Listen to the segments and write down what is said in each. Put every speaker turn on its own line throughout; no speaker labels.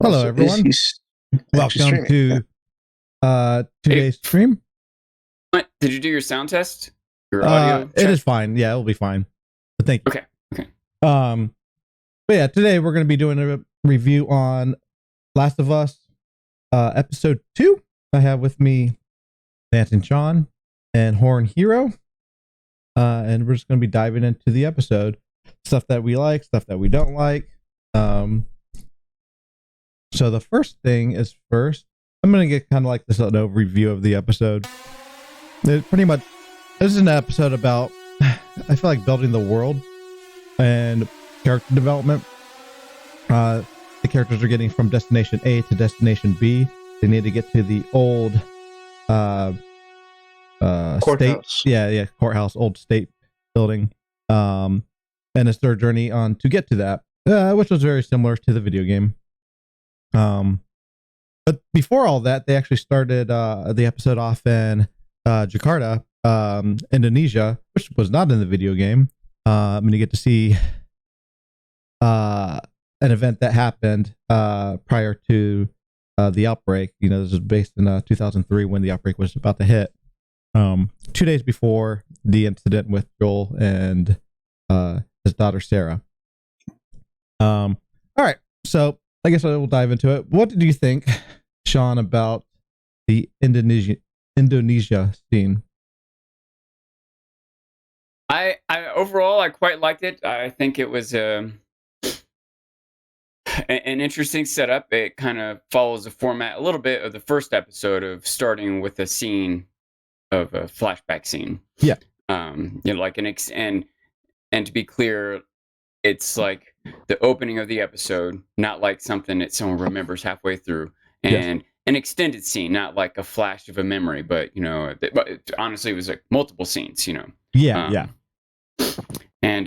Hello,
So
everyone. Welcome to today's stream.
What? Did you do your sound test? Your audio
It is fine. Yeah, it'll be fine. But thank you.
Okay.
But yeah, today we're going to be doing a review on Last of Us, episode 2. I have with me DancingSean and Horn Hero. And we're just going to be diving into the episode. Stuff that we like, stuff that we don't like. So the first thing is first, I'm going to get kind of like this overview of the episode. This is an episode about, I feel like, building the world and character development. The characters are getting from destination A to destination B. They need to get to the old
courthouse.
State, courthouse, old state building. And it's their journey on to get to that, which was very similar to the video game. But before all that, they actually started the episode off in Jakarta, Indonesia, which was not in the video game. I'm going to get to see an event that happened prior to the outbreak. You know, this is based in 2003 when the outbreak was about to hit. 2 days before the incident with Joel and his daughter Sarah. All right, so I guess I will dive into it. What did you think, Sean, about the Indonesia scene?
I overall I quite liked it. I think it was an interesting setup. It kind of follows the format a little bit of the first episode of starting with a scene of a flashback scene.
Yeah.
Like and to be clear, it's like the opening of the episode, not like something that someone remembers halfway through, and an extended scene, not like a flash of a memory, but honestly, it was like multiple scenes,
Yeah.
And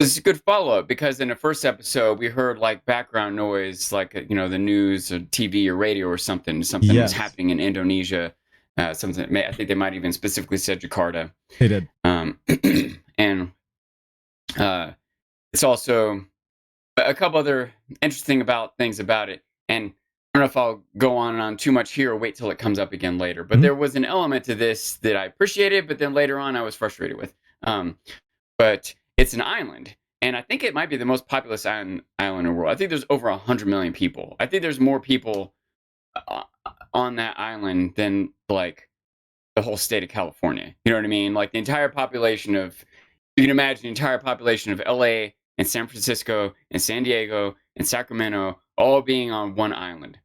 this is a good follow-up because in the first episode we heard like background noise, like the news or TV or radio or something was happening in Indonesia. I think they might even specifically said Jakarta.
They did.
And it's also a couple other interesting things about it. And I don't know if I'll go on and on too much here or wait till it comes up again later. But there was an element to this that I appreciated, but then later on I was frustrated with. But it's an island. And I think it might be the most populous island in the world. I think there's over 100 million people. I think there's more people on that island than like the whole state of California. You know what I mean? Like the entire population of, you can imagine the entire population of LA and San Francisco and San Diego and Sacramento all being on one island.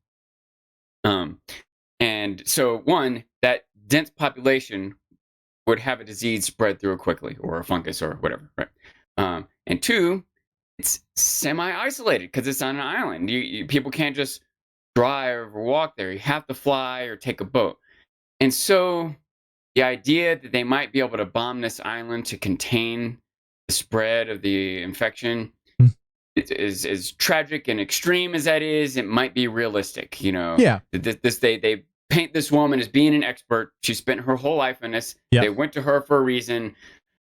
And so one, that dense population would have a disease spread through it quickly, or a fungus or whatever, right? And two, it's semi-isolated because it's on an island. People can't just drive or walk there. You have to fly or take a boat. And so the idea that they might be able to bomb this island to contain the spread of the infection is as tragic and extreme as that is. It might be realistic,
Yeah.
They paint this woman as being an expert. She spent her whole life in this.
Yep.
They went to her for a reason.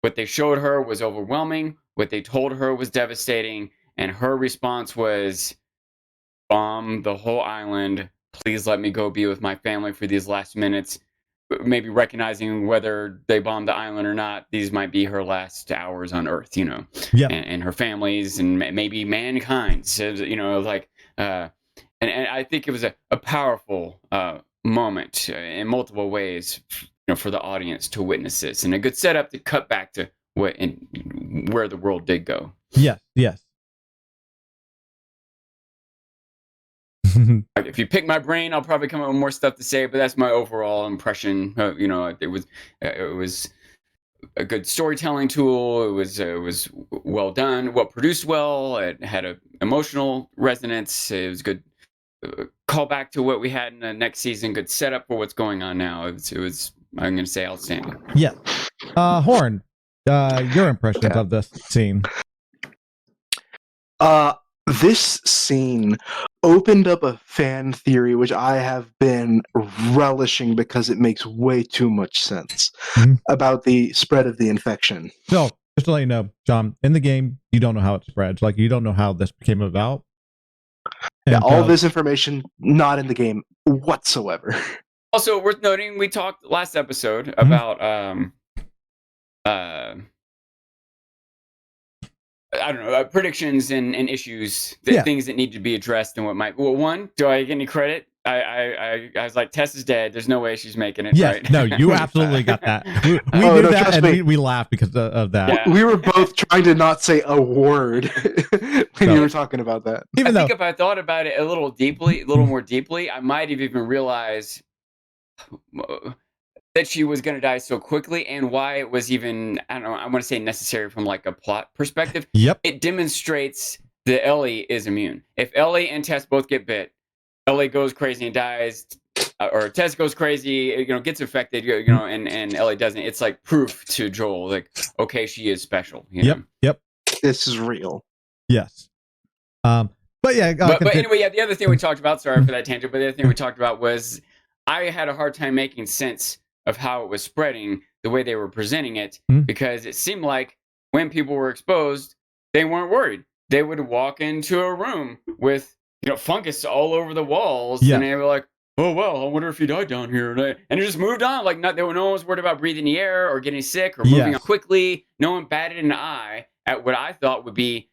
What they showed her was overwhelming. What they told her was devastating. And her response was, bomb the whole island. Please let me go be with my family for these last minutes. Maybe recognizing whether they bombed the island or not, these might be her last hours on Earth, and her families and maybe mankind. So, and I think it was a powerful moment in multiple ways, for the audience to witness this, and a good setup to cut back to where the world did go.
Yes.
Like, if you pick my brain, I'll probably come up with more stuff to say, but that's my overall impression. It was a good storytelling tool. It was well done, well produced, well. It had an emotional resonance. It was good callback to what we had in the next season. Good setup for what's going on now. It was I'm going to say outstanding.
Yeah. Horn, your impressions of this scene.
This scene opened up a fan theory which I have been relishing because it makes way too much sense about the spread of the infection.
So, just to let you know, John, in the game, you don't know how it spreads. Like, you don't know how this came about.
Yeah, all this information not in the game whatsoever.
Also, worth noting, we talked last episode about I don't know, predictions and issues, things that need to be addressed and what might. Well, one, do I get any credit? I was like, Tess is dead. There's no way she's making it.
Yes,
right?
No, you absolutely got that. We knew that, and we laughed because of that.
Yeah.
We were both trying to not say a word when you were talking about that.
I think if I thought about it a little more deeply, I might have even realized that she was going to die so quickly, and why it was even, I don't know, I want to say necessary from like a plot perspective.
Yep.
It demonstrates that Ellie is immune. If Ellie and Tess both get bit, Ellie goes crazy and dies, or Tess goes crazy, gets infected, and Ellie doesn't. It's like proof to Joel, like, okay, she is special.
Yep.
This is real.
Yes. But yeah.
But anyway, yeah. The other thing we talked about. Sorry for that tangent, but the other thing we talked about was I had a hard time making sense of how it was spreading, the way they were presenting it, because it seemed like when people were exposed, they weren't worried. They would walk into a room with fungus all over the walls, and they were like, "Oh well, I wonder if he died down here," and it just moved on. Like no one was worried about breathing the air or getting sick or moving on quickly. No one batted an eye at what I thought would be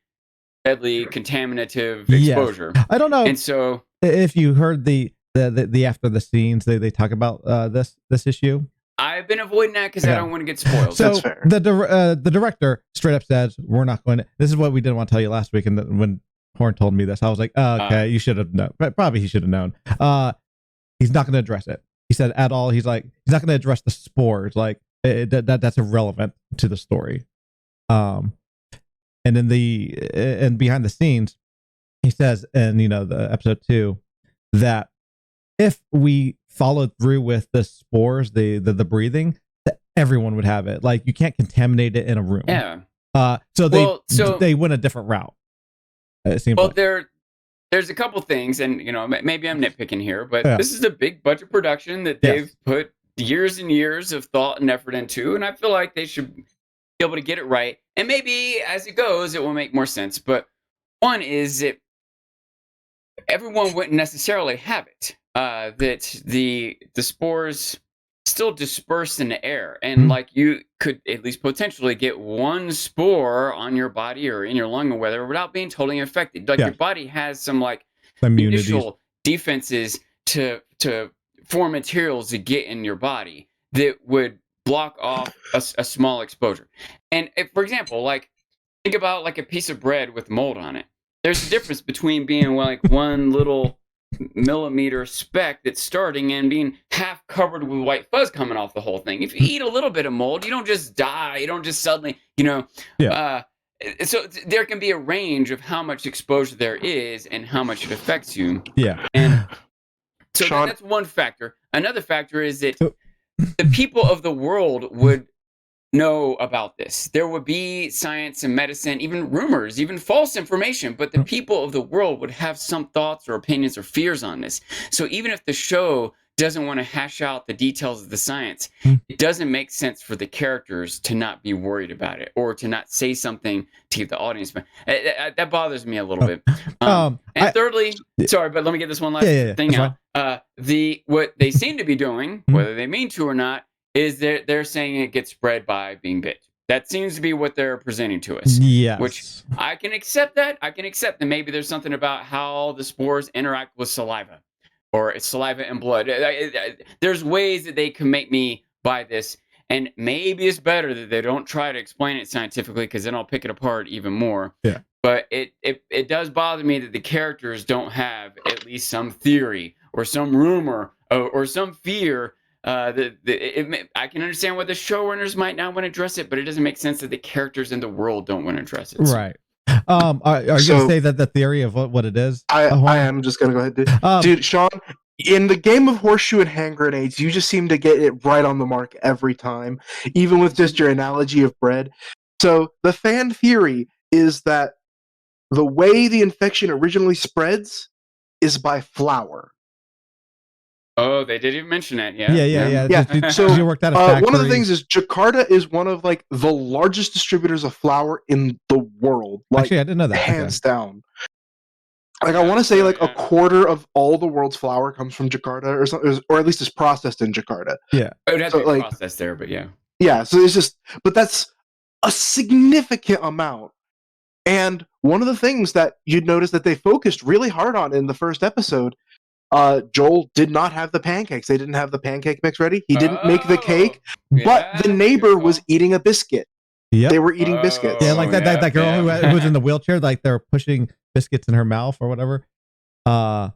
deadly contaminative exposure.
I don't know.
And so,
if you heard the after the scenes, they talk about this issue.
I've been avoiding that because I don't want to get spoiled.
So the director straight up says, "We're not going to." This is what we didn't want to tell you last week, and when Horn told me this, I was like, oh, "Okay, you should have known." Probably he should have known. He's not going to address it. He said at all. He's like, he's not going to address the spores. Like that's irrelevant to the story. And behind the scenes, he says, and the episode 2, that if we followed through with the spores, the breathing, that everyone would have it. Like you can't contaminate it in a room.
Yeah.
So they went a different route. It seems like.
There's a couple things, and maybe I'm nitpicking here, but this is a big budget production that they've put years and years of thought and effort into, and I feel like they should be able to get it right. And maybe as it goes, it will make more sense. But one is that everyone wouldn't necessarily have it. That the spores still disperse in the air, and like you could at least potentially get one spore on your body or in your lung or whatever without being totally infected. Like your body has some like initial defenses to foreign materials to get in your body that would block off a small exposure. And if, for example, like think about like a piece of bread with mold on it. There's a difference between being like one little millimeter speck that's starting and being half covered with white fuzz coming off the whole thing. If you eat a little bit of mold, you don't just die. You don't just suddenly, so there can be a range of how much exposure there is and how much it affects you.
Yeah.
And so that's one factor. Another factor is that the people of the world would know about this. There would be science and medicine, even rumors, even false information, but the people of the world would have some thoughts or opinions or fears on this. So even if the show doesn't want to hash out the details of the science, it doesn't make sense for the characters to not be worried about it or to not say something to keep the audience. That bothers me a little bit. Thirdly, sorry, but let me get this one last thing out. What they seem to be doing, whether they mean to or not, is they're saying it gets spread by being bit. That seems to be what they're presenting to us.
Yes.
Which I can accept that. I can accept that maybe there's something about how the spores interact with saliva or saliva and blood. There's ways that they can make me buy this. And maybe it's better that they don't try to explain it scientifically because then I'll pick it apart even more.
Yeah.
But it does bother me that the characters don't have at least some theory or some rumor or some fear I can understand why the showrunners might not want to address it, but it doesn't make sense that the characters in the world don't want to address it.
Right. Are you going to say that the theory of what it is?
I am just going to go ahead. Dude, Sean, in the game of horseshoe and hand grenades, you just seem to get it right on the mark every time, even with just your analogy of bread. So the fan theory is that the way the infection originally spreads is by flour.
Oh, they did even mention that. Yeah.
Yeah.
So
you worked at a factory.
One of the things is Jakarta is one of like the largest distributors of flour in the world. Like,
actually, I didn't know that.
Hands down. Like, I want to say like a quarter of all the world's flour comes from Jakarta, or something, or at least is processed in Jakarta.
Yeah,
it would have to be processed there, but yeah.
Yeah, so it's just, but that's a significant amount. And one of the things that you'd notice that they focused really hard on in the first episode, Joel did not have the pancakes. They didn't have the pancake mix ready. He didn't make the cake, but the neighbor was eating a biscuit.
Yep.
They were eating biscuits.
Yeah, like that girl who was in the wheelchair, like they're pushing biscuits in her mouth or whatever.
And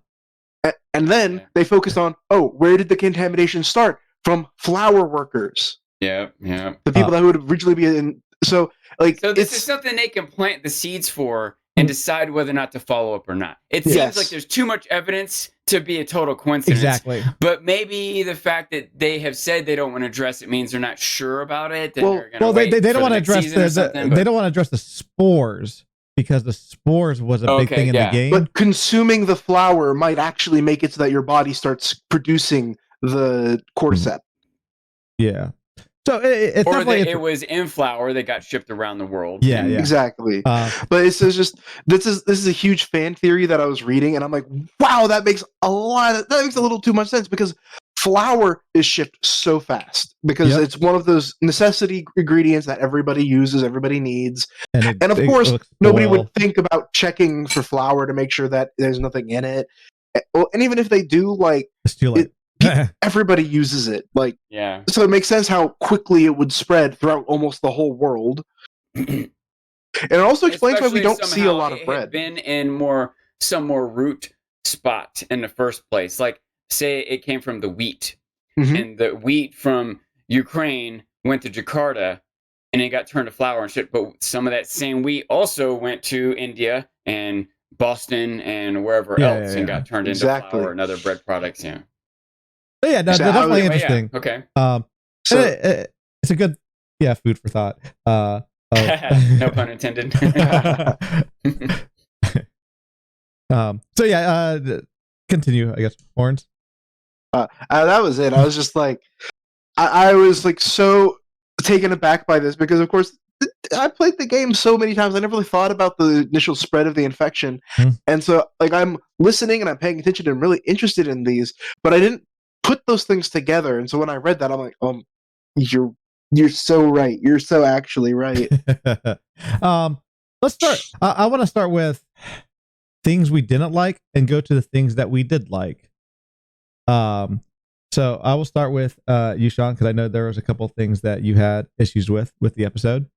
then they focused on, where did the contamination start? From flour workers.
Yeah.
The people that would originally be in. So
this is something they can plant the seeds for and decide whether or not to follow up or not. It seems like there's too much evidence to be a total coincidence.
Exactly.
But maybe the fact that they have said they don't want to address it means they're not sure about it.
They don't want to address they don't want to address the spores because the spores was a big thing in the game.
But consuming the flour might actually make it so that your body starts producing the cordyceps.
Yeah. So it's
or that it was in flour that got shipped around the world.
Yeah, exactly. But it's just this is a huge fan theory that I was reading, and I'm like, wow, that makes a little too much sense because flour is shipped so fast because it's one of those necessity ingredients that everybody uses, everybody needs, and of course nobody would think about checking for flour to make sure that there's nothing in it. And even if they do, like,
it's too late.
Everybody uses it, so it makes sense how quickly it would spread throughout almost the whole world. And it also explains why we don't see a lot of bread.
Had been in some more root spot in the first place. Like, say it came from the wheat, and the wheat from Ukraine went to Jakarta, and it got turned to flour and shit. But some of that same wheat also went to India and Boston and wherever else, and got turned into flour and other bread products. Yeah.
But yeah, definitely interesting.
Yeah. Okay.
So it's a good food for thought.
No pun intended.
So yeah, continue. I guess horns.
That was it. I was just like, I was like so taken aback by this because, of course, I played the game so many times. I never really thought about the initial spread of the infection, and so like I'm listening and I'm paying attention and I'm really interested in these, but I didn't put those things together. And so when I read that, I'm like, you're so right. You're so actually right.
Let's start. I want to start with things we didn't like and go to the things that we did like. So I will start with you, Sean, because I know there was a couple of things that you had issues with the episode.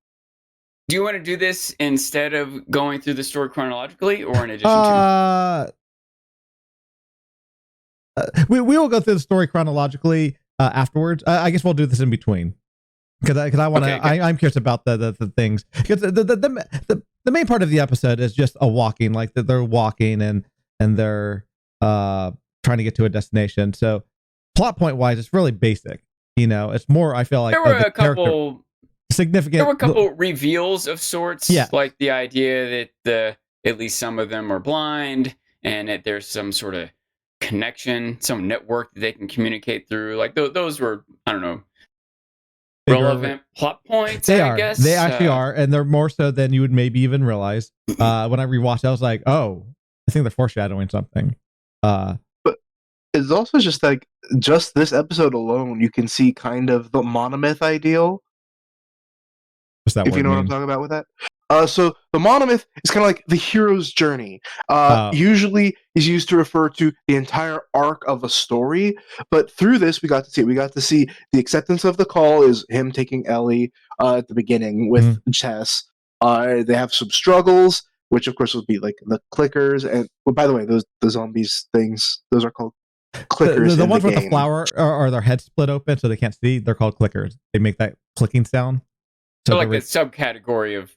Do you want to do this instead of going through the story chronologically, or in addition to?
We will go through the story chronologically afterwards. I guess we'll do this in between because I want to. I'm curious about the things because the main part of the episode is just a walking, like they're walking and they're trying to get to a destination. So plot point wise, it's really basic. It's more. I feel like
there were a couple
significant.
There were a couple reveals of sorts.
Yeah,
like the idea that at least some of them are blind and that there's some sort of connection, some network that they can communicate through. Like those were, I don't know, relevant plot points. I guess
they actually are, and they're more so than you would maybe even realize. When I rewatched, I was like, oh, I think they're foreshadowing something.
But it's also just like this episode alone, you can see kind of the monomyth ideal.
What's that?
If you know what I'm talking about with that. So the monomyth is kind of like the hero's journey. Usually is used to refer to the entire arc of a story, but through this we got to see the acceptance of the call is him taking Ellie at the beginning with Chess. They have some struggles, which of course would be like the clickers, and by the way, the zombies things, those are called clickers.
The
in
ones
the
with the
game.
flower are their heads split open so they can't see. They're called clickers. They make that clicking sound.
So like a subcategory of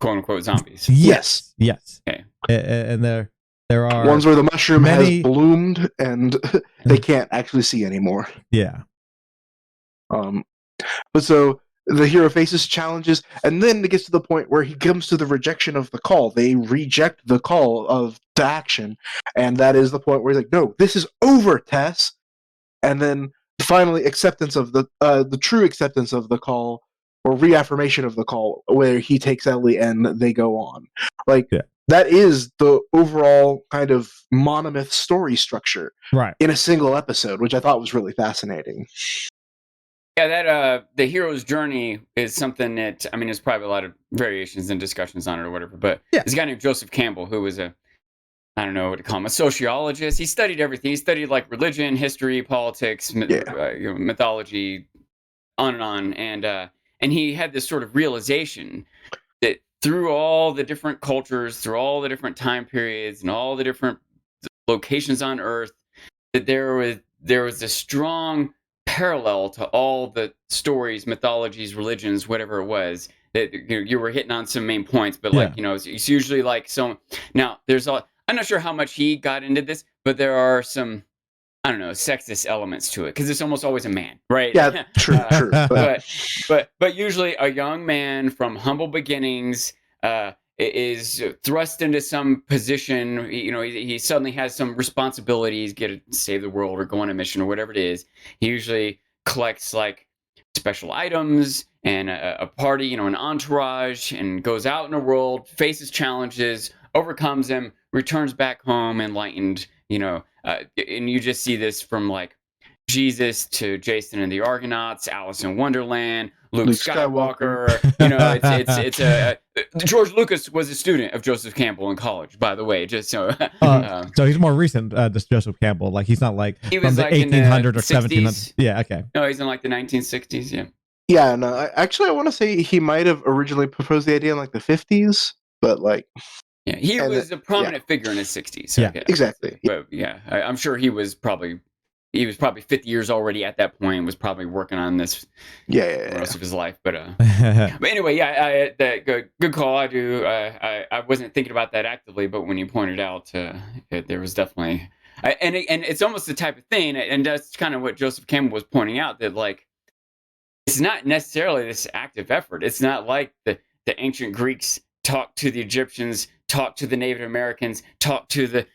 quote unquote zombies.
Yes.
Okay.
And there are
ones where the mushroom has
many-
bloomed and they can't actually see anymore.
Yeah.
But so the hero faces challenges, and then it gets to the point where he comes to the rejection of the call. They reject the call to action, and that is the point where he's like, "No, this is over, Tess." And then finally, acceptance of the true acceptance of the call, or reaffirmation of the call, where he takes Ellie and they go on. Like that is the overall kind of monomyth story structure,
right,
in a single episode, which I thought was really fascinating.
Yeah, that the hero's journey is something that, I mean, there's probably a lot of variations and discussions on it or whatever, but there's a guy named Joseph Campbell who was I don't know what to call him, a sociologist. He studied everything. He studied like religion, history, politics, mythology, on and on. And he had this sort of realization that through all the different cultures, through all the different time periods and all the different locations on Earth, that there was a strong parallel to all the stories, mythologies, religions, whatever it was, that you were hitting on some main points, but like, it's usually like, so now I'm not sure how much he got into this, but there are some, I don't know, sexist elements to it, because it's almost always a man, right?
Yeah, true.
But usually a young man from humble beginnings is thrust into some position. He suddenly has some responsibilities, get to save the world or go on a mission or whatever it is. He usually collects like special items and a party, an entourage, and goes out in the world, faces challenges, overcomes them, returns back home enlightened. And you just see this from like Jesus to Jason and the Argonauts, Alice in Wonderland, Luke Skywalker. It's George Lucas was a student of Joseph Campbell in college, by the way. Just so.
So he's more recent. This Joseph Campbell, like he's not like
he
from
was
the
like
1800s or
60s.
1700s. Yeah, okay.
No, he's in like the 1960s. Yeah.
Yeah, no. I want to say he might have originally proposed the idea in like the 50s, but like.
Yeah, he was a prominent figure in his 60s.
So, exactly.
But yeah, I'm sure he was probably 50 years already at that point. Was probably working on this. The rest of his life. But anyway, good call. I wasn't thinking about that actively, but when you pointed out, there was definitely, and it's almost the type of thing, and that's kind of what Joseph Campbell was pointing out, that like it's not necessarily this active effort. It's not like the ancient Greeks talked to the Egyptians, talked to the Native Americans, talked to the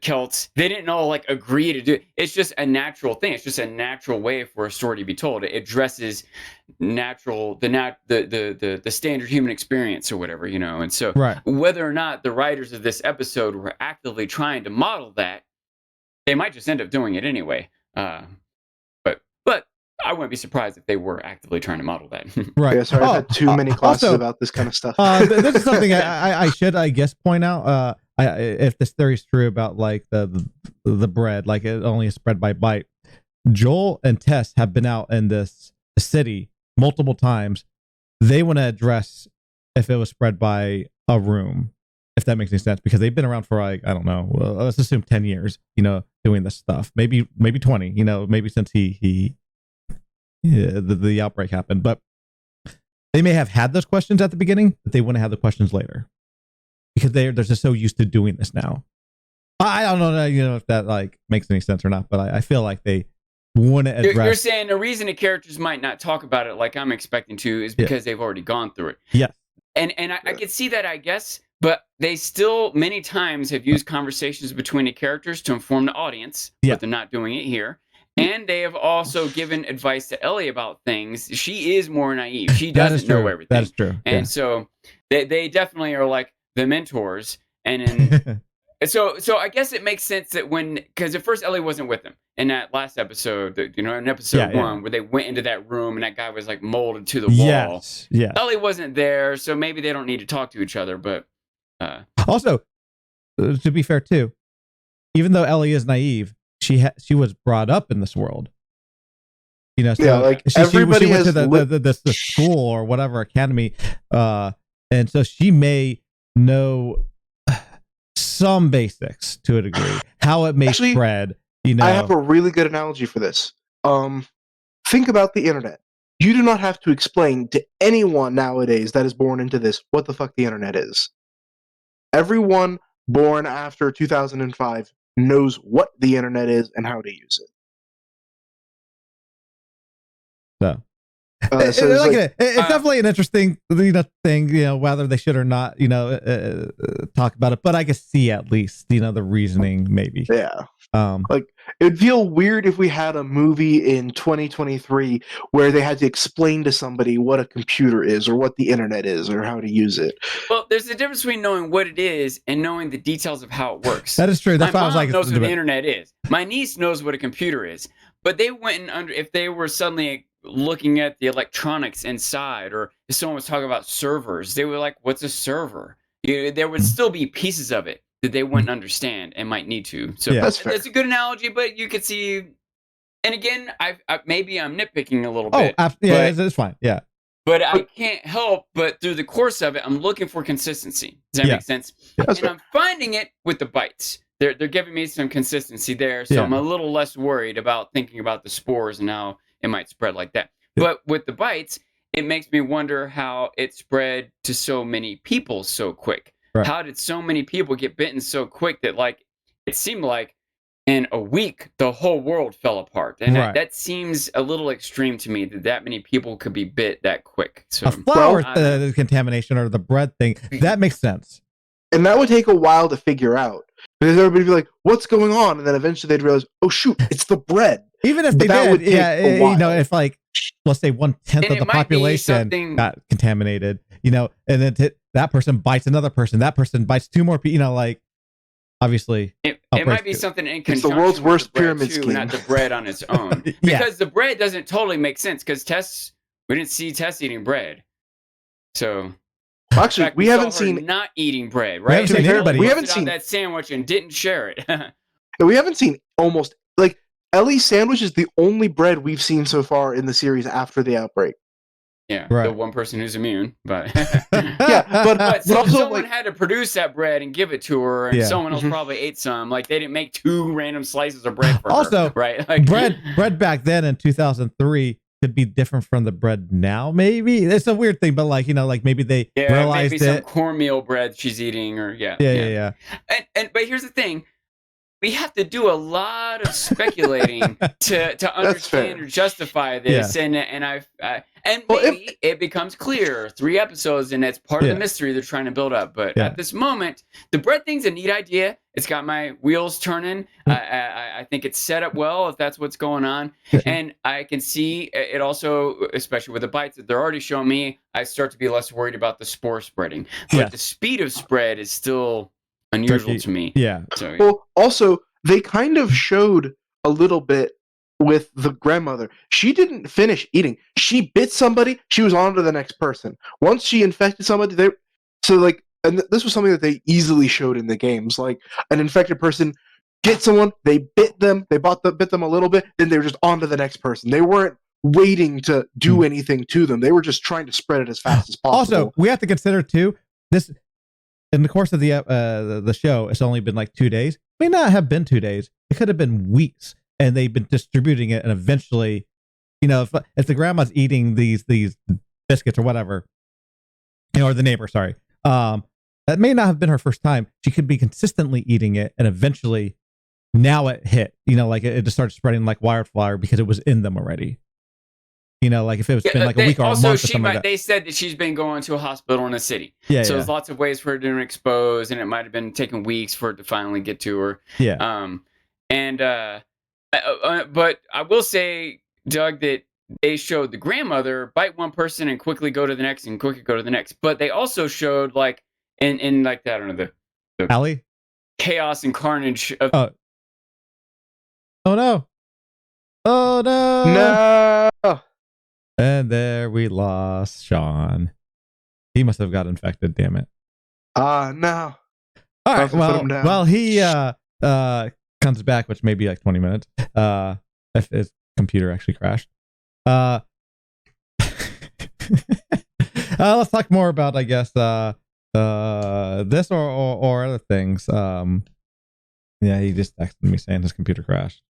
Celts. They didn't all like agree to do it. It's just a natural thing. It's just a natural way for a story to be told. It addresses the standard human experience or whatever, And so whether or not the writers of this episode were actively trying to model that, they might just end up doing it anyway. But I wouldn't be surprised if they were actively trying to model that.
Right. Yeah, sorry, I've had too many classes about this kind of stuff.
This is something I should, I guess, point out. If this theory is true about like the bread, like it only is spread by bite. Joel and Tess have been out in this city multiple times. They want to address if it was spread by a room, if that makes any sense, because they've been around for like, I don't know, well, let's assume 10 years, doing this stuff. Maybe 20, maybe since the outbreak happened, but they may have had those questions at the beginning, but they wouldn't have the questions later because they're just so used to doing this now. I don't know, if that like makes any sense or not, but I feel like they wouldn't address.
You're saying the reason the characters might not talk about it like I'm expecting to is because they've already gone through it.
Yeah,
and I could see that, I guess, but they still many times have used conversations between the characters to inform the audience, but they're not doing it here. And they have also given advice to Ellie about things. She is more naive. She doesn't know everything.
That's true.
And so they definitely are like the mentors. And so I guess it makes sense that because at first Ellie wasn't with them in that last episode, in episode 1, where they went into that room and that guy was like molded to the wall.
Yeah.
Ellie wasn't there, so maybe they don't need to talk to each other. But
also, to be fair too, even though Ellie is naive, she was brought up in this world, so
like
everybody went to the school or whatever academy, and so she may know some basics to a degree, how it may spread, You know,
I have a really good analogy for this. Think about the internet. You do not have to explain to anyone nowadays that is born into this what the fuck the internet is. Everyone born after 2005 knows what the internet is and how to use it.
so.
So it's like,
It's definitely an interesting thing, whether they should or not, talk about it. But I can see at least, the reasoning maybe.
yeah. Like, it'd feel weird if we had a movie in 2023 where they had to explain to somebody what a computer is or what the internet is or how to use it.
Well, there's a difference between knowing what it is and knowing the details of how it works.
That is true. That's why I was like,
my mom knows what the internet is. My niece knows what a computer is. But they went if they were suddenly looking at the electronics inside, or if someone was talking about servers, they were like, what's a server? There would still be pieces of it that they wouldn't understand and might need to. So that's a good analogy, but you could see, and again, I maybe I'm nitpicking a little bit.
It's fine. Yeah.
But I can't help but through the course of it, I'm looking for consistency. Does that make sense? And I'm finding it with the bites. They're giving me some consistency there, so I'm a little less worried about thinking about the spores and how it might spread like that. But with the bites, it makes me wonder how it spread to so many people so quick. Right. How did so many people get bitten so quick that, like, it seemed like in a week the whole world fell apart, and that seems a little extreme to me that many people could be bit that quick. So
a flour contamination or the bread thing, that makes sense.
And that would take a while to figure out. Because everybody would be like, what's going on? And then eventually they'd realize, oh, shoot, it's the bread.
Even if they did, if like, let's say 1/10 of the population got contaminated, and then that person bites another person, that person bites two more people, obviously.
It might be something in conjunction.
It's the world's worst pyramid scheme.
Not the bread on its own. Because the bread doesn't totally make sense, because we didn't see Tess eating bread. So...
Actually,
fact,
we haven't seen
not eating bread, right?
We haven't
seen that sandwich and didn't share it.
We haven't seen almost Ellie's sandwich is the only bread we've seen so far in the series after the outbreak.
Yeah, the one person who's immune, but
but
someone had to produce that bread and give it to her, and someone else probably ate some. Like, they didn't make 2 random slices of bread for her, right? Like,
bread back then in 2003. Could be different from the bread now, maybe. It's a weird thing, but maybe they realized
maybe some cornmeal bread she's eating, or
yeah.
And but here's the thing: we have to do a lot of speculating to understand or justify this, and maybe it becomes clear 3 episodes, and that's part of the mystery they're trying to build up. But at this moment, the bread thing's a neat idea. It's got my wheels turning. I think it's set up well, if that's what's going on. And I can see it also, especially with the bites that they're already showing me, I start to be less worried about the spore spreading. But the speed of spread is still unusual to me.
Yeah.
So,
well, also, they kind of showed a little bit with the grandmother. She didn't finish eating. She bit somebody. She was on to the next person. Once she infected somebody, and this was something that they easily showed in the games. Like, an infected person get someone, they bit them, they bit them a little bit, then they were just on to the next person. They weren't waiting to do anything to them. They were just trying to spread it as fast as possible.
Also, we have to consider too, this in the course of the show, it's only been like 2 days. It may not have been 2 days. It could have been weeks, and they've been distributing it, and eventually, if the grandma's eating these biscuits or whatever, or the neighbor, sorry, that may not have been her first time. She could be consistently eating it, and eventually, now it hit. It just started spreading like wildfire because it was in them already. If it was been like a week or a month or something like that.
They said that she's been going to a hospital in a city. So there's lots of ways for her to expose, and it might have been taking weeks for it to finally get to her. But I will say, Doug, that they showed the grandmother bite one person and quickly go to the next and quickly go to the next. But they also showed in like that, I don't know, the
Allie?
Chaos and carnage of
Oh no. Oh no.
No.
And there we lost Sean. He must have got infected, damn it.
No.
All right, well he comes back, which may be like 20 minutes. If his computer actually crashed. Let's talk more about, I guess, this or other things. Yeah, he just texted me saying his computer crashed.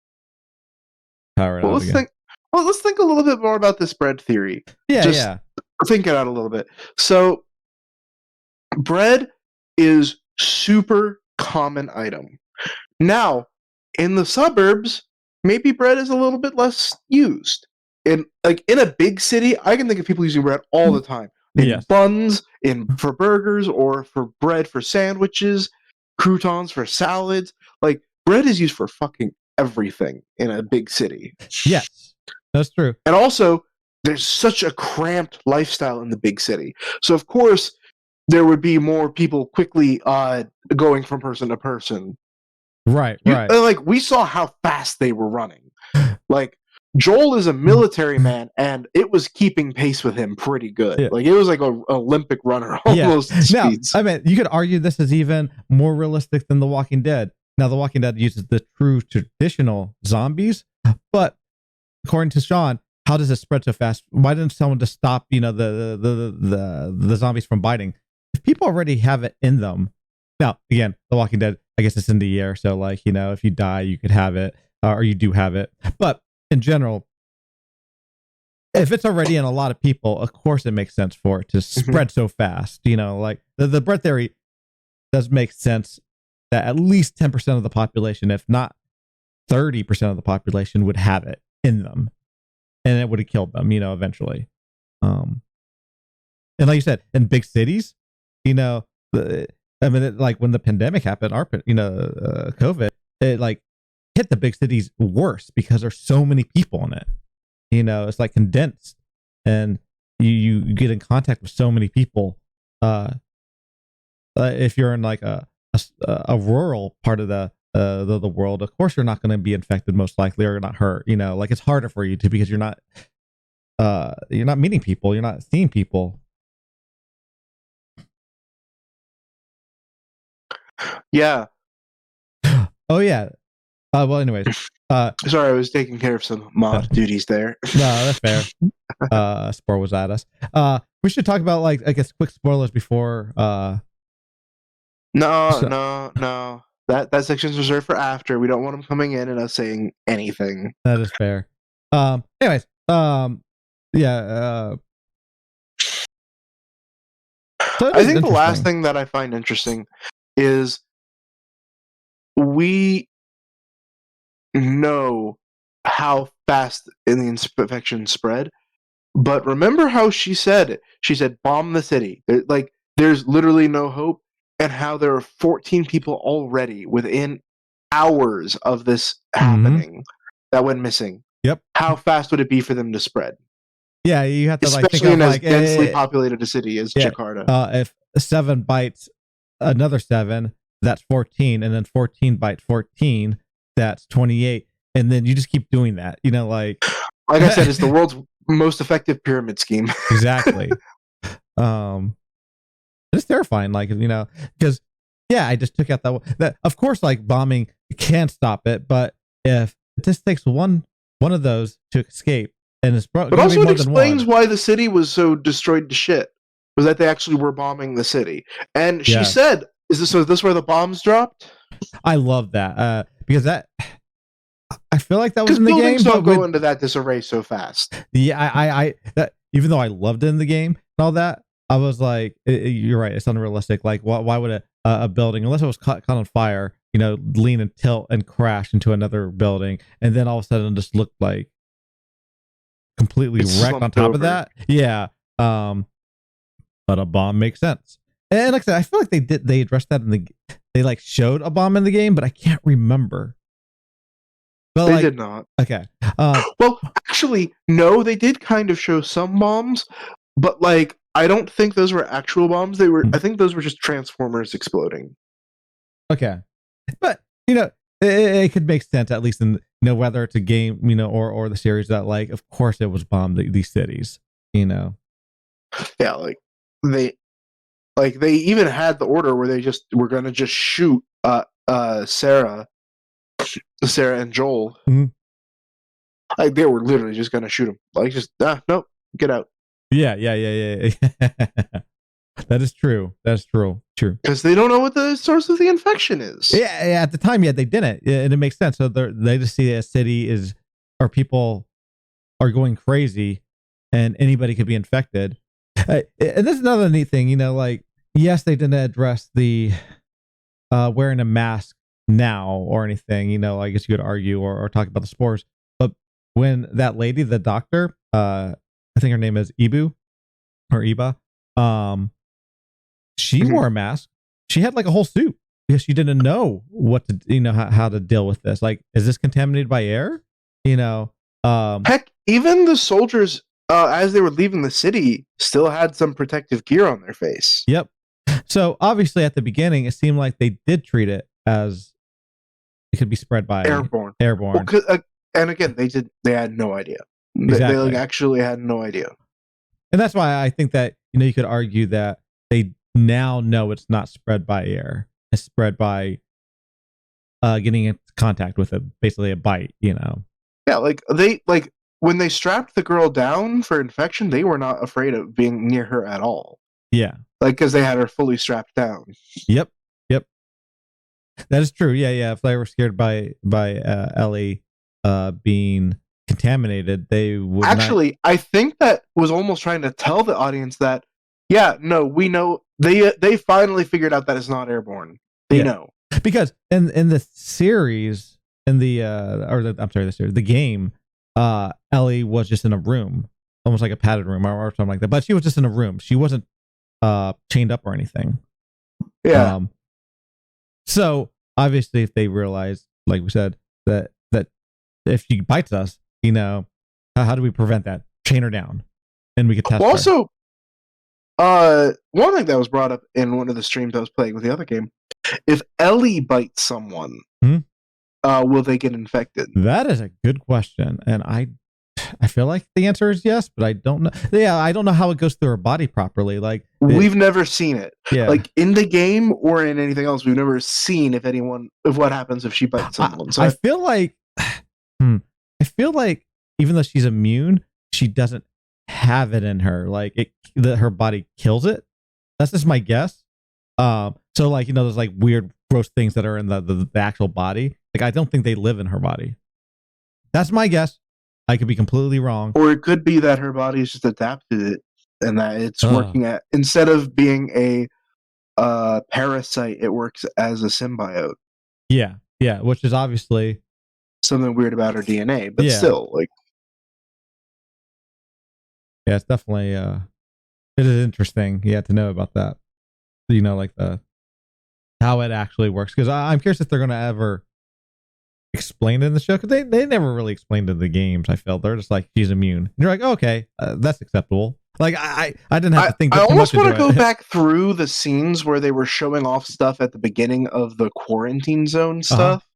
power it
Well,
out
let's
again.
think. Well, let's think a little bit more about this bread theory.
Yeah,
Just
yeah.
think it out a little bit. So, bread is super common item. Now, in the suburbs, maybe bread is a little bit less used. In a big city, I can think of people using bread all the time. In
Yes.
buns, for burgers, or for bread for sandwiches, croutons for salads. Like, bread is used for fucking everything in a big city.
Yes. That's true.
And also, there's such a cramped lifestyle in the big city. So of course, there would be more people quickly going from person to person.
Right.
Like, we saw how fast they were running. Like, Joel is a military man, and it was keeping pace with him pretty good.
Yeah.
Like, it was like an Olympic runner almost.
Now,
Speeds.
I mean, you could argue this is even more realistic than The Walking Dead. Now, The Walking Dead uses the true traditional zombies, but according to Sean, how does it spread so fast? Why didn't someone just stop, the zombies from biting? If people already have it in them. Now, again, The Walking Dead, I guess it's in the air, so like, if you die, you could have it, or you do have it. But in general, if it's already in a lot of people, of course it makes sense for it to spread so fast. Like the bread theory does make sense that at least 10% of the population, if not 30% of the population, would have it in them, and it would have killed them, eventually. And like you said, in big cities, like when the pandemic happened, COVID, it like hit the big cities worse because there's so many people in it. It's like condensed, and you get in contact with so many people. If you're in like a rural part of the world, of course you're not going to be infected, most likely, or not hurt. Like it's harder for you to, because you're not meeting people, you're not seeing people.
Yeah.
Oh yeah. Well, anyways.
Sorry, I was taking care of some mod duties there.
No, that's fair. Spore was at us. We should talk about, like, I guess, quick spoilers before.
No. That section's reserved for after. We don't want them coming in and us saying anything.
That is fair. Anyways. Yeah. So
I think the last thing that I find interesting is we know how fast the infection spread, but remember how she said bomb the city. There's literally no hope, and how there are 14 people already within hours of this happening that went missing.
Yep.
How fast would it be for them to spread?
Yeah, you have to
especially
think
in
of
as
like
densely populated a city as Jakarta.
If 7 bites another 7, that's 14, and then 14 bite 14, that's 28, and then you just keep doing that. Like
I said, it's the world's most effective pyramid scheme.
Exactly. It's terrifying, like, because I just took out that of course, like, bombing can stop it, but if it just takes one of those to escape, and it's
but also it explains why the city was so destroyed to shit, was that they actually were bombing the city. And she said, is this where the bombs dropped?
I love that, because that, I feel like that was in the game.
Buildings don't go into that disarray so fast.
Yeah, I that, even though I loved it in the game and all that, I was like, you're right, it's unrealistic. Like, why would a building, unless it was caught on fire, lean and tilt and crash into another building, and then all of a sudden just looked like completely wrecked on top of that. Yeah. But a bomb makes sense. And like I said, I feel like they addressed that they like showed a bomb in the game, but I can't remember. But
they did not.
Okay.
Well, actually, no, they did kind of show some bombs, but like, I don't think those were actual bombs. I think those were just transformers exploding.
Okay. But, it could make sense, at least in, whether it's a game, or the series, that, like, of course it was bombed, these cities,
Yeah, like they even had the order where they were going to just shoot Sarah and Joel.
Mm-hmm.
Like, they were literally just going to shoot him. Like, just nope, get out.
Yeah. That is true. That's true.
Because they don't know what the source of the infection is.
Yeah. At the time, they didn't, and it makes sense. So they just see a city or people are going crazy and anybody could be infected. And this is another neat thing, like, yes, they didn't address the wearing a mask now or anything, I guess you could argue or talk about the spores. But when that lady, the doctor, I think her name is Ibu or Iba, she wore a mask. She had like a whole suit because she didn't know what to, how to deal with this. Like, is this contaminated by air?
Heck, even the soldiers, as they were leaving the city, still had some protective gear on their face.
Yep. So obviously, at the beginning, it seemed like they did treat it as it could be spread by
airborne. Well, and again, they had no idea. Exactly. They like actually had no idea.
And that's why I think that you could argue that they now know it's not spread by air. It's spread by getting in contact with basically a bite.
Yeah, like when they strapped the girl down for infection, they were not afraid of being near her at all.
Yeah,
like because they had her fully strapped down.
Yep. That is true. Yeah. If they were scared by Ellie being contaminated, they would
actually. I think that was almost trying to tell the audience that, yeah, no, we know they finally figured out that it's not airborne. They know,
because in the series, the game, Ellie was just in a room, almost like a padded room or something like that. But she was just in a room. She wasn't chained up or anything.
Yeah.
So obviously, if they realize, like we said, that if she bites us, how do we prevent that? Chain her down, and we could test her.
Also, one thing that was brought up in one of the streams I was playing with the other game: if Ellie bites someone, will they get infected?
That is a good question, and I feel like the answer is yes, but I don't know. Yeah, I don't know how it goes through her body properly. Like,
we've never seen it.
Yeah.
Like in the game or in anything else, we've never seen if what happens if she bites someone. So
I feel like, even though she's immune, she doesn't have it in her. Like her body kills it. That's just my guess. So like there's like weird, gross things that are in the actual body. Like I don't think they live in her body. That's my guess. I could be completely wrong.
Or it could be that her body is just adapted it and that it's working instead of being a parasite, it works as a symbiote.
Yeah, which is obviously
something weird about her DNA, but still, like,
yeah, it's definitely it is interesting. To know about that. Like how it actually works, because I'm curious if they're going to ever explained in the show, because they never really explained in the games. I felt they're just like, she's immune, and you're like, oh, okay, that's acceptable. Like I didn't have to think.
I almost want to go back through the scenes where they were showing off stuff at the beginning of the quarantine zone stuff,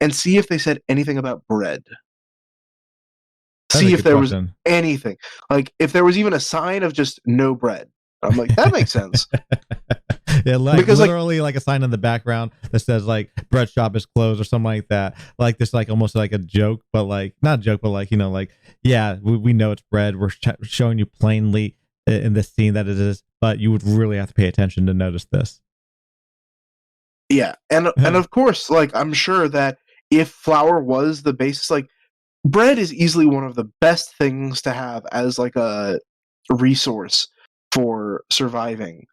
and see if they said anything about bread. See if there was anything, like if there was even a sign of just no bread. I'm like, that makes sense.
Yeah, like because literally like a sign in the background that says like bread shop is closed or something like that. Like this, like almost like a joke, but like not a joke, but like like we know it's bread. We're showing you plainly in this scene that it is, but you would really have to pay attention to notice this.
Yeah, and of course, like I'm sure that if flour was the basis, like bread is easily one of the best things to have as like a resource for surviving.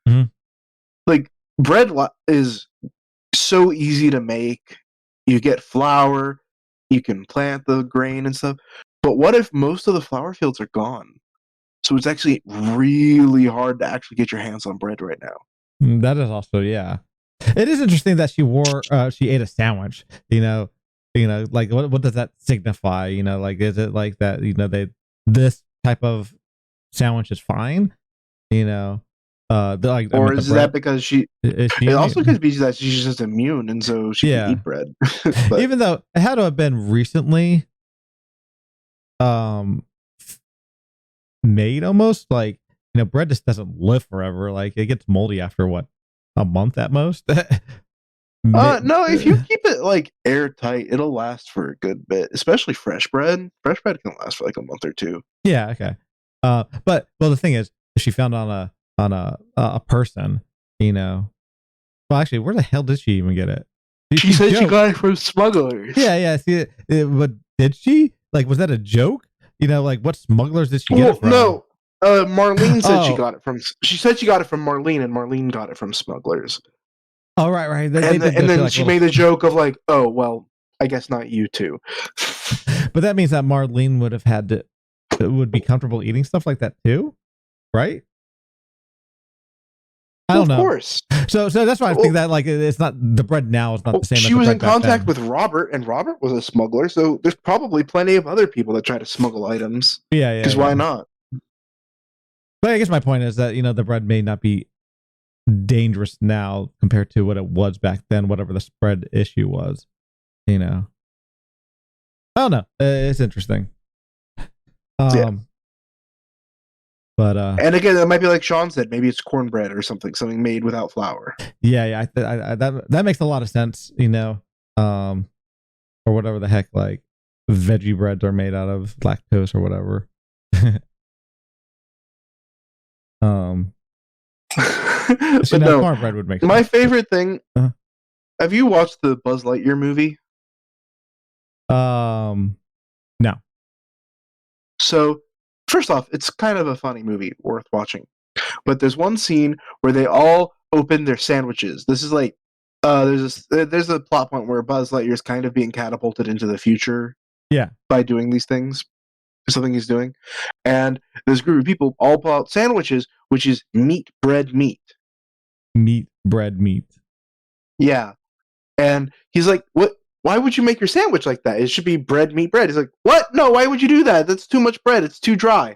Like bread is so easy to make. You get flour, you can plant the grain and stuff. But what if most of the flour fields are gone? So it's actually really hard to actually get your hands on bread right now.
That is also, it is interesting that she ate a sandwich. Like what does that signify? Like is it like that? This type of sandwich is fine.
Or is that because she also could be that she's just immune and so she can eat bread.
But, even though it had to have been recently made, almost like bread just doesn't live forever. Like it gets moldy after what, a month at most.
No, if you keep it like airtight, it'll last for a good bit, especially fresh bread. Fresh bread can last for like a month or two.
Yeah, okay. But the thing is, she found on a person, well, actually, where the hell did she even get it?
She said she got it from smugglers.
Yeah. See, but did she? like, was that a joke? Like, what smugglers did she get it from?
No, Marlene said she
Oh.
got it from. She said she got it from Marlene, and Marlene got it from smugglers.
Oh, right.
And then she made the joke of like, oh, well, I guess not you two.
But that means that Marlene would be comfortable eating stuff like that too, right? I don't know. Of
course.
So that's why I think that like it's not the bread now is not the same.
She was in contact with Robert, and Robert was a smuggler. So there's probably plenty of other people that try to smuggle items.
Yeah.
Because why not?
But I guess my point is that the bread may not be dangerous now compared to what it was back then, whatever the spread issue was. I don't know. It's interesting.
Yeah.
But
and again, that might be like Sean said. Maybe it's cornbread or something made without flour.
Yeah. That makes a lot of sense. Or whatever the heck, like veggie breads are made out of lactose or whatever.
But no,
cornbread would make sense.
My favorite thing.
Uh-huh.
Have you watched the Buzz Lightyear movie?
No.
So, first off, it's kind of a funny movie, worth watching. But there's one scene where they all open their sandwiches. This is like, there's a plot point where Buzz Lightyear is kind of being catapulted into the future.
Yeah.
By doing these things, something he's doing, and this group of people all pull out sandwiches, which is meat, bread, meat.
Meat, bread, meat.
Yeah, and he's like, "What? Why would you make your sandwich like that? It should be bread, meat, bread." He's like, "What? No, why would you do that? That's too much bread. It's too dry."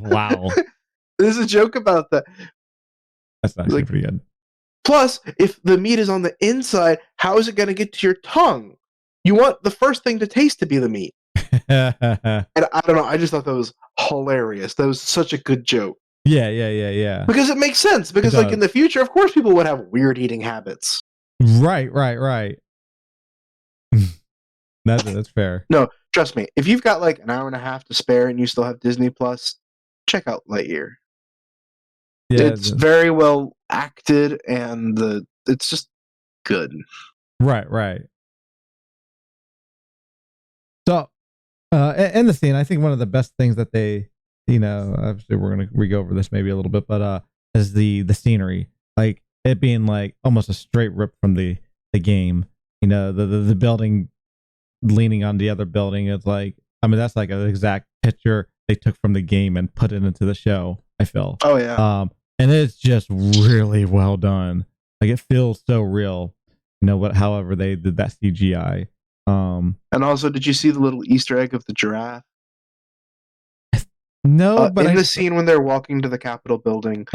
Wow.
There's a joke about that.
That's actually pretty good.
Plus, if the meat is on the inside, how is it going to get to your tongue? You want the first thing to taste to be the meat. And I don't know. I just thought that was hilarious. That was such a good joke.
Yeah.
Because it makes sense. Because like in the future, of course, people would have weird eating habits.
Right. That's fair.
No, trust me. If you've got like an hour and a half to spare and you still have Disney Plus, check out Lightyear. Yeah, it's very well acted and it's just good.
Right. So, in the scene, I think one of the best things that they, obviously we're going to go over this maybe a little bit, but is the scenery, like it being like almost a straight rip from the game. The building leaning on the other building is like, I mean, that's like an exact picture they took from the game and put it into the show. I feel.
Oh yeah.
And it's just really well done. Like it feels so real. However they did that CGI.
And also, did you see the little Easter egg of the giraffe?
No, but
in the scene when they're walking to the Capitol building,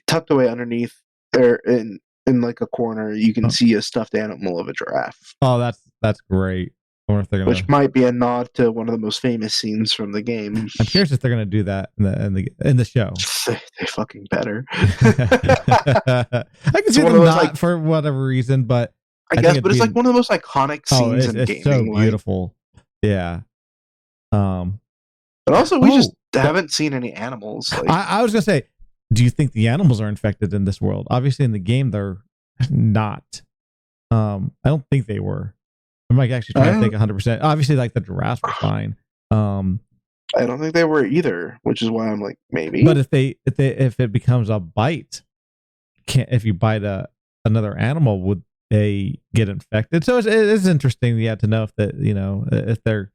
tucked away underneath there in like a corner, you can see a stuffed animal of a giraffe.
Oh, that's great. I wonder if they're
which might be a nod to one of the most famous scenes from the game.
I'm curious if they're going to do that in the show.
They fucking better.
I can see them not for whatever reason, but
I guess, but it's like one of the most iconic scenes in gaming.
It's so beautiful. Yeah.
But also, we just haven't seen any animals.
I was gonna say, do you think the animals are infected in this world? Obviously, in the game, they're not. I don't think they were. I'm like actually trying to think 100%. Obviously, like the giraffes were fine.
I don't think they were either, which is why I'm like maybe.
But if it becomes a bite, if you bite another animal, would they get infected? So it's interesting, to know if they're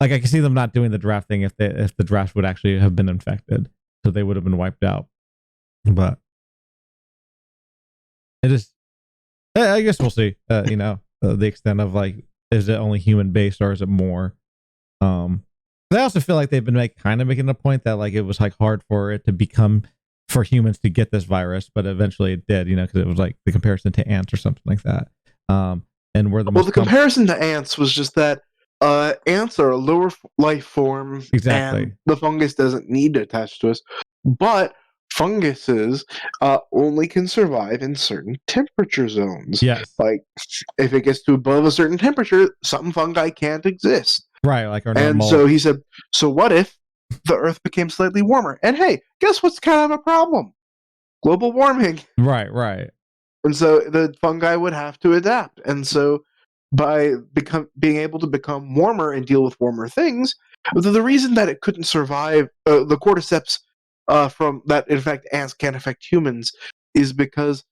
like, I can see them not doing the draft thing if the draft would actually have been infected, so they would have been wiped out. But it is, I guess we'll see. The extent of like, is it only human based or is it more? I also feel like they've been kind of making a point that like it was like hard for it to become for humans to get this virus, but eventually it did, because it was like the comparison to ants or something like that. And we're the
comparison to ants was just that ants are a lower life form.
Exactly.
And the fungus doesn't need to attach to us, but funguses only can survive in certain temperature zones.
Yes.
Like if it gets to above a certain temperature, some fungi can't exist.
Right, like our
normal. And so he said, so what if the Earth became slightly warmer? And hey, guess what's kind of a problem? Global warming.
Right.
And so the fungi would have to adapt. And so by being able to become warmer and deal with warmer things. The reason that it couldn't survive the cordyceps from that in fact ants can't affect humans is because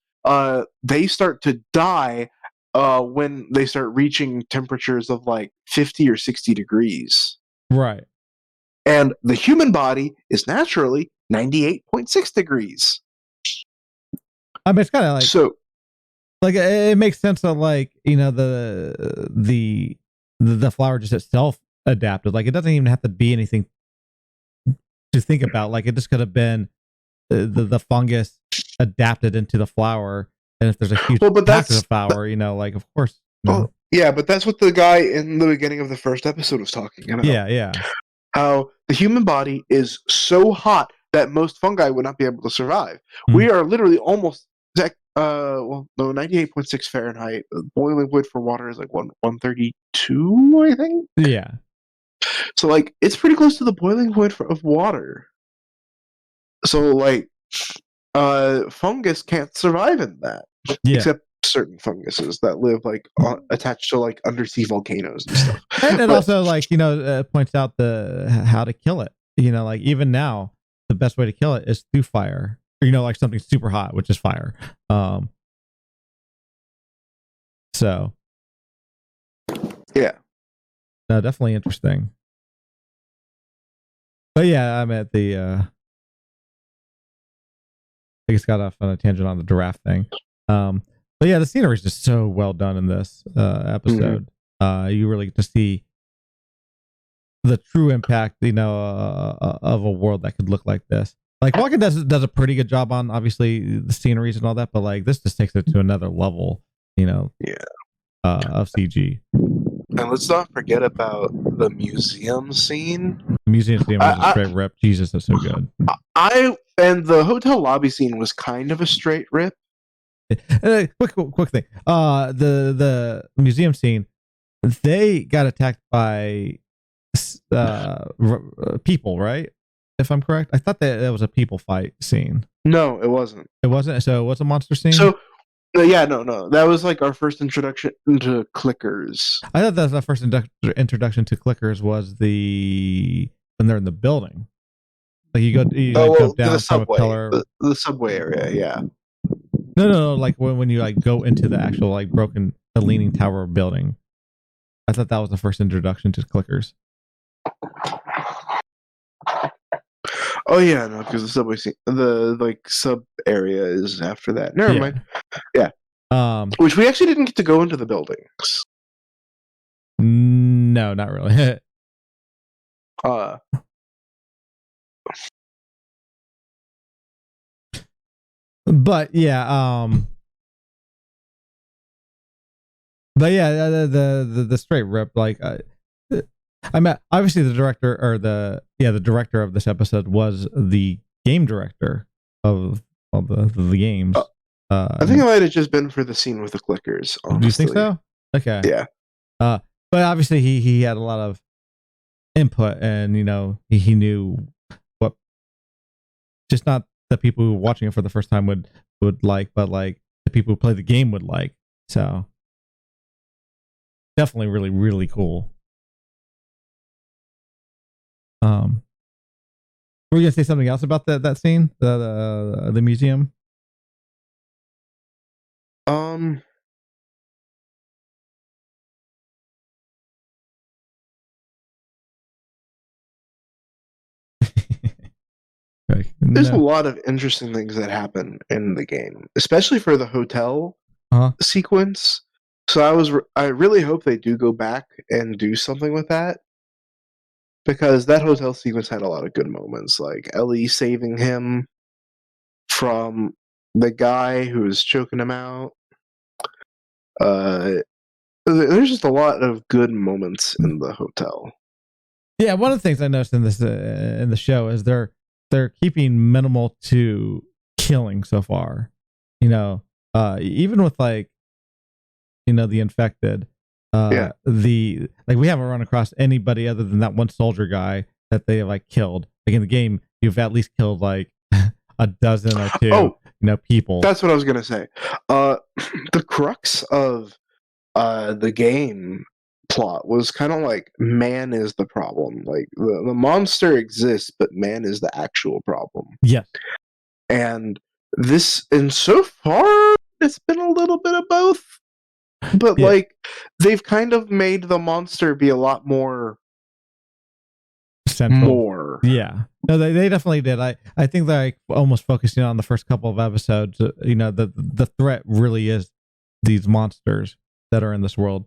they start to die when they start reaching temperatures of like 50 or 60 degrees.
Right.
And the human body is naturally 98.6 degrees.
I mean, it's kind of like
so.
Like it makes sense that like the flower just itself adapted. Like it doesn't even have to be anything to think about. Like it just could have been the fungus adapted into the flower. And if there's a huge pack of the flower, like of course.
Oh, yeah, but that's what the guy in the beginning of the first episode was talking about.
Yeah.
How the human body is so hot that most fungi would not be able to survive.
Mm-hmm.
We are literally almost 98.6 Fahrenheit. Boiling point for water is like 132, I think.
Yeah.
So like it's pretty close to the boiling point of water. So like fungus can't survive in that.
Yeah.
Except certain funguses that live like attached to like undersea volcanoes and stuff.
And it also like points out how to kill it. Like even now the best way to kill it is through fire. Like something super hot, which is fire. So
yeah,
no, definitely interesting. But yeah, I'm at the I guess got off on a tangent on the giraffe thing. But yeah, the scenery is just so well done in this episode. Mm-hmm. You really get to see the true impact, of a world that could look like this. Like Walking does a pretty good job on obviously the sceneries and all that, but like this just takes it to another level, of CG.
And let's not forget about the museum scene.
The museum scene was a straight rip. Jesus, that's so good.
And the hotel lobby scene was kind of a straight rip.
Quick thing. The museum scene, they got attacked by people, right? If I'm correct, I thought that it was a people fight scene.
No, it wasn't.
It wasn't. So what's a monster scene?
So, yeah, no. That was like our first introduction to clickers.
I thought that was the first introduction to clickers was when they're in the building. Like you jump down
the subway,
from a pillar.
The subway area, yeah.
No. Like when you like go into the actual like the leaning tower building. I thought that was the first introduction to clickers.
Oh yeah, no, because the subway scene, the like sub area is after that. Never mind. Yeah. Which we actually didn't get to go into the buildings.
No, not really. But yeah, the straight rip, like I mean, obviously the director the director of this episode was the game director of the games.
I think it might have just been for the scene with the clickers. Honestly.
Do you think so? Okay.
Yeah.
But obviously he had a lot of input, and he knew what just not the people who were watching it for the first time would like, but like the people who play the game would like. So definitely really, really cool. Were you gonna say something else about that scene, the museum?
There's a lot of interesting things that happen in the game, especially for the hotel sequence. So I really hope they do go back and do something with that, because that hotel sequence had a lot of good moments, like Ellie saving him from the guy who was choking him out. There's just a lot of good moments in the hotel. Yeah,
one of the things I noticed in this in the show is they're keeping minimal to killing so far. Even with like the infected. We haven't run across anybody other than that one soldier guy that they like killed. Like in the game, you've at least killed like a dozen or two people.
That's what I was gonna say. The crux of the game plot was kind of like man is the problem. Like the monster exists, but man is the actual problem.
Yeah.
And so far, it's been a little bit of both. But like they've kind of made the monster be a lot more
central.
More.
Yeah. No, they definitely did. I think they're like almost focusing on the first couple of episodes. The threat really is these monsters that are in this world.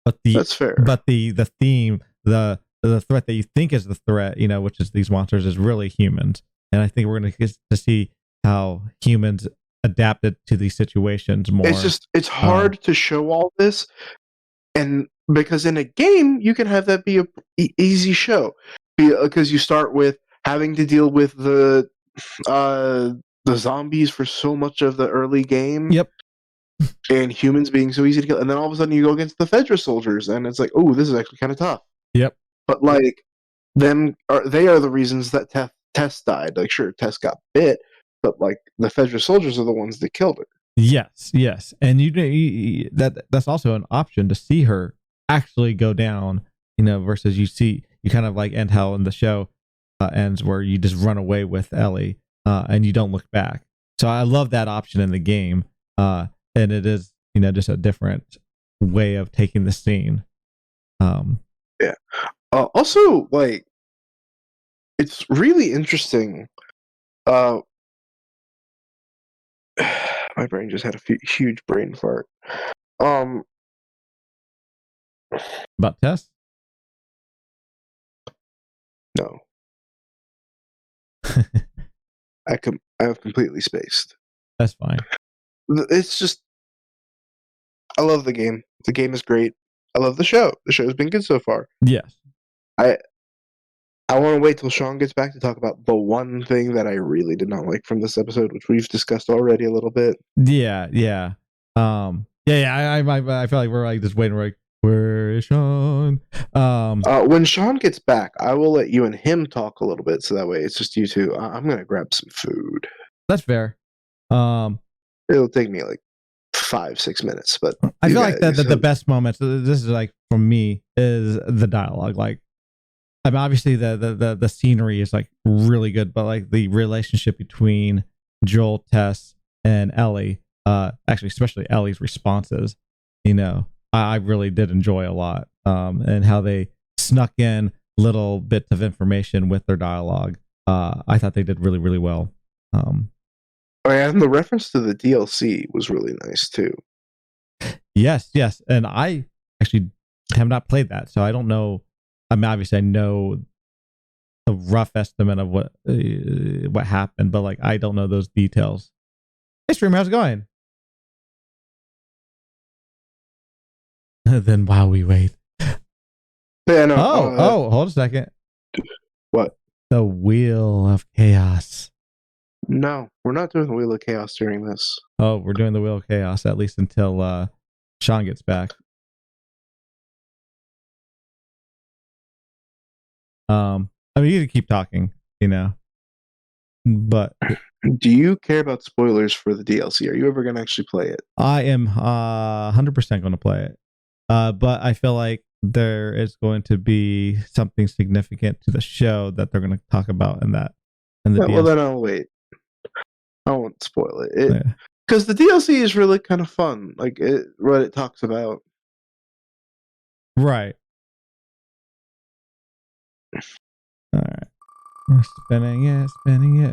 But
that's fair.
But the theme, the threat that you think is the threat, which is these monsters, is really humans. And I think we're going to get to see how humans adapted to these situations more.
It's hard to show all this, and because in a game you can have that be a easy show, because you start with having to deal with the zombies for so much of the early game.
Yep.
And humans being so easy to kill, and then all of a sudden you go against the Fedra soldiers, and it's like, oh, this is actually kind of tough.
Yep.
But like, they are the reasons that Tess died. Like, sure, Tess got bit, but like the Fedra soldiers are the ones that killed her.
Yes, and that's also an option to see her actually go down, versus you kind of like end how in the show ends where you just run away with Ellie and you don't look back. So I love that option in the game. And it is, just a different way of taking the scene.
Yeah. Also, like, it's really interesting. My brain just had a huge brain fart.
About Tess?
No. I have completely spaced.
That's fine.
It's just, I love the game. The game is great. I love the show. The show's been good so far.
Yes. I
want to wait till Sean gets back to talk about the one thing that I really did not like from this episode, which we've discussed already a little bit.
Yeah. I feel like we're like just waiting. We're like, where is Sean?
When Sean gets back, I will let you and him talk a little bit, so that way it's just you two. I'm gonna grab some food.
That's fair.
It'll take me like 5-6 minutes, but
I feel like the best moments, this is like for me, is the dialogue. Like, I mean, obviously the scenery is like really good, but like the relationship between Joel, Tess, and Ellie, actually especially Ellie's responses, I really did enjoy a lot, and how they snuck in little bits of information with their dialogue. I thought they did really, really well.
And the reference to the DLC was really nice too.
Yes, and I actually have not played that, so I don't know. I mean, obviously, I know a rough estimate of what happened, but like I don't know those details. Hey, streamer, how's it going? Then while we wait.
Yeah, no,
hold a second.
What?
The Wheel of Chaos.
No, we're not doing the Wheel of Chaos during this.
Oh, we're doing the Wheel of Chaos, at least until Sean gets back. I mean, you can keep talking, but
do you care about spoilers for the DLC? Are you ever going to actually play it?
I am 100% going to play it, but I feel like there is going to be something significant to the show that they're going to talk about in the DLC.
Well, then I'll wait. I won't spoil it. Because the DLC is really kind of fun, like what it talks about.
Right. All right. We're spinning it.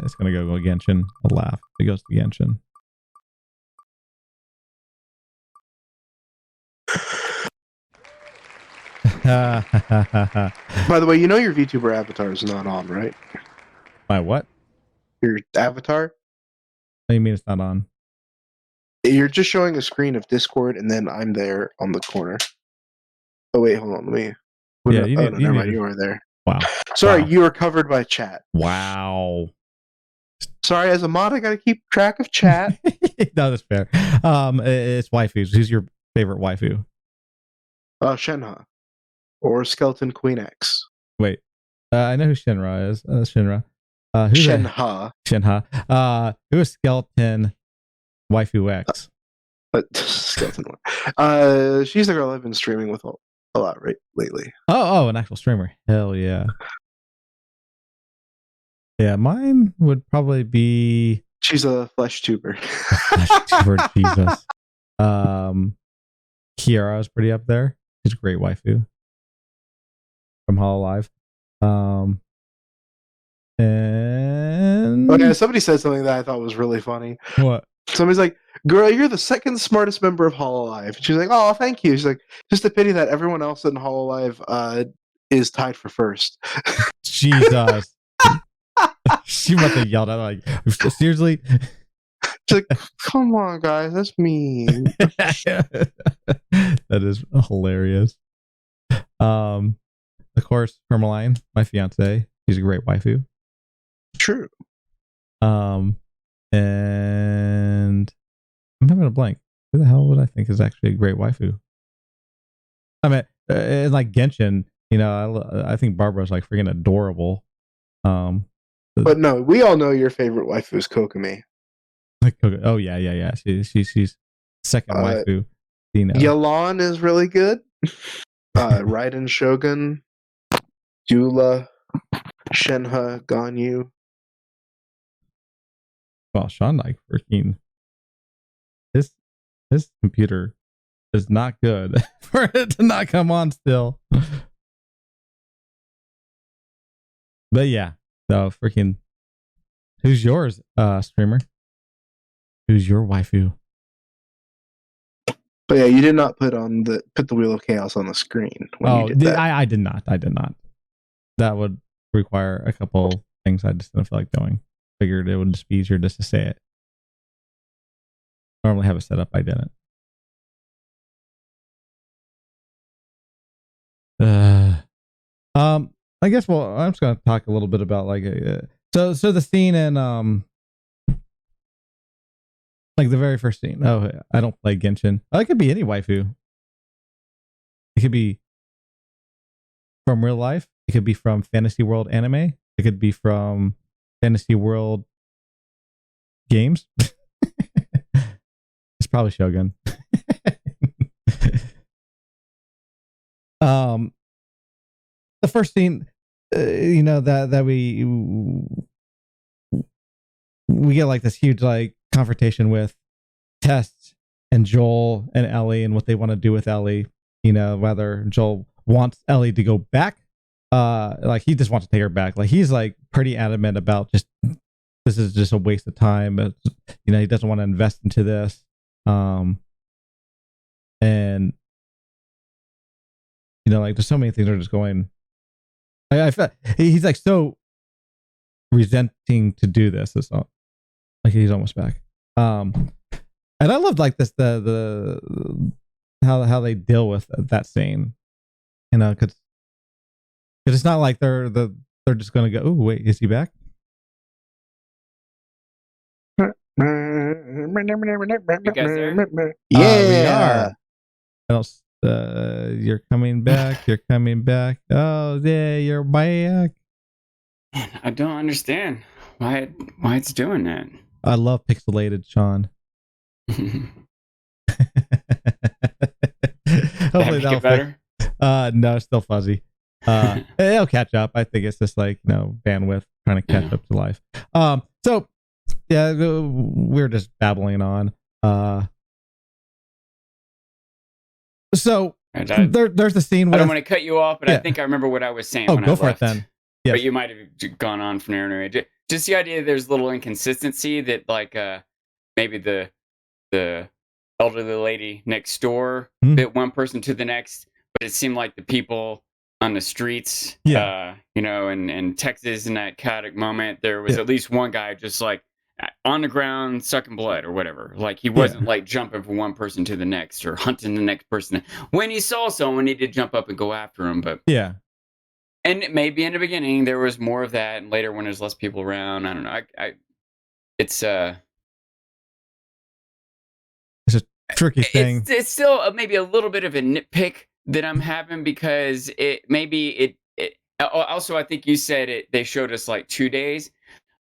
It's going to go Genshin. I'll laugh. It goes to Genshin.
By the way, your VTuber avatar is not on, right?
My what?
Your avatar?
What do you mean it's not on?
You're just showing a screen of Discord, and then I'm there on the corner. Oh wait, hold on. Let me. Never mind. You are there.
Wow.
Sorry, you are covered by chat.
Wow.
Sorry, as a mod, I got to keep track of chat.
No, that's fair. It's waifus. Who's your favorite waifu?
Shenhe, or Skeleton Queen X.
Wait, I know who Shinra is. Shinra. Who's
Shenhe.
Shenhe. Who is Skeleton Waifu X?
But skeleton one. She's the girl I've been streaming with a lot lately.
Oh, an actual streamer. Hell yeah. Yeah, mine would probably be.
She's a flesh tuber.
Flesh tuber, Jesus. Kiara's pretty up there. She's a great waifu from Hololive. And
okay, somebody said something that I thought was really funny.
What?
Somebody's like, "Girl, you're the second smartest member of Hololive." She's like, "Oh, thank you." She's like, "Just a pity that everyone else in Hololive is tied for first."
Jesus. She must have yelled out like, seriously?
She's like, come on, guys, that's mean.
That is hilarious. Of course, Hermeline, my fiance, she's a great waifu.
True.
And I'm having a blank. Who the hell would I think is actually a great waifu? I mean, in like Genshin, I think Barbara's like freaking adorable.
But no, we all know your favorite waifu is Kokomi.
Oh yeah. She's second waifu.
Yalan is really good. Raiden Shogun, Yula, Shenhe, Ganyu.
Well, Sean like freaking his computer is not good for it to not come on still. But yeah, so freaking. Who's yours, streamer? Who's your waifu?
But yeah, you did not put the Wheel of Chaos on the screen.
I did not. That would require a couple things I just didn't feel like doing. Figured it would just be easier just to say it. Normally have it set up. I didn't. I guess. Well, I'm just gonna talk a little bit about like so the scene in like the very first scene. Oh, I don't play Genshin. Oh, it could be any waifu. It could be from real life. It could be from Fantasy World anime. It could be from Fantasy World games. It's probably Shogun. The first scene, that we get like this huge like confrontation with Tess and Joel and Ellie and what they want to do with Ellie. Whether Joel wants Ellie to go back, like he just wants to take her back. Like he's like pretty adamant about just this is just a waste of time. He doesn't want to invest into this. And like there's so many things that are just going. I feel he's like so resenting to do this. It's not like he's almost back. And I loved like this the how they deal with that scene. Because it's not like they're just gonna go. Oh wait, is he back?
You guys there?
Yeah,
we are. I don't. You're coming back. You're coming back. Oh yeah, you're back.
I don't understand why it's doing that.
I love pixelated, Sean. Hopefully that'll
get better.
No, it's still fuzzy. It'll catch up. I think it's just like bandwidth trying to catch up to life. So yeah, we're just babbling on. So there's the scene where
I don't want to cut you off, but I think I remember what I was saying.
Oh,
when
go
I
for
left.
it then. Yes.
But you might have gone on from there anyway. Just the idea that there's a little inconsistency that like maybe the elderly lady next door bit one person to the next, but it seemed like the people on the streets, in Texas in that chaotic moment, there was at least one guy just like on the ground sucking blood or whatever. Like he wasn't like jumping from one person to the next or hunting the next person. When he saw someone, he did jump up and go after him. But and maybe in the beginning there was more of that, and later when there's less people around, I don't know. It's a
tricky thing.
It's still maybe a little bit of a nitpick that I'm having because it also I think you said they showed us like 2 days.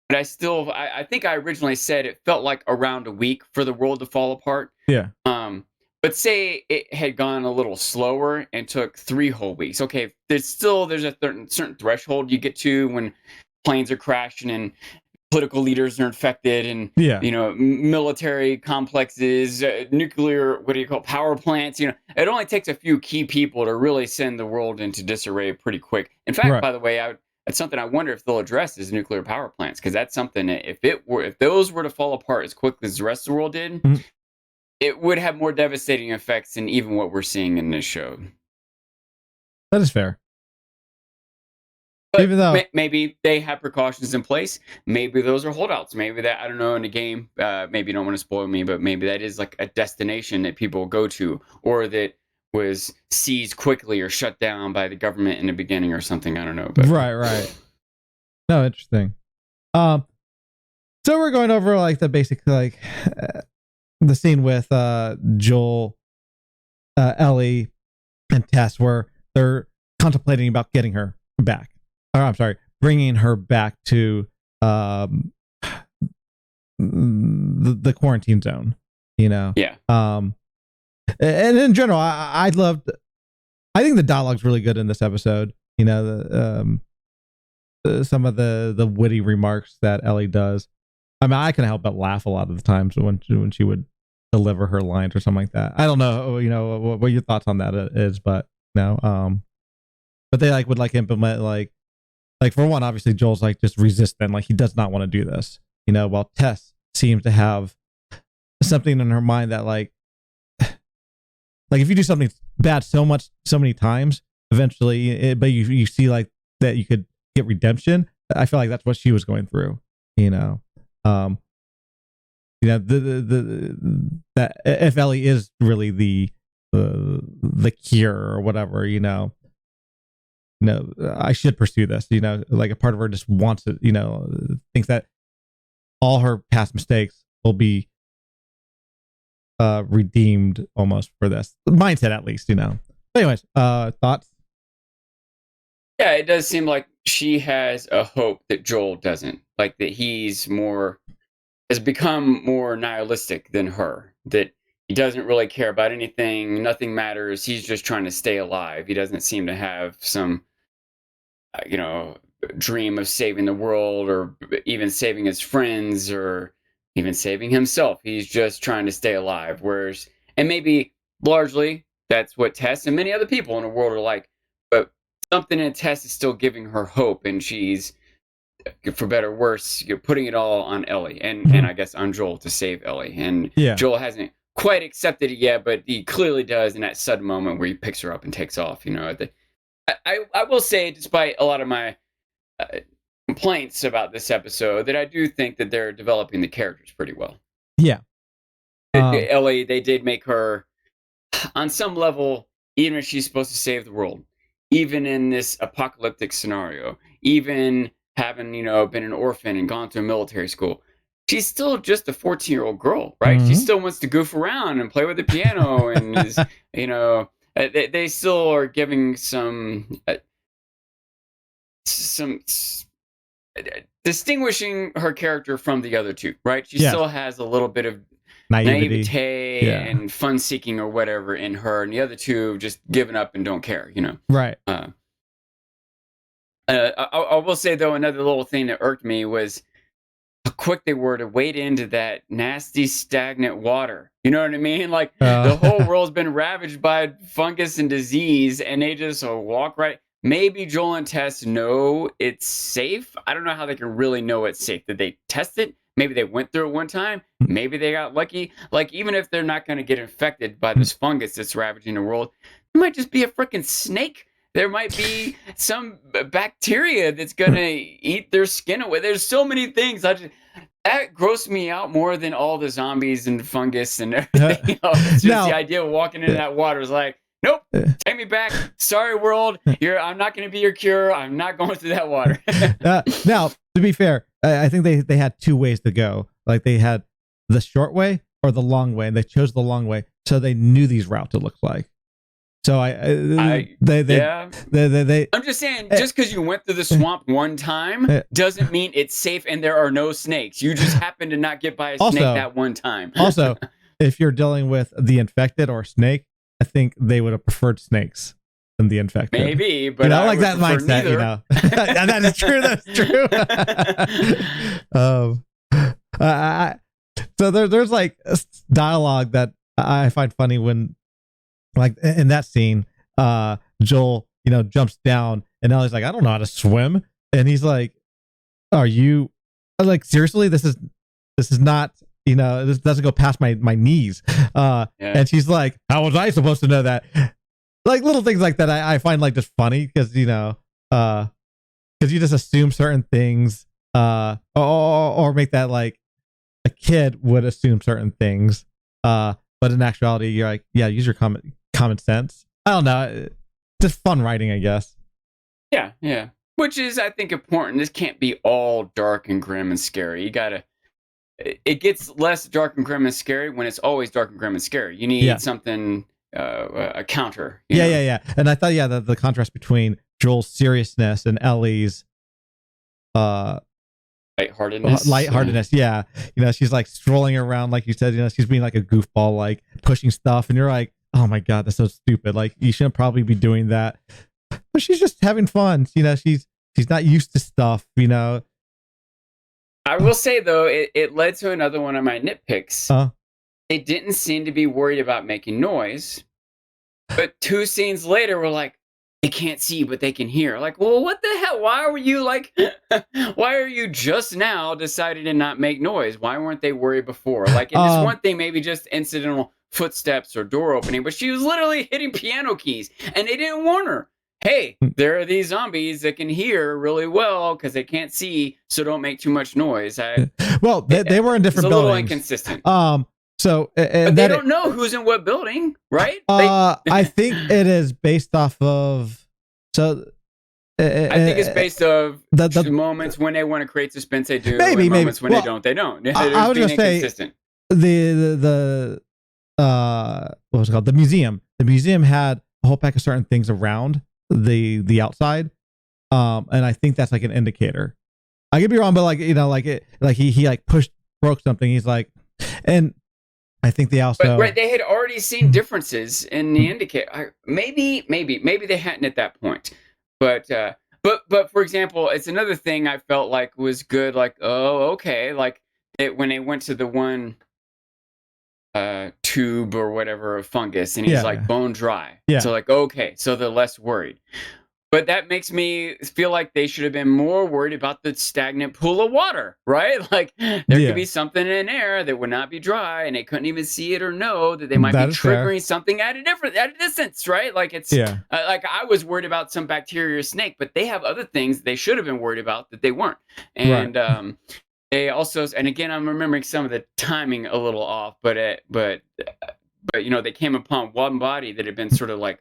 But I think I originally said it felt like around a week for the world to fall apart.
Yeah.
But say it had gone a little slower and took 3 whole weeks. Okay, there's a certain threshold you get to when planes are crashing and political leaders are infected, and military complexes, nuclear, power plants. It only takes a few key people to really send the world into disarray pretty quick. In fact, by the way, that's something I wonder if they'll address is nuclear power plants, because that's something that if those were to fall apart as quickly as the rest of the world did, it would have more devastating effects than even what we're seeing in this show.
That is fair.
But
even though
maybe they have precautions in place, maybe those are holdouts. Maybe that, I don't know, in the game, maybe you don't want to spoil me, but maybe that is like a destination that people go to, or that was seized quickly or shut down by the government in the beginning or something. I don't know. But.
Right. No, interesting. So we're going over like the basic, like the scene with Joel, Ellie, and Tess, where they're contemplating about getting her back. Bringing her back to the quarantine zone.
Yeah.
And in general, I think the dialogue's really good in this episode. Some of the witty remarks that Ellie does. I mean, I can help but laugh a lot of the times when she would deliver her lines or something like that. I don't know, what your thoughts on that is, but no. But they would implement like for one, obviously Joel's just resistant, like he does not want to do this, while Tess seems to have something in her mind that like if you do something bad so many times, eventually, but you see like that you could get redemption. I feel like that's what she was going through, that if Ellie is really the cure or whatever, I should pursue this, like a part of her just wants it, thinks that all her past mistakes will be redeemed almost for this mindset, at least, But anyways, thoughts?
Yeah, it does seem like she has a hope that Joel doesn't, like that has become more nihilistic than her, that he doesn't really care about anything, nothing matters, he's just trying to stay alive. He doesn't seem to have some dream of saving the world, or even saving his friends, or even saving himself. He's just trying to stay alive. And maybe largely that's what Tess and many other people in the world are like, but something in Tess is still giving her hope, and she's, for better or worse, you're putting it all on Ellie and I guess on Joel to save Ellie. And Joel hasn't quite accepted it yet, but he clearly does in that sudden moment where he picks her up and takes off. I will say, despite a lot of my complaints about this episode, that I do think that they're developing the characters pretty well.
Yeah.
Ellie, they did make her, on some level, even if she's supposed to save the world, even in this apocalyptic scenario, even having, been an orphan and gone to a military school, she's still just a 14-year-old girl, right? Mm-hmm. She still wants to goof around and play with the piano and is, they still are giving some distinguishing her character from the other two, right? She still has a little bit of naivete and fun seeking or whatever in her, and the other two just given up and don't care,
Right.
I will say, though, another little thing that irked me was how quick they were to wade into that nasty, stagnant water. You know what I mean? Like, the whole world's been ravaged by fungus and disease, and they just walk right. Maybe Joel and Tess know it's safe. I don't know how they can really know it's safe. Did they test it? Maybe they went through it one time. Maybe they got lucky. Like, even if they're not going to get infected by this fungus that's ravaging the world, it might just be a freaking snake. There might be some bacteria that's going to eat their skin away. There's so many things. That grossed me out more than all the zombies and fungus and everything else. It's just the idea of walking into that water is like, nope, take me back. Sorry, world. I'm not going to be your cure. I'm not going through that water.
Now, to be fair, I think they had two ways to go. Like, they had the short way or the long way, and they chose the long way, so they knew these routes it looked like. So I'm
just saying, just because you went through the swamp one time doesn't mean it's safe and there are no snakes. You just happen to not get by a snake that one time.
Also, if you're dealing with the infected or snake, I think they would have preferred snakes than the infected.
Maybe, but
I
I
like
would
that
prefer
mindset.
neither.
Yeah, that is true. That's true. So there's like dialogue that I find funny when, like in that scene, Joel, jumps down and Ellie's like, I don't know how to swim, and he's like, are you, like, seriously? This is not, this doesn't go past my knees. And she's like, how was I supposed to know that? Like little things like that I find like just funny because you just assume certain things, or make that like a kid would assume certain things, but in actuality you're like, yeah, use your common sense. I don't know, just fun writing, I guess.
Yeah, which is, I think, important. This can't be all dark and grim and scary. It gets less dark and grim and scary when it's always dark and grim and scary. You need something, a counter.
Yeah. And I thought, the contrast between Joel's seriousness and Ellie's lightheartedness. Yeah. She's like strolling around, like you said, she's being like a goofball, like pushing stuff, and you're like, oh my God, that's so stupid. Like, you shouldn't probably be doing that. But she's just having fun. She's not used to stuff, I
will say, though, it led to another one of my nitpicks. They didn't seem to be worried about making noise. But 2 scenes later, we're like, they can't see, but they can hear. Like, well, what the hell? Why were you why are you just now deciding to not make noise? Why weren't they worried before? Like, in this one thing, maybe just incidental footsteps or door opening, but she was literally hitting piano keys, and they didn't warn her. Hey, there are these zombies that can hear really well because they can't see, so don't make too much noise. They
were in different buildings.
It's a little inconsistent.
So
but they don't know who's in what building, right?
I think it is based off of. So
I think it's based off the moments when they want to create suspense. They do. Maybe moments when they don't. They don't.
I was just say the what was it called? The museum. The museum had a whole pack of certain things around the outside, and I think that's like an indicator. I could be wrong, but he like broke something. He's like, and I think they also
they had already seen differences in the indicator. Maybe they hadn't at that point, but for example, it's another thing I felt like was good. Like, oh, okay, like when they went to the one tube or whatever of fungus, and he's like bone dry.
Yeah.
So like, okay, so they're less worried. But that makes me feel like they should have been more worried about the stagnant pool of water, right? Like, there could be something in there that would not be dry, and they couldn't even see it or know that they might be triggering something at a distance, right? Like, it's like I was worried about some bacteria or snake, but they have other things they should have been worried about that they weren't. And they also, and again, I'm remembering some of the timing a little off, but they came upon one body that had been sort of like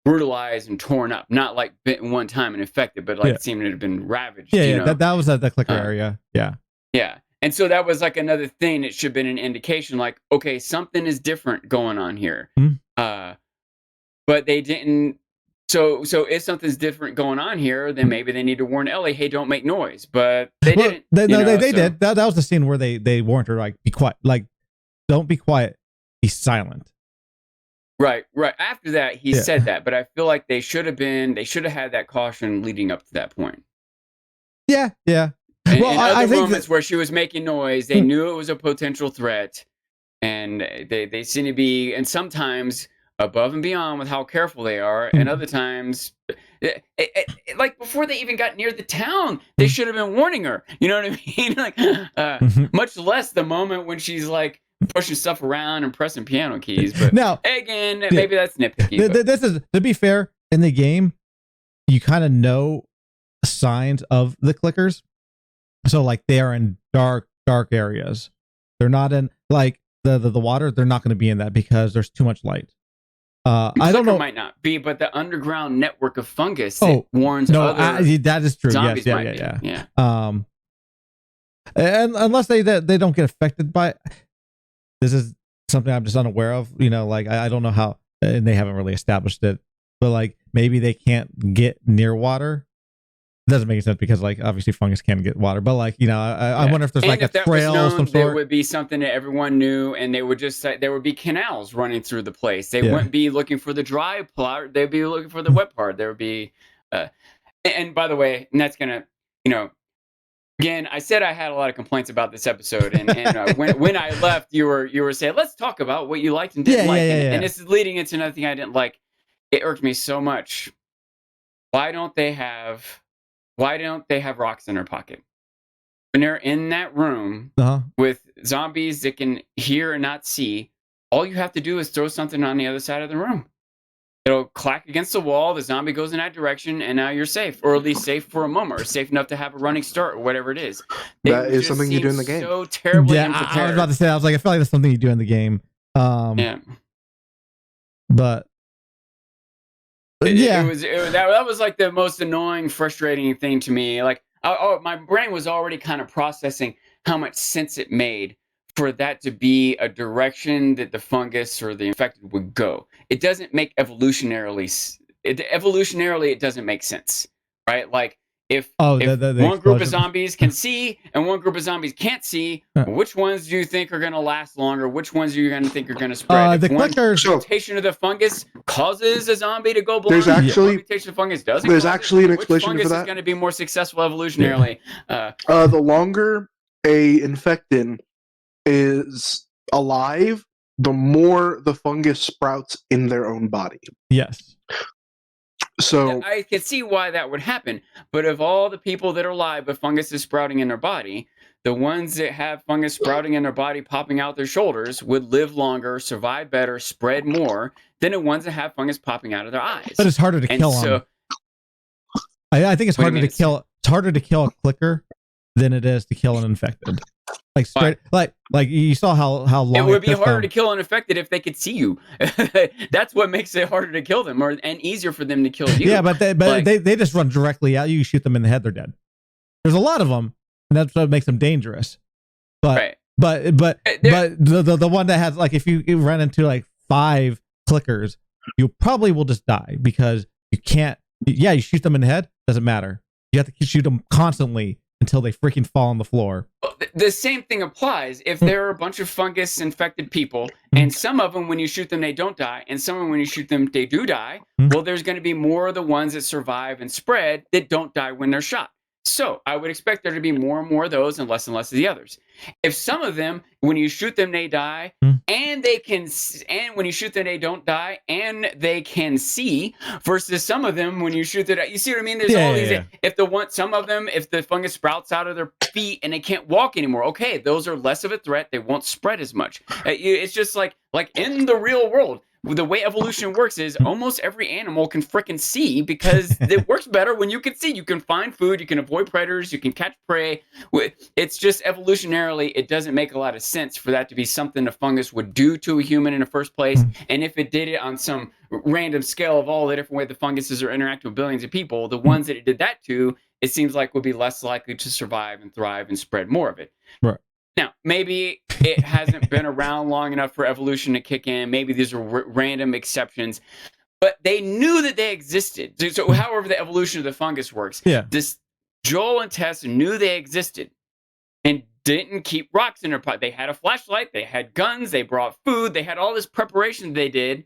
brutalized and torn up, not like bit one time and infected, but like seemed to have been ravaged.
That was at the clicker area.
Yeah. And so that was like another thing. It should have been an indication, like, okay, something is different going on here. But they didn't. So if something's different going on here, then maybe they need to warn Ellie, hey, don't make noise. But they didn't.
They did. That was the scene where they warned her, like, be quiet, like, don't be quiet, be silent.
Right. After that, he said that, but I feel like they should have had that caution leading up to that point.
Yeah.
And, I think moments where she was making noise, they knew it was a potential threat, and they seem to be, and sometimes above and beyond with how careful they are, and other times, like before they even got near the town, they should have been warning her. You know what I mean? Like, much less the moment when she's like pushing stuff around and pressing piano keys. But now, again, maybe that's nitpicky.
This is, to be fair, in the game, you kind of know signs of the clickers. So like they are in dark areas. They're not in like the water. They're not going to be in that because there's too much light. I don't know.
Might not be, but the underground network of fungus warns other
that is true.
Zombies
Yeah. And unless they don't get affected by. This is something I'm just unaware of, like I don't know how, and they haven't really established it, but like maybe they can't get near water. doesn't make sense because like obviously fungus can get water, but like I wonder if there's like a trail of some sort.
There would be something that everyone knew, and they would just there would be canals running through the place. They wouldn't be looking for the dry part; they'd be looking for the wet part. There would be, and by the way, and that's gonna again, I said I had a lot of complaints about this episode, and when I left, you were saying let's talk about what you liked and didn't like, and this is leading into another thing I didn't like. It irked me so much. Why don't they have rocks in their pocket? When they're in that room with zombies that can hear and not see, all you have to do is throw something on the other side of the room. It'll clack against the wall, the zombie goes in that direction, and now you're safe. Or at least safe for a moment, or safe enough to have a running start, or whatever it is.
That is something you do in the game.
So terribly unprepared.
I was about to say, I was like, I feel like that's something you do in the game. But that was like the most annoying, frustrating thing to me. Like, my brain was already kind of processing how much sense it made for that to be a direction that the fungus or the infected would go. It doesn't make evolutionarily. It doesn't make sense, right? Like if one group of zombies can see and one group of zombies can't see, which ones do you think are going to last longer? Which ones are you going to think are going to spread? The clickers.
Mutation of the fungus causes a zombie to go blind.
There's actually
mutation of fungus doesn't.
There's actually an explanation
for that. Which fungus is going to be more successful evolutionarily?
The longer a infected is alive, the more the fungus sprouts in their own body.
Yes.
So
I can see why that would happen, but of all the people that are alive with fungus is sprouting in their body, the ones that have fungus sprouting in their body, popping out their shoulders, would live longer, survive better, spread more than the ones that have fungus popping out of their eyes.
But it's harder to kill them. I think it's harder to kill. It's harder to kill a clicker than it is to kill an infected. Like straight, like you saw how long
it would be harder to kill an infected if they could see you. That's what makes it harder to kill them, and easier for them to kill you.
Yeah, but they just run directly at you. You shoot them in the head, they're dead. There's a lot of them, and that's what makes them dangerous. But the one that has like if you run into like 5 clickers, you probably will just die because you can't. Yeah, you shoot them in the head, doesn't matter. You have to shoot them constantly until they freaking fall on the floor.
Well, the same thing applies if there are a bunch of fungus infected people, and some of them, when you shoot them, they don't die, and some of them, when you shoot them, they do die. Well, there's going to be more of the ones that survive and spread that don't die when they're shot. So I would expect there to be more and more of those and less of the others. If some of them, when you shoot them, they die, and when you shoot them, they don't die, and they can see, versus some of them, when you shoot them, you see what I mean? There's all these. Yeah. Some of them, if the fungus sprouts out of their feet and they can't walk anymore, okay, those are less of a threat. They won't spread as much. It's just like in the real world. The way evolution works is almost every animal can frickin' see because it works better when you can see. You can find food, you can avoid predators, you can catch prey. It's just evolutionarily, it doesn't make a lot of sense for that to be something a fungus would do to a human in the first place. And if it did it on some random scale of all the different ways the funguses are interacting with billions of people, the ones that it did that to, it seems like would be less likely to survive and thrive and spread more of it.
Right.
Now, maybe it hasn't been around long enough for evolution to kick in. Maybe these are random exceptions. But they knew that they existed. So however the evolution of the fungus works, Joel and Tess knew they existed and didn't keep rocks in their pot. They had a flashlight. They had guns. They brought food. They had all this preparation they did.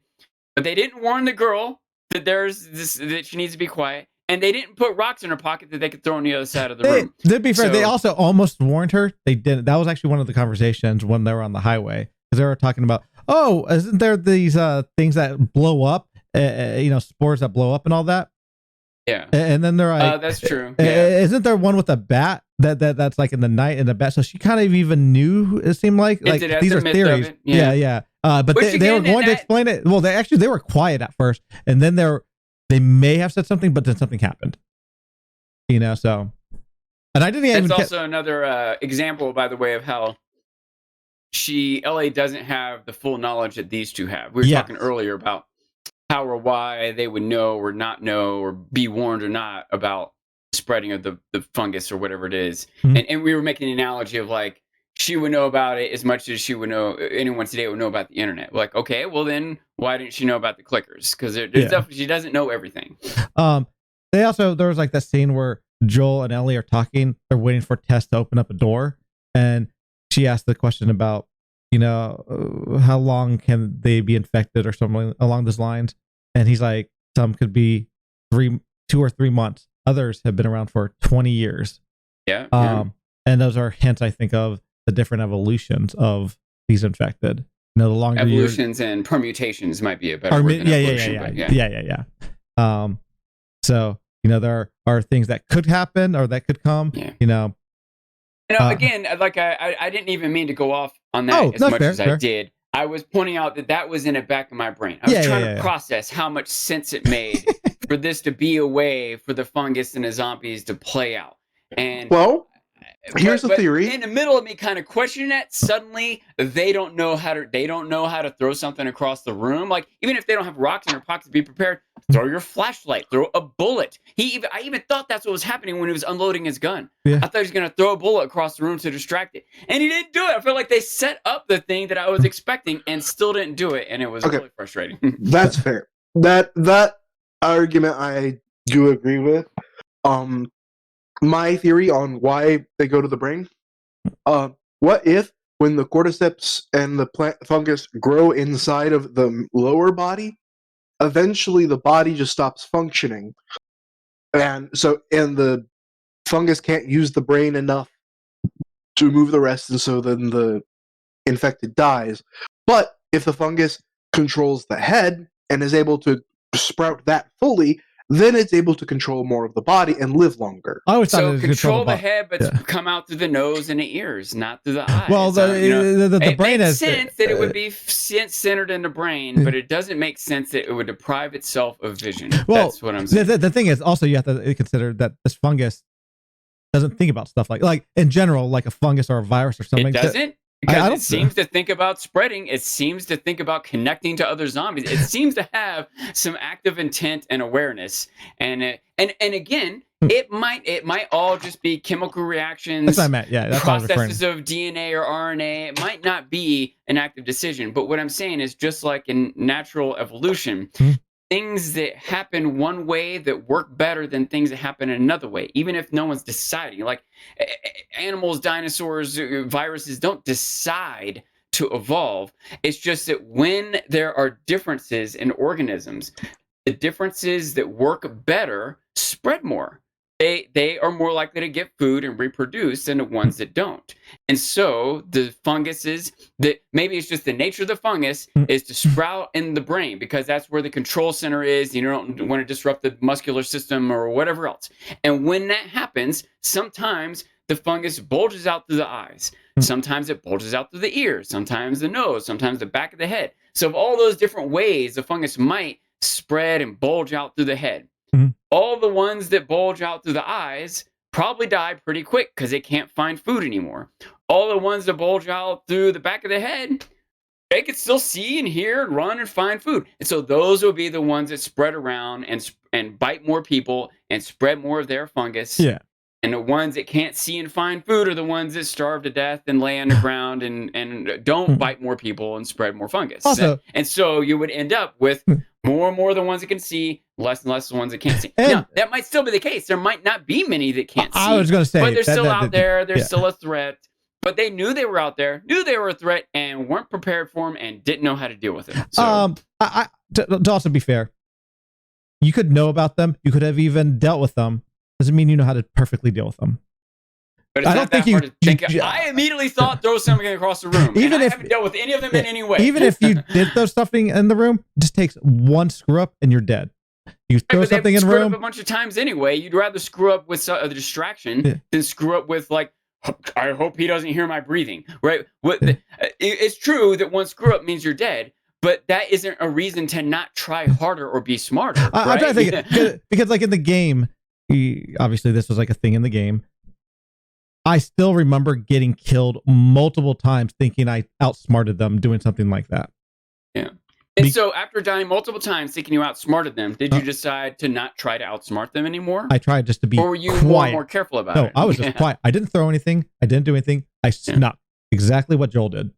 But they didn't warn the girl that that she needs to be quiet. And they didn't put rocks in her pocket that they could throw on the other side of the room.
To be fair, they also almost warned her. They didn't. That was actually one of the conversations when they were on the highway. Because they were talking about, isn't there these things that blow up? Spores that blow up and all that?
Yeah.
And then they're like...
that's true.
Isn't there one with a bat that's like in the night in the bat? So she kind of even knew, it seemed like these are theories. Yeah. But they were going to explain it. Well, they were quiet at first. And then they may have said something, but then something happened. So. And I didn't even...
It's also another example, by the way, of how LA doesn't have the full knowledge that these two have. We were talking earlier about how or why they would know or not know or be warned or not about the spreading of the fungus or whatever it is. And we were making an analogy of like, she would know about it as much as she would know, anyone today would know about the internet. Like, okay, well then why didn't she know about the clickers? Because there's stuff she doesn't know everything.
There was like that scene where Joel and Ellie are talking, they're waiting for Tess to open up a door, and she asked the question about, how long can they be infected or something along those lines, and he's like, some could be 2 or 3 months, others have been around for 20 years.
Yeah.
And those are hints, I think, of the different evolutions of these infected. The longer
evolutions and permutations might be a better word than evolution.
Yeah. So there are things that could happen or that could come.
Yeah. Again, like I didn't even mean to go off on that I did. I was pointing out that was in the back of my brain. I was trying to process how much sense it made for this to be a way for the fungus and the zombies to play out. And
here's the theory.
In the middle of me kind of questioning that, suddenly they don't know how to throw something across the room. Like, even if they don't have rocks in their pockets to be prepared, throw your flashlight, throw a bullet. I even thought that's what was happening when he was unloading his gun.
Yeah.
I thought he was going to throw a bullet across the room to distract it. And he didn't do it. I feel like they set up the thing that I was expecting and still didn't do it. And it was really frustrating.
That's fair. That argument I do agree with. My theory on why they go to the brain. What if when the cordyceps and the plant fungus grow inside of the lower body, eventually the body just stops functioning, and the fungus can't use the brain enough to move the rest, and so then the infected dies. But if the fungus controls the head and is able to sprout that fully, then it's able to control more of the body and live longer.
I always thought
so control the head, but come out through the nose and the ears, not through the eyes.
Well, the brain
makes sense that it would be centered in the brain, but it doesn't make sense that it would deprive itself of vision. Well, that's what I'm saying.
The thing is, also, you have to consider that this fungus doesn't think about stuff like in general, like a fungus or a virus or something.
It doesn't? Because it seems to think about spreading. It seems to think about connecting to other zombies. It seems to have some active intent and awareness. And again, it might all just be chemical reactions.
That's what I meant. Yeah, that's
processes of DNA or RNA. It might not be an active decision. But what I'm saying is, just like in natural evolution, things that happen one way that work better than things that happen another way, even if no one's deciding. Like animals, dinosaurs, viruses don't decide to evolve. It's just that when there are differences in organisms, the differences that work better spread more. They are more likely to get food and reproduce than the ones that don't. And so the funguses, that maybe it's just the nature of the fungus is to sprout in the brain because that's where the control center is. You don't want to disrupt the muscular system or whatever else. And when that happens, sometimes the fungus bulges out through the eyes. Sometimes it bulges out through the ears, sometimes the nose, sometimes the back of the head. So of all those different ways the fungus might spread and bulge out through the head. All the ones that bulge out through the eyes probably die pretty quick because they can't find food anymore. All the ones that bulge out through the back of the head, they can still see and hear and run and find food. And so those will be the ones that spread around and bite more people and spread more of their fungus.
Yeah.
And the ones that can't see and find food are the ones that starve to death and lay on the ground and don't bite more people and spread more fungus.
Also,
and so you would end up with more and more of the ones that can see, less and less the ones that can't see. Now, that might still be the case. There might not be many that can't see.
I was going to say,
but they're still out there. They're still a threat. But they knew they were out there, knew they were a threat, and weren't prepared for them and didn't know how to deal with it. So,
to also be fair, you could know about them. You could have even dealt with them. Doesn't mean you know how to perfectly deal with them.
But I don't think I immediately thought throw something across the room. Even if I haven't dealt with any of them in any way.
Even if you did throw something in the room, it just takes one screw up and you're dead. You throw something in the room
up a bunch of times anyway. You'd rather screw up with a distraction than screw up with like, I hope he doesn't hear my breathing. Right? It's true that one screw up means you're dead. But that isn't a reason to not try harder or be smarter. Right?
I'm trying to think because like in the game. Obviously this was like a thing in the game. I still remember getting killed multiple times thinking I outsmarted them doing something like that.
Yeah. And so after dying multiple times thinking you outsmarted them, did you decide to not try to outsmart them anymore?
I tried just to be
quiet. Or were you more careful about it?
No, I was just quiet. I didn't throw anything. I didn't do anything. I snuck exactly what Joel did.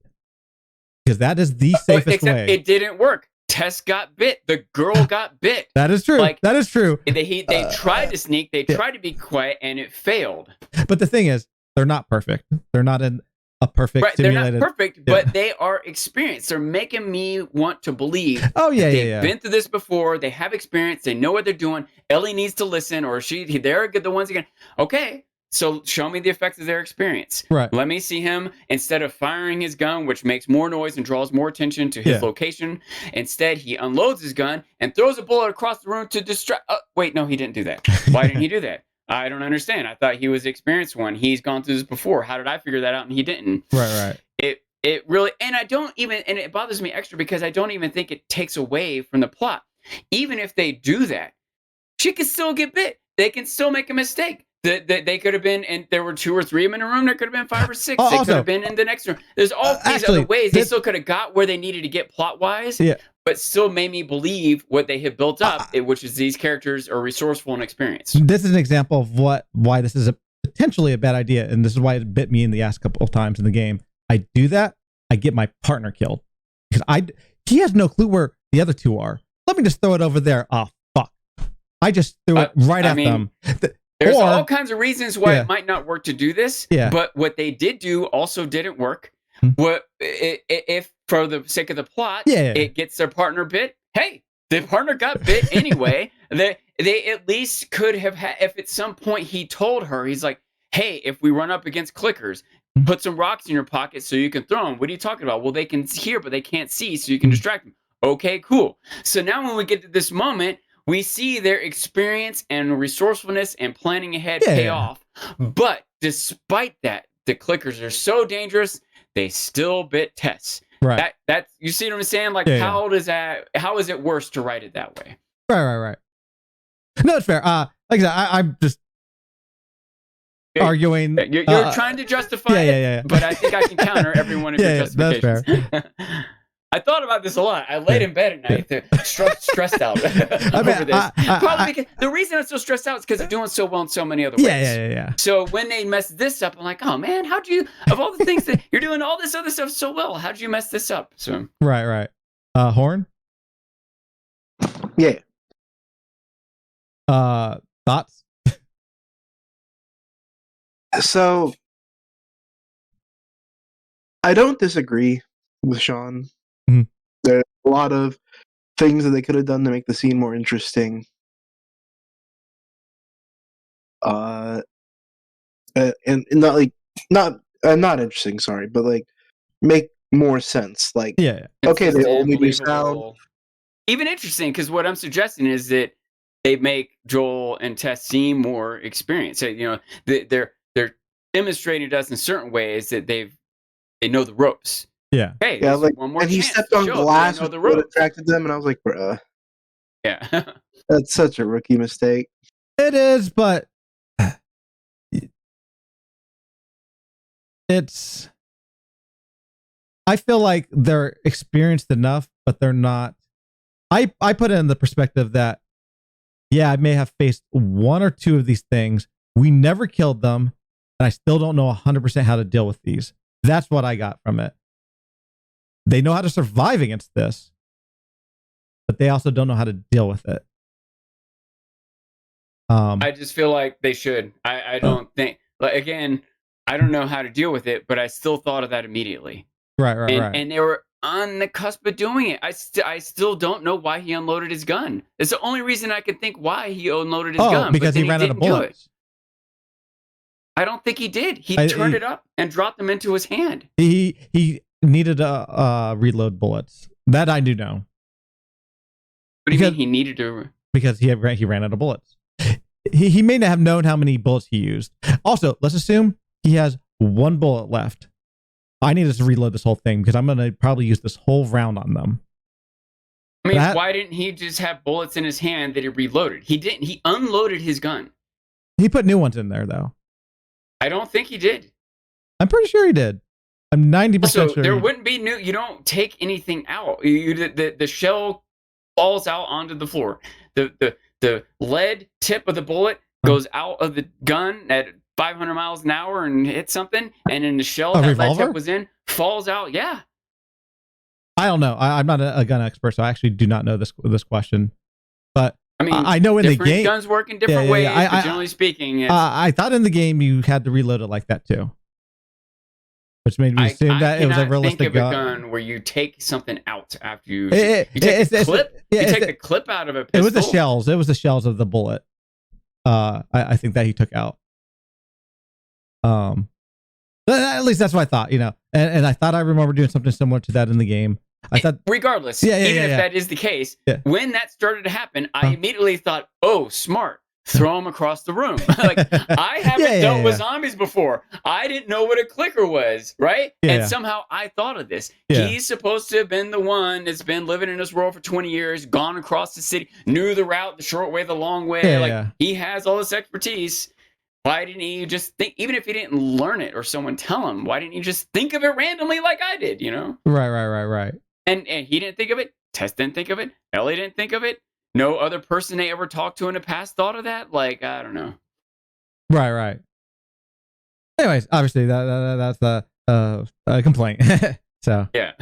Because that is the safest way.
It didn't work. Tess got bit. The girl got bit.
That is true.
Like,
that is true.
They tried to sneak. They tried to be quiet, and it failed.
But the thing is, they're not perfect. They're not in a perfect simulated.
They're not perfect, but they are experienced. They're making me want to believe.
Oh yeah,
they've been through this before. They have experience. They know what they're doing. Ellie needs to listen, or they're the ones again. Okay. So show me the effects of their experience.
Right.
Let me see him, instead of firing his gun, which makes more noise and draws more attention to his location. Instead, he unloads his gun and throws a bullet across the room to distract. Oh, wait, no, he didn't do that. Why didn't he do that? I don't understand. I thought he was the experienced one. He's gone through this before. How did I figure that out and he didn't?
Right.
It really, and it bothers me extra because I don't even think it takes away from the plot. Even if they do that, she could still get bit. They can still make a mistake. They could have been, and there were 2 or 3 of them in a room. There could have been 5 or 6. They could have been in the next room. There's all these other ways. They still could have got where they needed to get plot-wise, but still made me believe what they had built up, which is these characters are resourceful and experienced.
This is an example of why this is potentially a bad idea, and this is why it bit me in the ass a couple of times in the game. I do that, I get my partner killed. Because he has no clue where the other 2 are. Let me just throw it over there. Oh, fuck. I just threw it right at them.
There's all kinds of reasons why it might not work to do this, but what they did do also didn't work. If for the sake of the plot, it gets their partner bit. Hey, the partner got bit anyway. They at least could have had, if at some point he told her, he's like, hey, if we run up against clickers, put some rocks in your pocket so you can throw them. What are you talking about? Well, they can hear, but they can't see, so you can distract them. Okay, cool. So now when we get to this moment, we see their experience and resourcefulness and planning ahead pay off. But despite that, the clickers are so dangerous, they still bit Tess.
Right.
That you see what I'm saying? Like, how is it worse to write it that way?
Right. No, it's fair. Like I said, I'm just arguing.
You're trying to justify it, but I think I can counter every one of your justifications. That's fair. I thought about this a lot. I laid in bed at night, stressed out over this. Probably because the reason I'm so stressed out is because they're doing so well in so many other ways.
Yeah.
So when they mess this up, I'm like, oh man, how'd you, of all the things that you're doing all this other stuff so well, how'd you mess this up? So
right. Horn?
Yeah.
Thoughts?
So I don't disagree with Sean. There are a lot of things that they could have done to make the scene more interesting. And not interesting, sorry, but like make more sense. Like, okay, they only do sound.
Even interesting, because what I'm suggesting is that they make Joel and Tess seem more experienced. So, you know, they're demonstrating to us in certain ways that they know the ropes.
Yeah.
Hey,
like,
one more
and he stepped on glass, which would attracted them, and I was like, bruh.
Yeah.
That's such a rookie mistake.
It is, but I feel like they're experienced enough, but they're not. I put it in the perspective that, I may have faced 1 or 2 of these things. We never killed them, and I still don't know 100% how to deal with these. That's what I got from it. They know how to survive against this, but they also don't know how to deal with it.
I just feel like they should. I don't think, like, again, I don't know how to deal with it, but I still thought of that immediately.
Right.
And they were on the cusp of doing it. I still don't know why he unloaded his gun. It's the only reason I can think why he unloaded his gun.
Because he ran out of bullets.
I don't think he did. He turned it up and dropped them into his hand.
He needed to reload bullets. That I do know.
What do you mean he needed to?
Because he ran out of bullets. He may not have known how many bullets he used. Also, let's assume he has 1 bullet left. I need to reload this whole thing because I'm going to probably use this whole round on them.
I mean, why didn't he just have bullets in his hand that he reloaded? He didn't. He unloaded his gun.
He put new ones in there, though.
I don't think he did.
I'm pretty sure he did. I'm 90% sure.
There wouldn't be new. You don't take anything out. The shell falls out onto the floor. The lead tip of the bullet goes out of the gun at 500 miles an hour and hits something, and then the shell that lead tip was in falls out. Yeah.
I don't know. I'm not a gun expert, so I actually do not know this question. But
I mean,
I know in the game
guns work in different ways. But generally speaking,
I thought in the game you had to reload it like that too, which made me assume that it was a realistic
think of
gun.
a gun where you take something out after you.
You
take the clip. You take the clip out of a pistol.
It was the shells. It was the shells of the bullet. I think that he took out. At least that's what I thought, and I thought I remember doing something similar to that in the game. I thought,
regardless, even if that is the case, when that started to happen, I immediately thought, "Oh, smart! Throw him across the room." Like I haven't dealt with zombies before. I didn't know what a clicker was, right? And somehow I thought of this. He's supposed to have been the one that's been living in this world for 20 years, gone across the city, knew the route, the short way, the long way. He has all this expertise. Why didn't he just think, even if he didn't learn it or someone tell him, why didn't he just think of it randomly like I did,
Right.
And he didn't think of it. Tess didn't think of it. Ellie didn't think of it. No other person they ever talked to in the past thought of that. Like, I don't know.
Right. Anyways, obviously that's a complaint. So
yeah.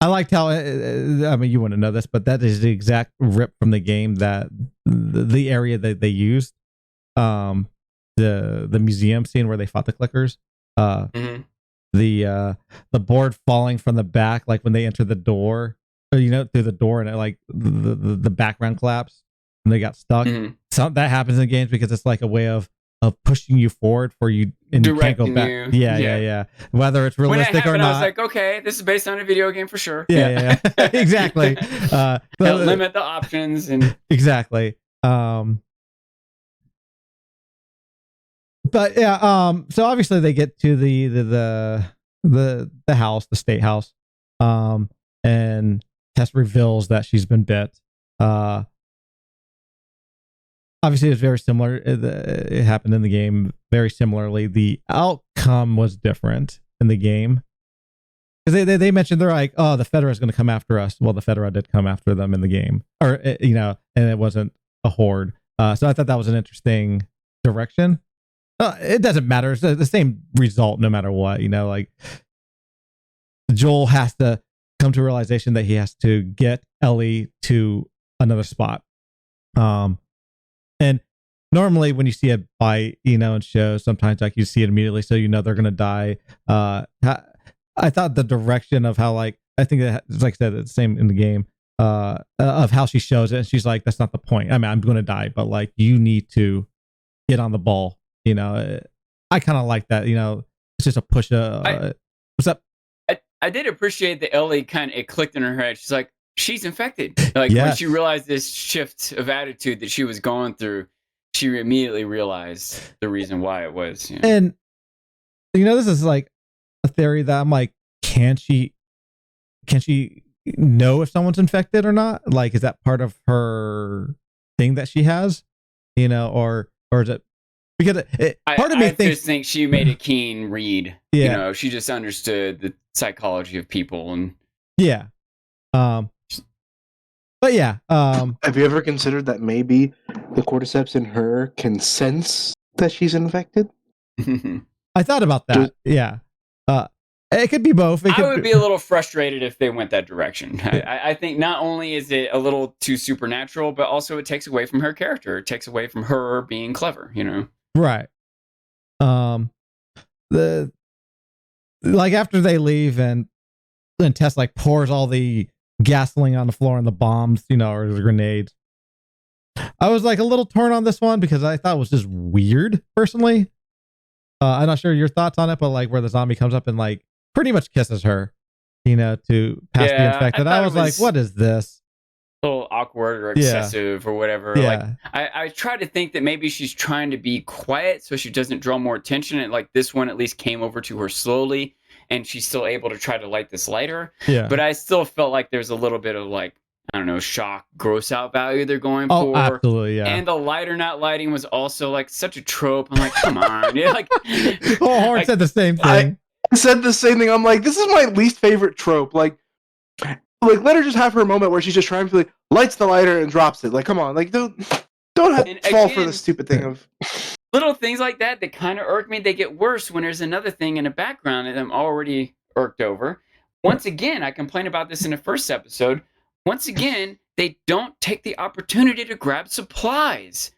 I liked how, I mean, you wouldn't know this, but that is the exact rip from the game that the area that they used, the museum scene where they fought the clickers, the board falling from the back, like when they enter the door, or, through the door, and it, like the background collapsed and they got stuck. So that happens in games because it's like a way of pushing you forward for you, and you can't go back. Yeah. Whether it's realistic or not.
I was like, okay, this is based on a video game for sure.
Yeah. Exactly.
Limit the options and
exactly. But yeah, so obviously they get to the house, the state house, and Tess reveals that she's been bit. Obviously, it's very similar. It happened in the game very similarly. The outcome was different in the game because they mentioned, they're like, "Oh, the Fedra is going to come after us." Well, the Fedra did come after them in the game, or and it wasn't a horde. So I thought that was an interesting direction. It doesn't matter. It's the same result no matter what. Like Joel has to come to a realization that he has to get Ellie to another spot. And normally when you see a bite, in shows, sometimes like you see it immediately, so they're gonna die. I thought the direction of how, like, I think that, like I said, it's the same in the game, of how she shows it, and she's like, "That's not the point. I mean, I'm gonna die, but like, you need to get on the ball." I kind of like that. It's just a push. What's up?
I did appreciate that Ellie it clicked in her head. She's like, she's infected. Like when she realized this shift of attitude that she was going through, she immediately realized the reason why it was.
And this is like a theory that I'm like, can she know if someone's infected or not? Like, is that part of her thing that she has? Or is it? Because part of me thinks,
just think she made a keen read. Yeah. She just understood the psychology of people, and
but yeah.
Have you ever considered that maybe the cordyceps in her can sense that she's infected?
I thought about that. Yeah. It could be both.
I would be a little frustrated if they went that direction. I think not only is it a little too supernatural, but also it takes away from her character. It takes away from her being clever,
Right. Like after they leave and Tess like pours all the gasoline on the floor and the bombs, or the grenades. I was like a little torn on this one because I thought it was just weird personally. I'm not sure your thoughts on it, but like where the zombie comes up and like pretty much kisses her, to pass the infected. I was like, what is this?
A little awkward or excessive or whatever. Like I try to think that maybe she's trying to be quiet so she doesn't draw more attention, and like this one at least came over to her slowly and she's still able to try to light this lighter. But I still felt like there's a little bit of like, I don't know, shock, gross out value they're going for.
Absolutely, yeah.
And the lighter not lighting was also like such a trope. I'm like, come on.
Horn said the same thing.
I said the same thing. I'm like, this is my least favorite trope. Like let her just have her moment where she's just trying to like lights the lighter and drops it. Like, come on, like don't fall for the stupid thing of
little things like that kind of irk me. They get worse when there's another thing in the background that I'm already irked over. once again, I complained about this in the first episode. Once again, they don't take the opportunity to grab supplies.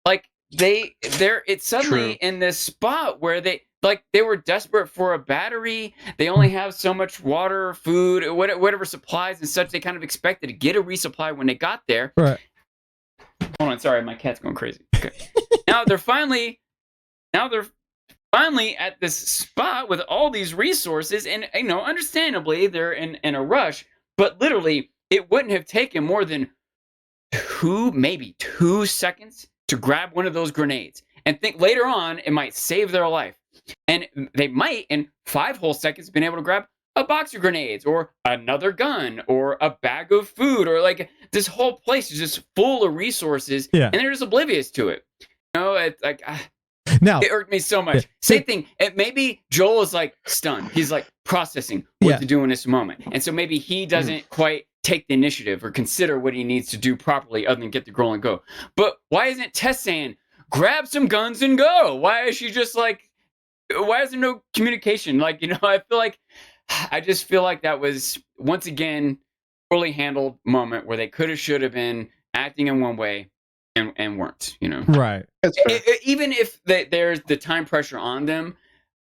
Like it's suddenly in this spot where they were desperate for a battery. They only have so much water, food, whatever supplies and such. They kind of expected to get a resupply when they got there.
Right.
Hold on, sorry, my cat's going crazy. Okay. Now they're finally at this spot with all these resources, and understandably they're in a rush, but literally it wouldn't have taken more than maybe 2 seconds to grab one of those grenades and think later on it might save their life. And they might in 5 whole seconds been able to grab a box of grenades or another gun or a bag of food, or like this whole place is just full of resources, and they're just oblivious to it. It's like now it irked me so much. Same thing. Maybe Joel is like stunned. He's like processing what to do in this moment, and so maybe he doesn't quite take the initiative or consider what he needs to do properly other than get the girl and go. But why isn't Tess saying, grab some guns and go? Why is she just like, why is there no communication? Like, I just feel like that was, once again, poorly handled moment where they could have, should have been acting in one way and weren't,
Right.
Even if there's the time pressure on them,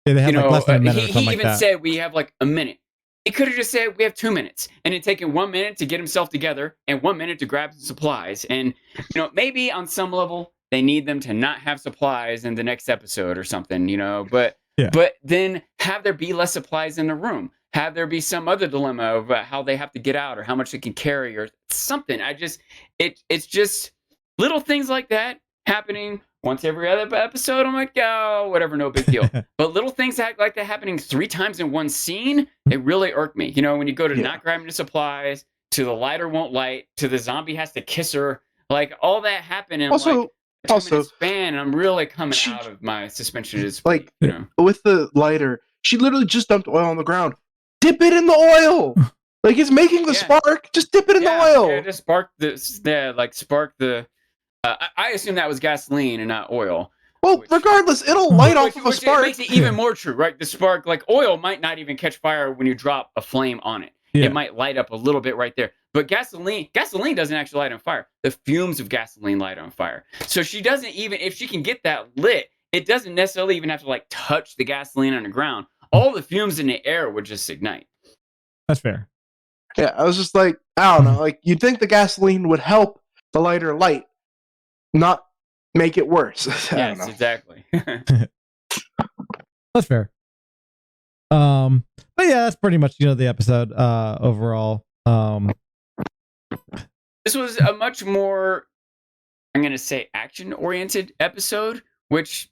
they have like less than a minute
he even
like
said we have like a minute. He could have just said we have 2 minutes, and it taken 1 minute to get himself together and 1 minute to grab some supplies. And maybe on some level they need them to not have supplies in the next episode or something, But then have there be less supplies in the room. Have there be some other dilemma about how they have to get out or how much they can carry or something. It's just little things like that happening once every other episode. I'm like, oh, whatever, no big deal. But little things like that happening 3 times in one scene, it really irked me. When you go to not grabbing the supplies, to the lighter won't light, to the zombie has to kiss her, like all that happened in like a 2-minute span, and I'm really coming out of my suspension of disbelief.
With the lighter, she literally just dumped oil on the ground. Dip it in the oil. Like, it's making the spark. Just dip it in the oil.
Yeah, just spark this. Yeah, like spark the. I assume that was gasoline and not oil.
Well, regardless, it'll light off of a spark.
It makes it even more true, right? The spark, like oil, might not even catch fire when you drop a flame on it. Yeah. It might light up a little bit right there. But gasoline doesn't actually light on fire. The fumes of gasoline light on fire. So she doesn't even, if she can get that lit, it doesn't necessarily even have to like touch the gasoline on the ground. All the fumes in the air would just ignite.
That's fair.
Yeah, I was just like, I don't know. Like, you'd think the gasoline would help the lighter light, not make it worse.
Yes, exactly.
That's fair. But yeah, that's pretty much the episode overall.
This was a much more, I'm gonna say, action oriented episode, which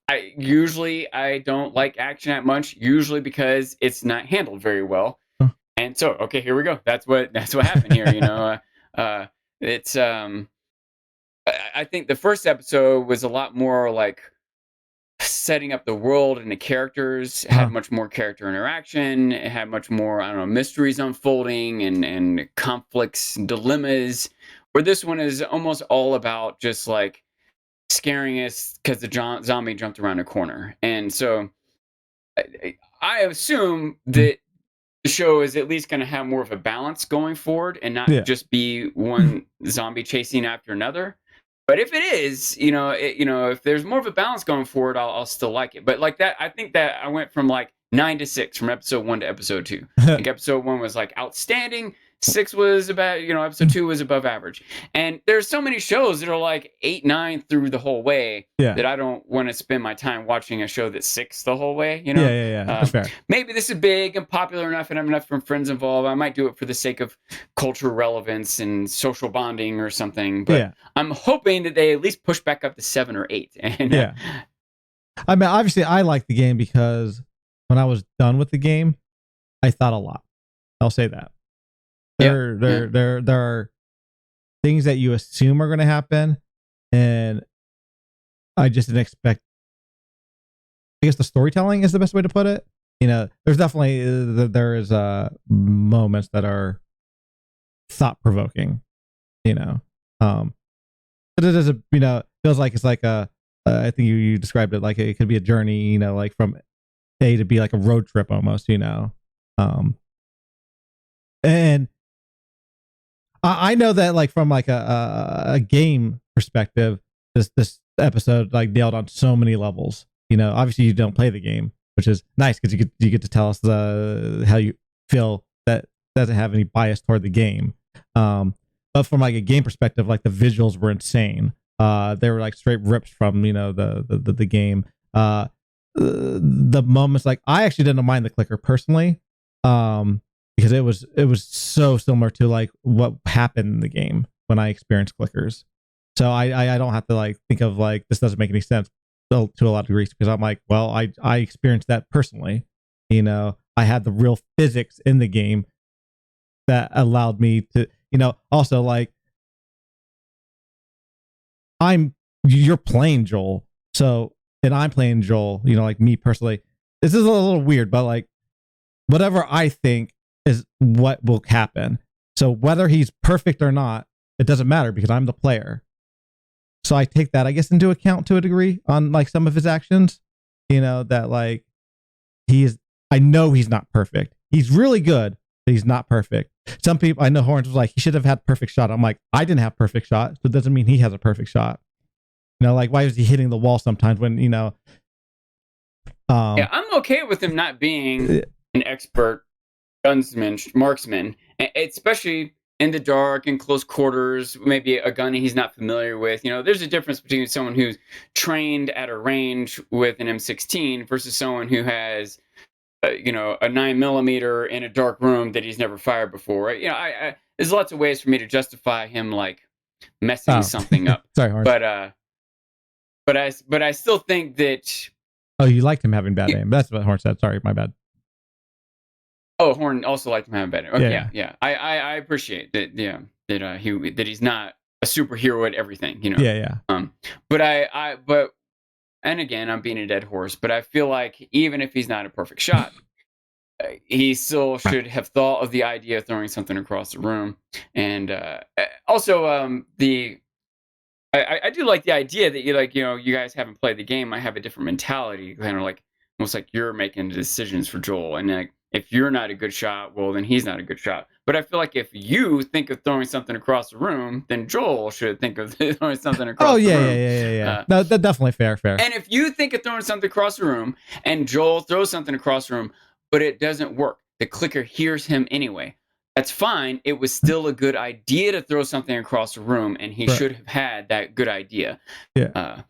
I don't like action that much, usually because it's not handled very well. And so, okay, here we go. That's what happened here. It's I think the first episode was a lot more like setting up the world and the characters. It had much more character interaction. It had much more, mysteries unfolding and conflicts and dilemmas. Where this one is almost all about just like scaring us because the zombie jumped around a corner. And so I assume that the show is at least going to have more of a balance going forward and not just be one zombie chasing after another. But if it is, if there's more of a balance going forward, I'll still like it. But like that, I think that I went from like 9 to 6 from episode 1 to episode 2. I think episode 1 was like outstanding. 6 was about, episode 2 was above average. And there's so many shows that are like 8, 9 through the whole way that I don't want to spend my time watching a show that's 6 the whole way.
Yeah. That's fair.
Maybe this is big and popular enough and have enough from friends involved. I might do it for the sake of cultural relevance and social bonding or something. But I'm hoping that they at least push back up to 7 or 8. And,
I mean, obviously, I like the game because when I was done with the game, I thought a lot. I'll say that. There are things that you assume are going to happen, and I just didn't expect. I guess the storytelling is the best way to put it. There's definitely there's moments that are thought provoking. But it is feels like it's like a. I think you described it like it could be a journey. Like from A to B, like a road trip almost. And I know that like from like a game perspective, this episode like nailed on so many levels. Obviously you don't play the game, which is nice because you get to tell us how you feel that doesn't have any bias toward the game. But from like a game perspective, like the visuals were insane. They were like straight rips from the game. The moments, like I actually didn't mind the clicker personally, because it was so similar to like what happened in the game when I experienced clickers. So I don't have to like think of like this doesn't make any sense to a lot of degrees, because I'm like, well, I experienced that personally. I had the real physics in the game that allowed me to, also like you're playing Joel, so, and I'm playing Joel, like me personally. This is a little weird, but like whatever I think is what will happen. So whether he's perfect or not, it doesn't matter because I'm the player. So I take that, I guess, into account to a degree on like some of his actions, that like I know he's not perfect. He's really good, but he's not perfect. Some people, I know Horns was like, he should have had perfect shot. I'm like, I didn't have perfect shot, so it doesn't mean he has a perfect shot. Like why was he hitting the wall sometimes when, yeah,
I'm okay with him not being an expert marksman, especially in the dark, in close quarters, maybe a gun he's not familiar with. There's a difference between someone who's trained at a range with an M16 versus someone who has, a 9mm in a dark room that he's never fired before. Right? There's lots of ways for me to justify him like messing something up.
Sorry, Horn.
But I still think that.
Oh, you liked him having bad aim. That's what Horn said. Sorry, my bad.
Oh, Horn also liked him having bad aim. Okay, yeah. I appreciate that. Yeah, that he's not a superhero at everything.
Yeah.
But and again, I'm being a dead horse. But I feel like even if he's not a perfect shot, he still should have thought of the idea of throwing something across the room. And also, I do like the idea that you guys haven't played the game. I have a different mentality, kind of like almost like you're making decisions for Joel, and like if you're not a good shot, well then he's not a good shot. But I feel like if you think of throwing something across the room, then Joel should think of throwing something across the room.
Yeah. No, that's definitely fair.
And if you think of throwing something across the room, and Joel throws something across the room, but it doesn't work, the clicker hears him anyway. That's fine. It was still a good idea to throw something across the room, and he should have had that good idea.
Yeah.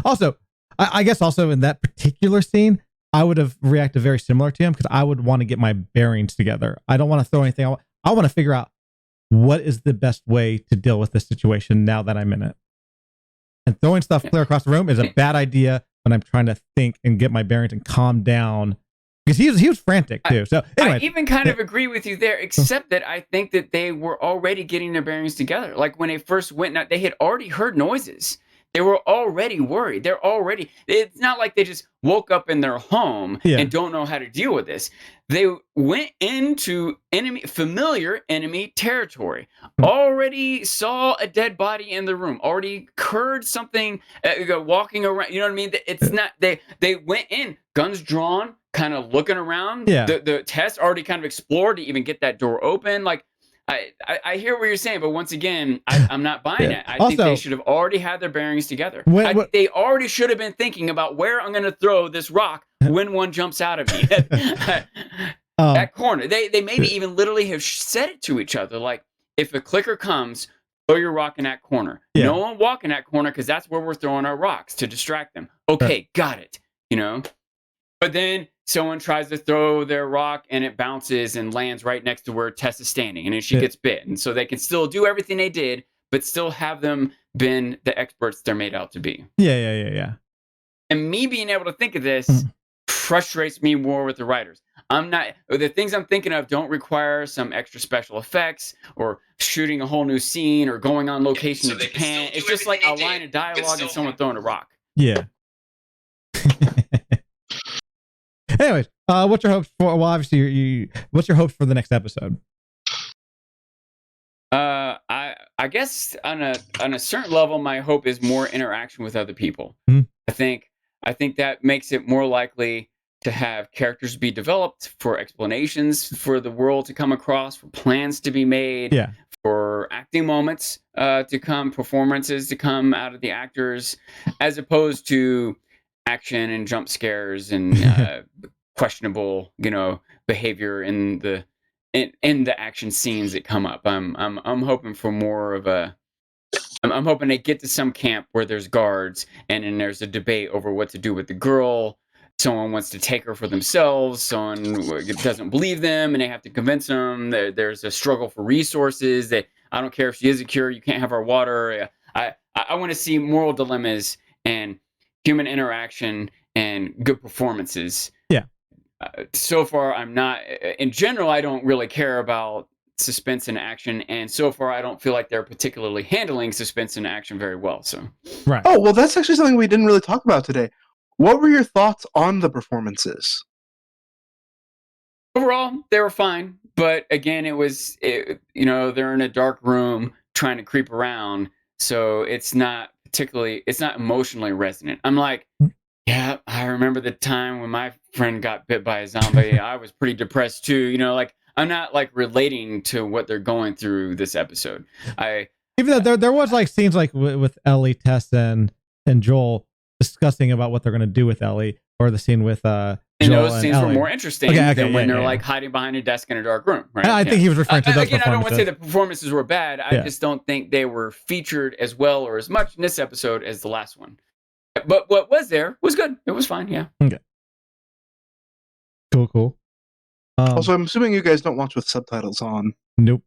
Also, I guess also in that particular scene, I would have reacted very similar to him because I would want to get my bearings together. I don't want to throw anything. I want to figure out what is the best way to deal with this situation now that I'm in it. And throwing stuff clear across the room is a bad idea when I'm trying to think and get my bearings and calm down. Because he was frantic too. So anyway,
I even kind of agree with you there, except that I think that they were already getting their bearings together. Like when they first went out, they had already heard noises. They were already worried. It's not like they just woke up in their home and don't know how to deal with this. They went into familiar enemy territory, already saw a dead body in the room, already heard something walking around. You know what I mean? It's not, they went in, guns drawn, kind of looking around.
Yeah.
The test already kind of explored to even get that door open. Like, I hear what you're saying, but once again, I'm not buying it. I think they should have already had their bearings together. They already should have been thinking about where I'm going to throw this rock when one jumps out of me. That corner. They maybe even literally have said it to each other. Like, if a clicker comes, throw your rock in that corner.
Yeah.
No one walk in that corner because that's where we're throwing our rocks to distract them. Okay, got it. But then someone tries to throw their rock and it bounces and lands right next to where Tess is standing, and then she gets bit. And so they can still do everything they did, but still have them been the experts they're made out to be.
Yeah.
And me being able to think of this frustrates me more with the writers. The things I'm thinking of don't require some extra special effects or shooting a whole new scene or going on location in Japan. It's just like a line of dialogue and someone throwing a rock.
Yeah. Anyways, what's your hopes for? Well, obviously, what's your hopes for the next episode?
I guess on a certain level, my hope is more interaction with other people.
Mm-hmm.
I think that makes it more likely to have characters be developed, for explanations for the world to come across, for plans to be made, for acting moments to come, performances to come out of the actors, as opposed to action and jump scares and questionable, behavior in the action scenes that come up. I'm hoping for more of a. I'm hoping they get to some camp where there's guards and then there's a debate over what to do with the girl. Someone wants to take her for themselves. Someone doesn't believe them and they have to convince them. There's a struggle for resources. That I don't care if she is a cure. You can't have our water. I want to see moral dilemmas and human interaction and good performances.
Yeah.
So far, I'm not. In general, I don't really care about suspense and action, and so far I don't feel like they're particularly handling suspense and action very well. So
right.
Oh, well, that's actually something we didn't really talk about today. What were your thoughts on the performances?
Overall, they were fine, but again, they're in a dark room trying to creep around, so it's not emotionally resonant. I'm like, yeah, I remember the time when my friend got bit by a zombie. I was pretty depressed too. I'm not like relating to what they're going through this episode.
Even though there was like scenes like with Ellie, Tess, and Joel discussing about what they're going to do with Ellie, or the scene with
and
Joel
those scenes
and
were
Ellie.
more interesting than when they're like hiding behind a desk in a dark room. Right?
I think he was referring to those
again. I don't want to say
performances.
the performances were bad. I just don't think they were featured as well or as much in this episode as the last one. But what was there was good. It was fine. Yeah.
Okay. Cool.
Also, I'm assuming you guys don't watch with subtitles on.
Nope.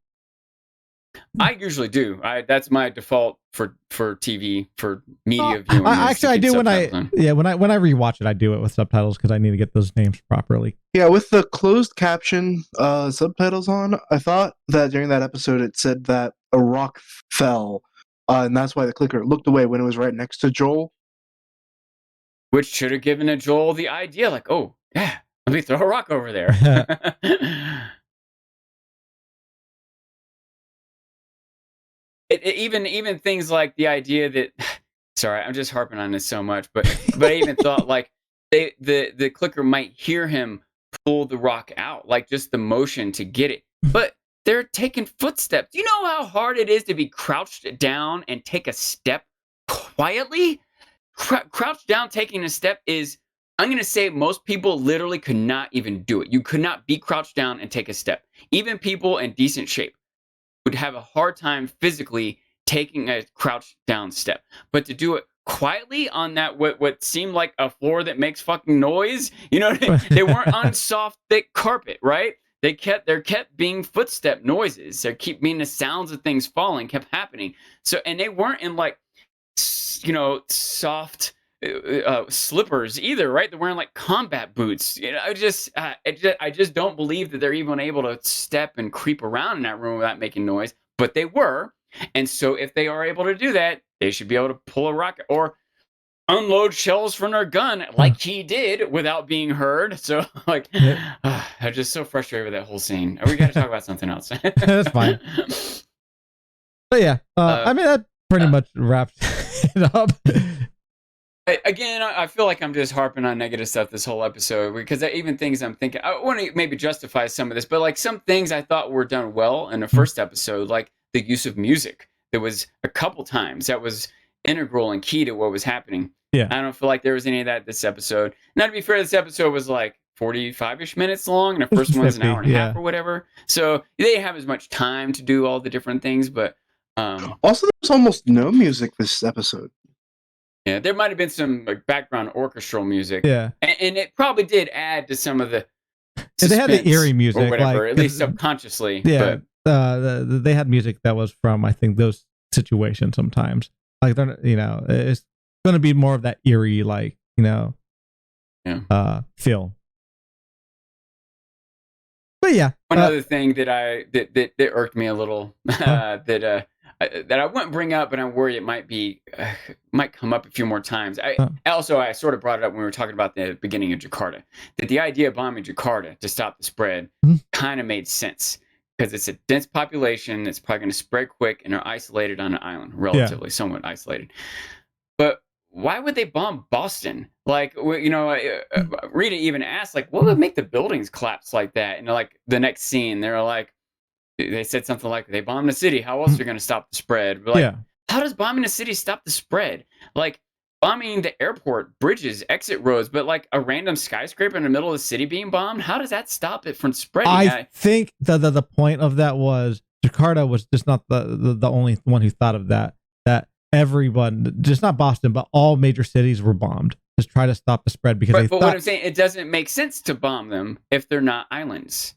I usually do. That's my default for TV, for media viewing.
I do when I rewatch it. I do it with subtitles because I need to get those names properly.
Yeah, with the closed caption subtitles on, I thought that during that episode it said that a rock fell, and that's why the clicker looked away when it was right next to Joel.
Which should have given a Joel the idea, like, oh yeah, let me throw a rock over there. Even things like the idea that, sorry, I'm just harping on this so much, but I even thought like the clicker might hear him pull the rock out, like just the motion to get it. But they're taking footsteps. Do you know how hard it is to be crouched down and take a step quietly? Crouched down taking a step is, I'm going to say most people literally could not even do it. You could not be crouched down and take a step. Even people in decent shape would have a hard time physically taking a crouched down step. But to do it quietly on that what seemed like a floor that makes fucking noise, they weren't on soft, thick carpet, right? There kept being footstep noises. There keep being the sounds of things falling kept happening. So, and they weren't in like, soft slippers either, right? They're wearing like combat boots. I just don't believe that they're even able to step and creep around in that room without making noise, but they were. And so if they are able to do that, they should be able to pull a rocket or unload shells from their gun like he did without being heard. So like, I'm just so frustrated with that whole scene. We got to talk about something else.
That's fine. But yeah, I mean, that pretty much wraps it up.
Again, I feel like I'm just harping on negative stuff this whole episode, because even things I'm thinking, I want to maybe justify some of this, but like some things I thought were done well in the first episode, like the use of music. There was a couple times that was integral and key to what was happening.
Yeah.
I don't feel like there was any of that this episode. Now, to be fair, this episode was like 45-ish minutes long, and the first one's an hour and a half or whatever. So they didn't have as much time to do all the different things, but
also there's almost no music this episode.
Yeah, there might have been some like background orchestral music.
Yeah,
and it probably did add to some of the.
They had the eerie music,
or whatever,
like,
at least subconsciously.
Yeah, but they had music that was from, I think, those situations. Sometimes, like they're, it's going to be more of that eerie, like feel. But yeah,
one other thing that irked me a little that I wouldn't bring up, but I'm worried it might come up a few more times. I sort of brought it up when we were talking about the beginning of Jakarta, that the idea of bombing Jakarta to stop the spread kind of made sense, because it's a dense population that's probably going to spread quick, and they're isolated on an island, relatively somewhat isolated. But why would they bomb Boston? Like, Rita even asked, like, what would make the buildings collapse like that? And like the next scene, they're like, they said something like, they bombed the city. How else are they going to stop the spread? But like, how does bombing the city stop the spread? Like, bombing the airport, bridges, exit roads, but like a random skyscraper in the middle of the city being bombed, how does that stop it from spreading?
I think the point of that was Jakarta was just not the only one who thought of that. That everyone, just not Boston, but all major cities were bombed to try to stop the spread because
but what I'm saying, it doesn't make sense to bomb them if they're not islands.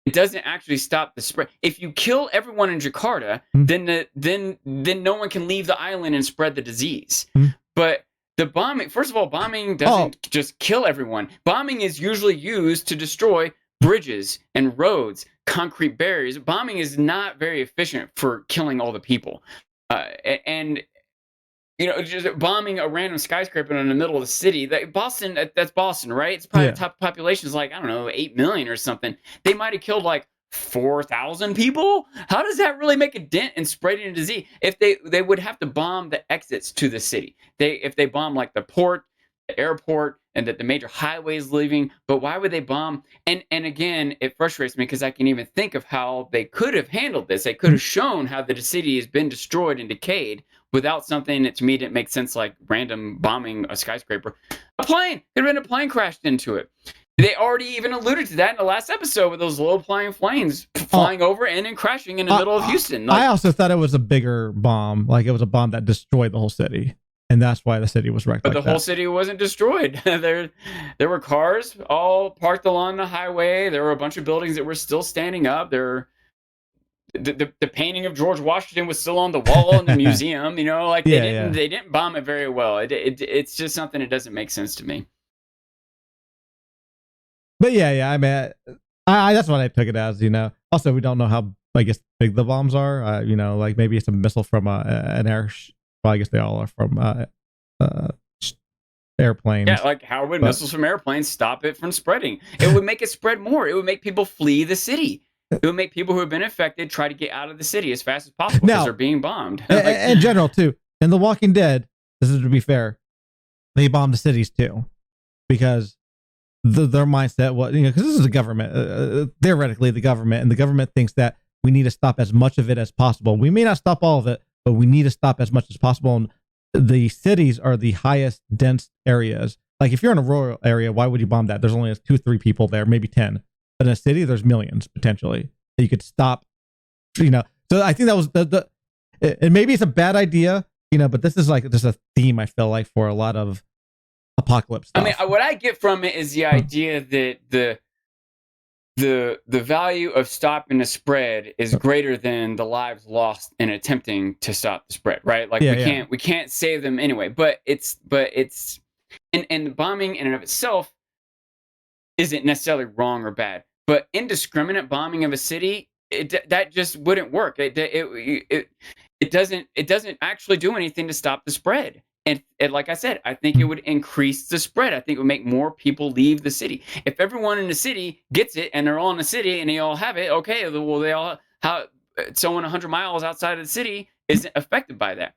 It doesn't actually stop the spread. If you kill everyone in Jakarta, then no one can leave the island and spread the disease. But the bombing, first of all, bombing doesn't just kill everyone. Bombing is usually used to destroy bridges and roads, concrete barriers. Bombing is not very efficient for killing all the people. Just bombing a random skyscraper in the middle of the city. Boston, that's Boston, right? It's probably the top population is like, I don't know, 8 million or something. They might have killed like 4,000 people. How does that really make a dent in spreading a disease? If they would have to bomb the exits to the city. If they bomb like the port, the airport, and that the major highways leaving, but why would they bomb? And again, it frustrates me because I can even think of how they could have handled this. They could have shown how the city has been destroyed and decayed without something that to me didn't make sense, like random bombing a skyscraper. A plane! There'd been a plane crashed into it. They already even alluded to that in the last episode with those low-flying planes flying over and then crashing in the middle of Houston.
I also thought it was a bigger bomb, like it was a bomb that destroyed the whole city. And that's why the city was wrecked.
But the whole city wasn't destroyed. There were cars all parked along the highway. There were a bunch of buildings that were still standing up. The painting of George Washington was still on the wall in the museum. They didn't bomb it very well. It's just something that doesn't make sense to me.
But I mean, I that's what I took it as. Also, we don't know how big the bombs are. Like maybe it's a missile from an air. Well, I guess they all are from airplanes.
Yeah, like how would missiles from airplanes stop it from spreading? It would make it spread more. It would make people flee the city. It would make people who have been infected try to get out of the city as fast as possible because they're being bombed.
In general, too. In The Walking Dead, this is to be fair, they bombed the cities too because their mindset was, because this is the government, theoretically the government, and the government thinks that we need to stop as much of it as possible. We may not stop all of it, but we need to stop as much as possible. And the cities are the highest dense areas. Like if you're in a rural area, why would you bomb that? There's only 2 or 3 people there, maybe 10. But in a city, there's millions potentially that you could stop. So I think that was and maybe it's a bad idea, but this is like just a theme I feel like for a lot of apocalypse stuff.
I mean, what I get from it is the idea that the value of stopping the spread is greater than the lives lost in attempting to stop the spread, right? Like we can't save them anyway. But it's and bombing in and of itself isn't necessarily wrong or bad. But indiscriminate bombing of a city, that just wouldn't work. It doesn't actually do anything to stop the spread. And like I said, I think it would increase the spread. I think it would make more people leave the city. If everyone in the city gets it and they're all in the city and they all have it, okay, well, they all someone 100 miles outside of the city isn't affected by that.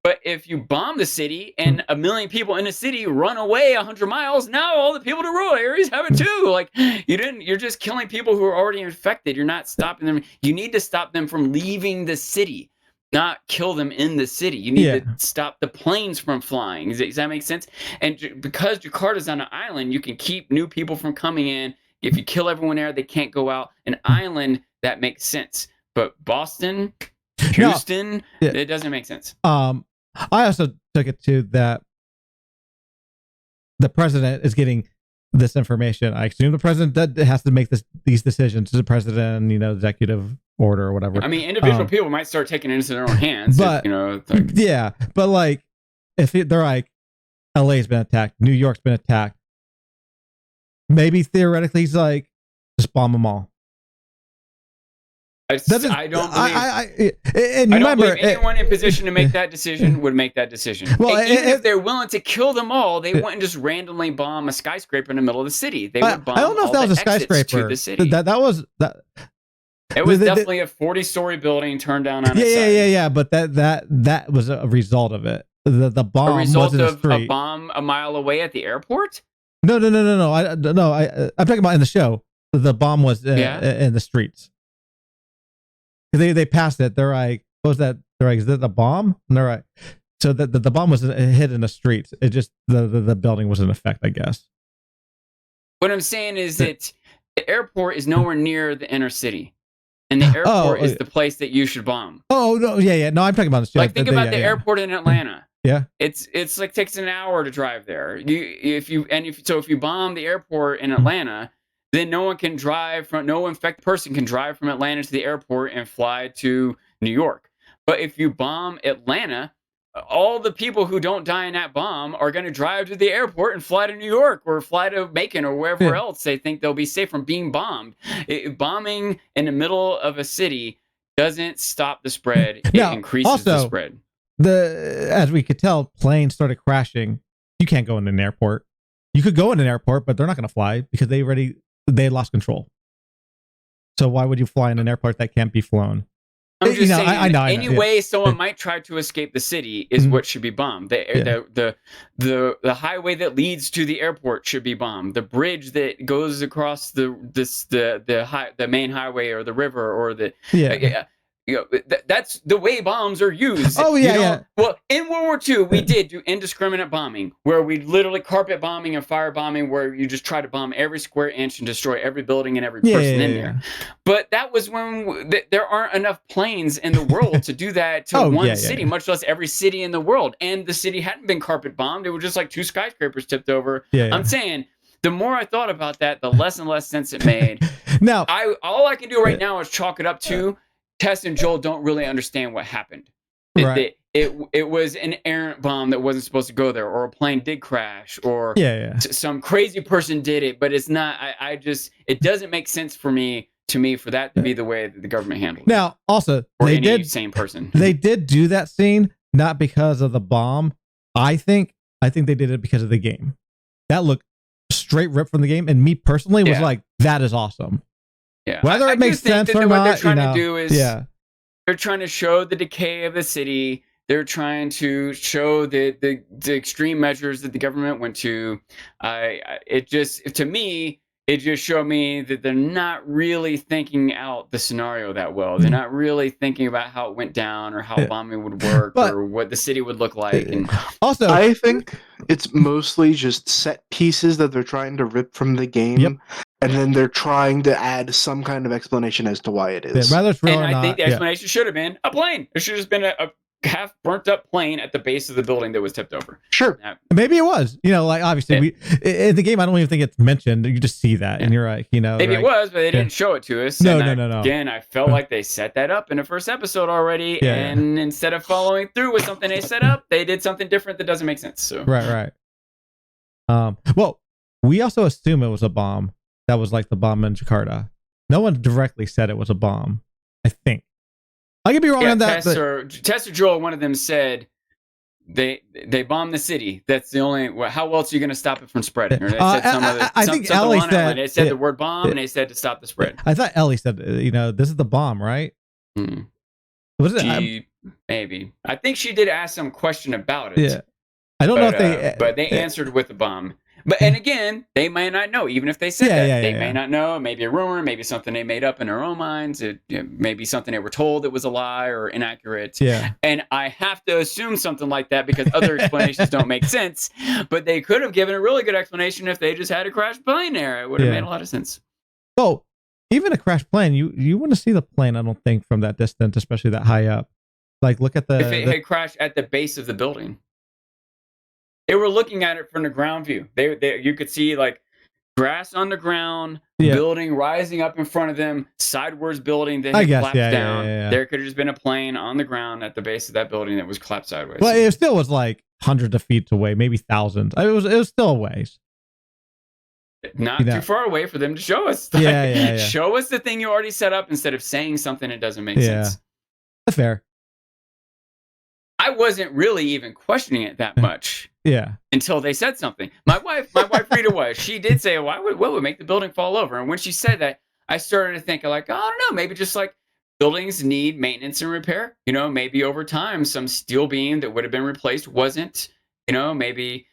But if you bomb the city and 1 million people in the city run away 100 miles, now all the people in the rural areas have it too. Like you're just killing people who are already infected. You're not stopping them. You need to stop them from leaving the city, not kill them in the city. You need to stop the planes from flying. Does that make sense? And because Jakarta's on an island, you can keep new people from coming in. If you kill everyone there, they can't go out. An island, that makes sense. But Boston, Houston, it doesn't make sense.
I also took it to that the president is getting this information. I assume the president has to make these decisions. The president, executive order or whatever.
I mean, individual people might start taking it into their own hands.
But but like if they're like, LA's been attacked, New York's been attacked, maybe theoretically he's like, just bomb them all.
I don't believe anyone in position to make that decision would make that decision. Well, even if they're willing to kill them all, they wouldn't just randomly bomb a skyscraper in the middle of the city. They would bomb.
I don't know if that was a skyscraper.
To the city.
That was that.
It was definitely a 40-story building turned down on its side.
Yeah. But that was a result of it. the bomb
A result
was in the
of
street.
a bomb a mile away at the airport?
No. I'm talking about in the show. The bomb was in the streets. They passed it. They're like, what was that? They're like, is that the bomb? And they're like, so the bomb was hit in the streets. It just the building was in effect, I guess.
What I'm saying is that the airport is nowhere near the inner city, and the airport is the place that you should bomb.
Oh no, yeah. No, I'm talking about the show.
Like think about the airport in Atlanta.
Yeah,
it's like takes an hour to drive there. If you bomb the airport in Atlanta, then no infected person can drive from Atlanta to the airport and fly to New York. But if you bomb Atlanta, all the people who don't die in that bomb are going to drive to the airport and fly to New York or fly to Macon or wherever else they think they'll be safe from being bombed. Bombing in the middle of a city doesn't stop the spread. It increases the spread.
As we could tell, planes started crashing. You can't go in an airport. You could go in an airport, but they're not going to fly because they lost control. So why would you fly in an airport that can't be flown?
I'm just saying,
I know,
any way someone might try to escape the city is what should be bombed. The highway that leads to the airport should be bombed. The bridge that goes across the main highway or the river or that's the way bombs are used.
Oh yeah.
Well, in World War II, we did do indiscriminate bombing, where we literally carpet bombing and fire bombing, where you just try to bomb every square inch and destroy every building and every person in there. But that was when there aren't enough planes in the world to do that to one city, much less every city in the world. And the city hadn't been carpet bombed; it was just like 2 skyscrapers tipped over. I'm saying, the more I thought about that, the less and less sense it made.
Now,
all I can do right now is chalk it up to Tess and Joel don't really understand what happened. It was an errant bomb that wasn't supposed to go there, or a plane did crash, or some crazy person did it. But it's not. It doesn't make sense to me for that to be the way that the government handled it.
Now, also,
or any sane person.
They did do that scene not because of the bomb. I think they did it because of the game. That looked straight ripped from the game, and me personally was like, that is awesome.
Yeah.
Whether it makes sense or not,
what they're trying to do is they're trying to show the decay of the city. They're trying to show the extreme measures that the government went to. It just showed me that they're not really thinking out the scenario that well. They're not really thinking about how it went down or how bombing would work or what the city would look like. And
also, I think it's mostly just set pieces that they're trying to rip from the game, and then they're trying to add some kind of explanation as to why it is.
Whether it's real
and
or
I
not,
think the explanation should have been a plane. There should have just been a half burnt up plane at the base of the building that was tipped over.
Sure.
Maybe it was. Like obviously in the game I don't even think it's mentioned. You just see that and you're like,
maybe it was, but they didn't show it to us.
No.
Again, I felt like they set that up in the first episode already, and instead of following through with something they set up, they did something different that doesn't make sense. So
Right. Well, we also assume it was a bomb that was like the bomb in Jakarta. No one directly said it was a bomb, I think. I could be wrong on that.
Tess or Joel, one of them said they bombed the city. That's the only. How else are you going to stop it from spreading? Or they said
I think Ellie said
they said the word bomb, and they said to stop the spread.
I thought Ellie said, this is the bomb, right?
Was it? Maybe. I think she did ask some question about it.
Yeah. I don't know if
but they answered with the bomb. But and again, they may not know. Even if they said that, they may not know. Maybe a rumor, maybe something they made up in their own minds. Maybe something they were told that was a lie or inaccurate.
Yeah.
And I have to assume something like that because other explanations don't make sense. But they could have given a really good explanation if they just had a crashed plane there. It would have made a lot of sense.
Oh, even a crashed plane, you want to see the plane? I don't think from that distance, especially that high up. Like, look at
if it had crashed at the base of the building. They were looking at it from the ground view. You could see like grass on the ground, building rising up in front of them, sideways building that collapsed down. There could have just been a plane on the ground at the base of that building that was collapsed sideways.
Well, it still was like hundreds of feet away, maybe thousands. It was still a ways.
Not too far away for them to show us. Show us the thing you already set up instead of saying something that doesn't make sense.
That's fair.
I wasn't really even questioning it that much. Until they said something. My wife Rita was. She did say, what would make the building fall over? And when she said that, I started to think like, I don't know, maybe just like buildings need maintenance and repair. Maybe over time, some steel beam that would have been replaced wasn't. Maybe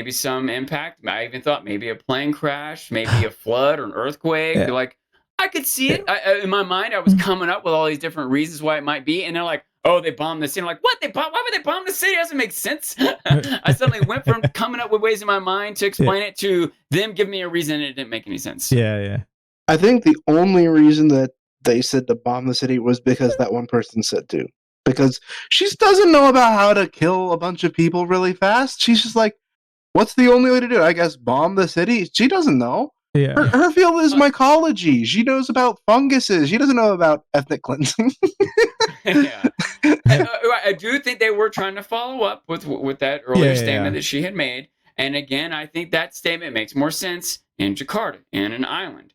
some impact. I even thought maybe a plane crash, maybe a flood or an earthquake.
Yeah.
Like, I could see it. In my mind, I was coming up with all these different reasons why it might be, and they're like, "Oh, they bombed the city." I'm like, what? Why would they bomb the city? It doesn't make sense. I suddenly went from coming up with ways in my mind to explain it to them giving me a reason, and it didn't make any sense.
Yeah.
I think the only reason that they said to bomb the city was because that one person said to. Because she doesn't know about how to kill a bunch of people really fast. She's just like, what's the only way to do it? I guess bomb the city? She doesn't know.
Yeah.
Her field is mycology. She knows about funguses. She doesn't know about ethnic cleansing.
Yeah. I do think they were trying to follow up with that earlier statement that she had made. And again, I think that statement makes more sense in Jakarta, in an island.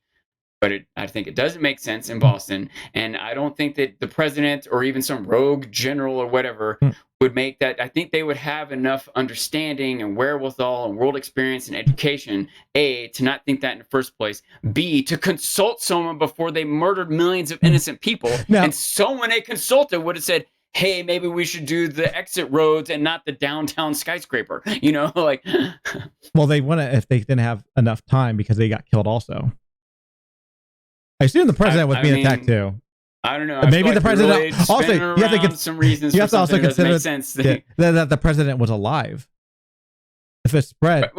But I think it doesn't make sense in Boston. And I don't think that the president or even some rogue general or whatever would make that. I think they would have enough understanding and wherewithal and world experience and education, A, to not think that in the first place, B, to consult someone before they murdered millions of innocent people. Now, and someone they consulted would have said, hey, maybe we should do the exit roads and not the downtown skyscraper. Well,
they want to, if they didn't have enough time because they got killed also. I assume the president was being attacked too.
I don't know.
Maybe the president
really
also. You have to get
some reasons.
You have to also consider that the president was alive. If it spread,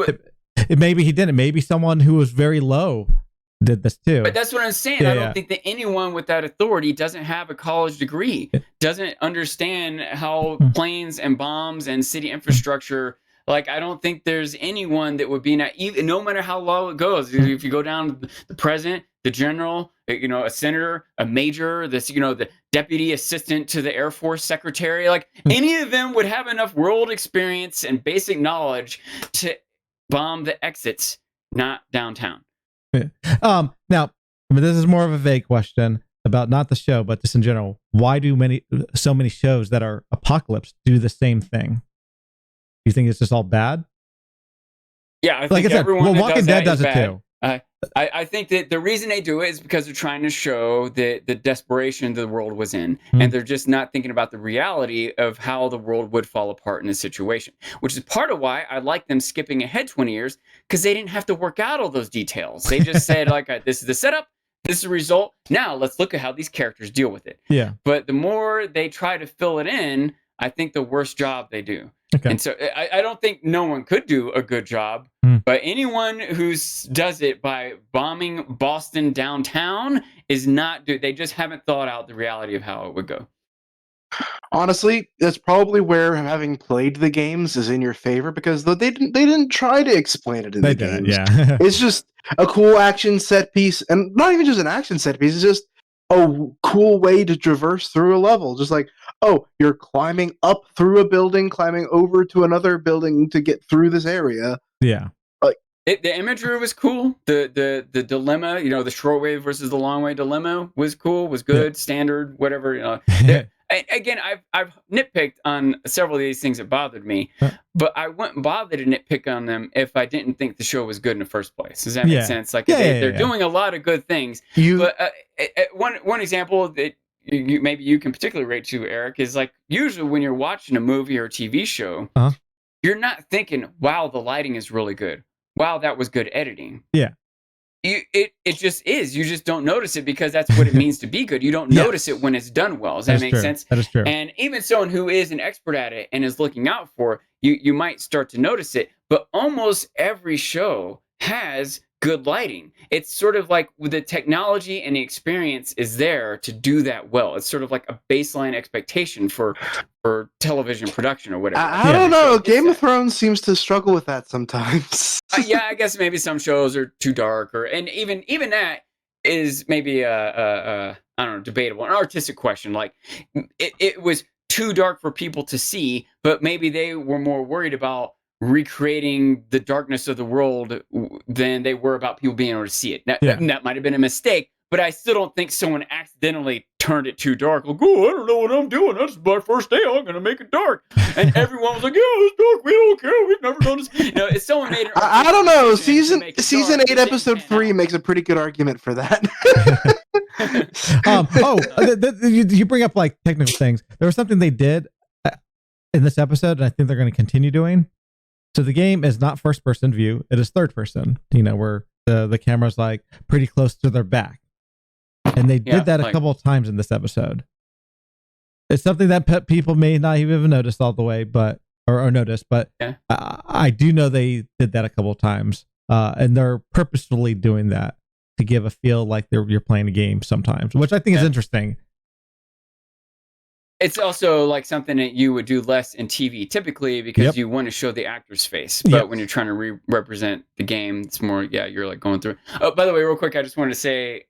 maybe he didn't. Maybe someone who was very low did this too.
But that's what I'm saying. I don't think that anyone with that authority doesn't have a college degree, doesn't understand how planes and bombs and city infrastructure. Like, I don't think there's anyone that would be naive, no matter how low it goes. If you go down the president, the general, a senator, a major, the deputy assistant to the Air Force secretary, like any of them would have enough world experience and basic knowledge to bomb the exits, not downtown.
Now, this is more of a vague question about not the show, but just in general. Why do so many shows that are apocalypse do the same thing? You think it's just all bad?
Yeah, I think everyone that
Walking Dead does it too.
I think that the reason they do it is because they're trying to show the desperation the world was in, and they're just not thinking about the reality of how the world would fall apart in this situation, which is part of why I like them skipping ahead 20 years, because they didn't have to work out all those details. They just said, this is the setup, this is the result. Now let's look at how these characters deal with it. Yeah. But the more they try to fill it in, I think the worse job they do. Okay. And so I don't think no one could do a good job, but anyone who does it by bombing Boston downtown is not good. They just haven't thought out the reality of how it would go.
Honestly, that's probably where having played the games is in your favor, because they didn't try to explain it in the games. Yeah. It's just a cool action set piece, and not even just an action set piece. It's just a cool way to traverse through a level. Just like, oh, you're climbing up through a building, climbing over to another building to get through this area. Yeah.
The imagery was cool. The dilemma, the shortwave versus the longwave dilemma was cool, was good, standard, whatever. Again, I've nitpicked on several of these things that bothered me, but I wouldn't bother to nitpick on them if I didn't think the show was good in the first place. Does that make sense? Like, they're doing a lot of good things. But one example that maybe you can particularly rate to, Eric, is like, usually when you're watching a movie or a TV show, you're not thinking, wow, the lighting is really good. Wow, that was good editing. Yeah. It just is. You just don't notice it because that's what it means to be good. You don't notice it when it's done well. Does that make sense?
That is true.
And even someone who is an expert at it and is looking out for it, you might start to notice it. But almost every show has good lighting. It's sort of like with the technology and the experience is there to do that well. It's sort of like a baseline expectation for television production or whatever.
I don't know. Game of Thrones seems to struggle with that sometimes.
I guess maybe some shows are too dark, and even that is maybe I don't know, debatable, an artistic question. Like it was too dark for people to see, but maybe they were more worried about recreating the darkness of the world than they were about people being able to see it. That might have been a mistake, but I still don't think someone accidentally turned it too dark. Like, oh, I don't know what I'm doing. That's my first day. I'm going to make it dark. And everyone was like, yeah, it's dark. We don't care. We've never done this. If someone made it.
I don't know. Season 8, episode 3 makes a pretty good argument for that.
You bring up like technical things. There was something they did in this episode, and I think they're going to continue doing. So the game is not first person view; it is third person. Where the camera's like pretty close to their back, and they did that a couple of times in this episode. It's something that people may not even notice all the way, but notice. But I do know they did that a couple of times, and they're purposefully doing that to give a feel like you're playing a game sometimes, which I think is interesting.
It's also like something that you would do less in TV typically because you want to show the actor's face. But when you're trying to represent the game, it's more, you're like going through. Oh, by the way, real quick, I just wanted to say,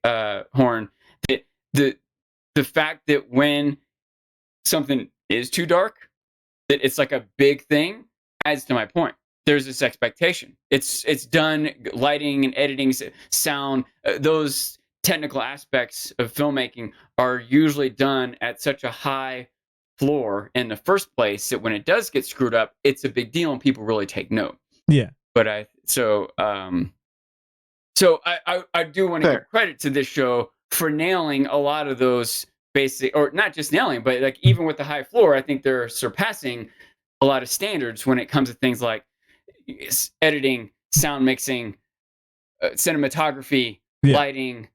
Horn, that the fact that when something is too dark, that it's like a big thing adds to my point. There's this expectation. It's done, lighting and editing, sound, those technical aspects of filmmaking are usually done at such a high floor in the first place that when it does get screwed up, it's a big deal and people really take note.
Yeah.
But I do want to give credit to this show for nailing a lot of those basic, or not just nailing, but like even with the high floor, I think they're surpassing a lot of standards when it comes to things like editing, sound mixing, cinematography, lighting,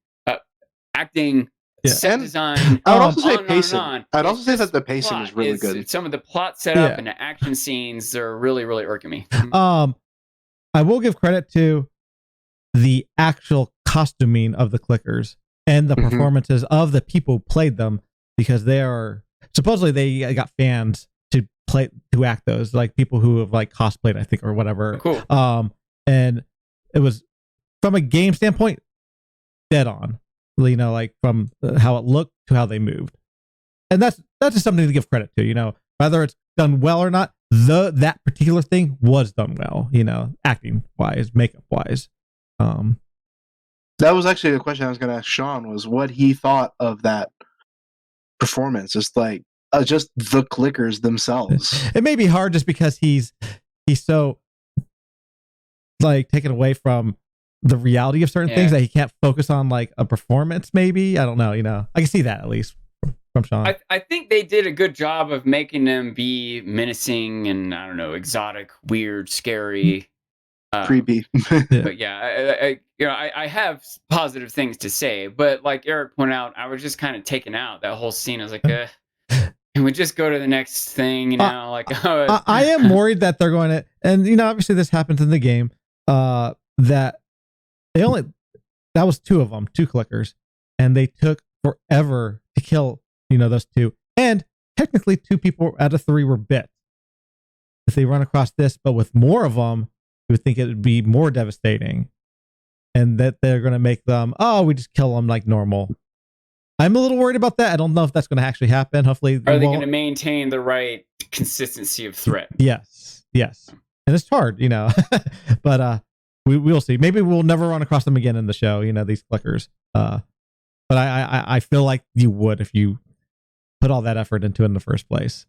acting, set design.
I would also say pacing. I'd also say that the pacing is really good.
Some of the plot setup and the action scenes, they're really, really irking me.
I will give credit to the actual costuming of the clickers and the performances of the people who played them, because they are supposedly they got fans to act those, like people who have like cosplayed, I think, or whatever.
Cool.
And it was from a game standpoint dead on, like from how it looked to how they moved, and that's just something to give credit to. Whether it's done well or not, that particular thing was done well. Acting wise, makeup wise.
That was actually the question I was going to ask Sean, was what he thought of that performance. It's like just the clickers themselves.
It may be hard just because he's so like taken away from the reality of certain things that he can't focus on like a performance. Maybe, I don't know. I can see that at least from Sean.
I think they did a good job of making them be menacing and I don't know, exotic, weird, scary,
creepy.
But I have positive things to say. But like Eric pointed out, I was just kind of taken out that whole scene. I was like, can we just go to the next thing?
I am worried that they're going to, and obviously this happens in the game. That that was two of them, two clickers, and they took forever to kill, those two. And technically 2 people out of 3 were bit. If they run across this, but with more of them, you would think it would be more devastating. And that they're going to make them, we just kill them like normal. I'm a little worried about that. I don't know if that's going to actually happen. Hopefully,
are they going to maintain the right consistency of threat?
Yes. And it's hard, but we'll see. Maybe we'll never run across them again in the show. These clickers. But I feel like you would if you put all that effort into it in the first place.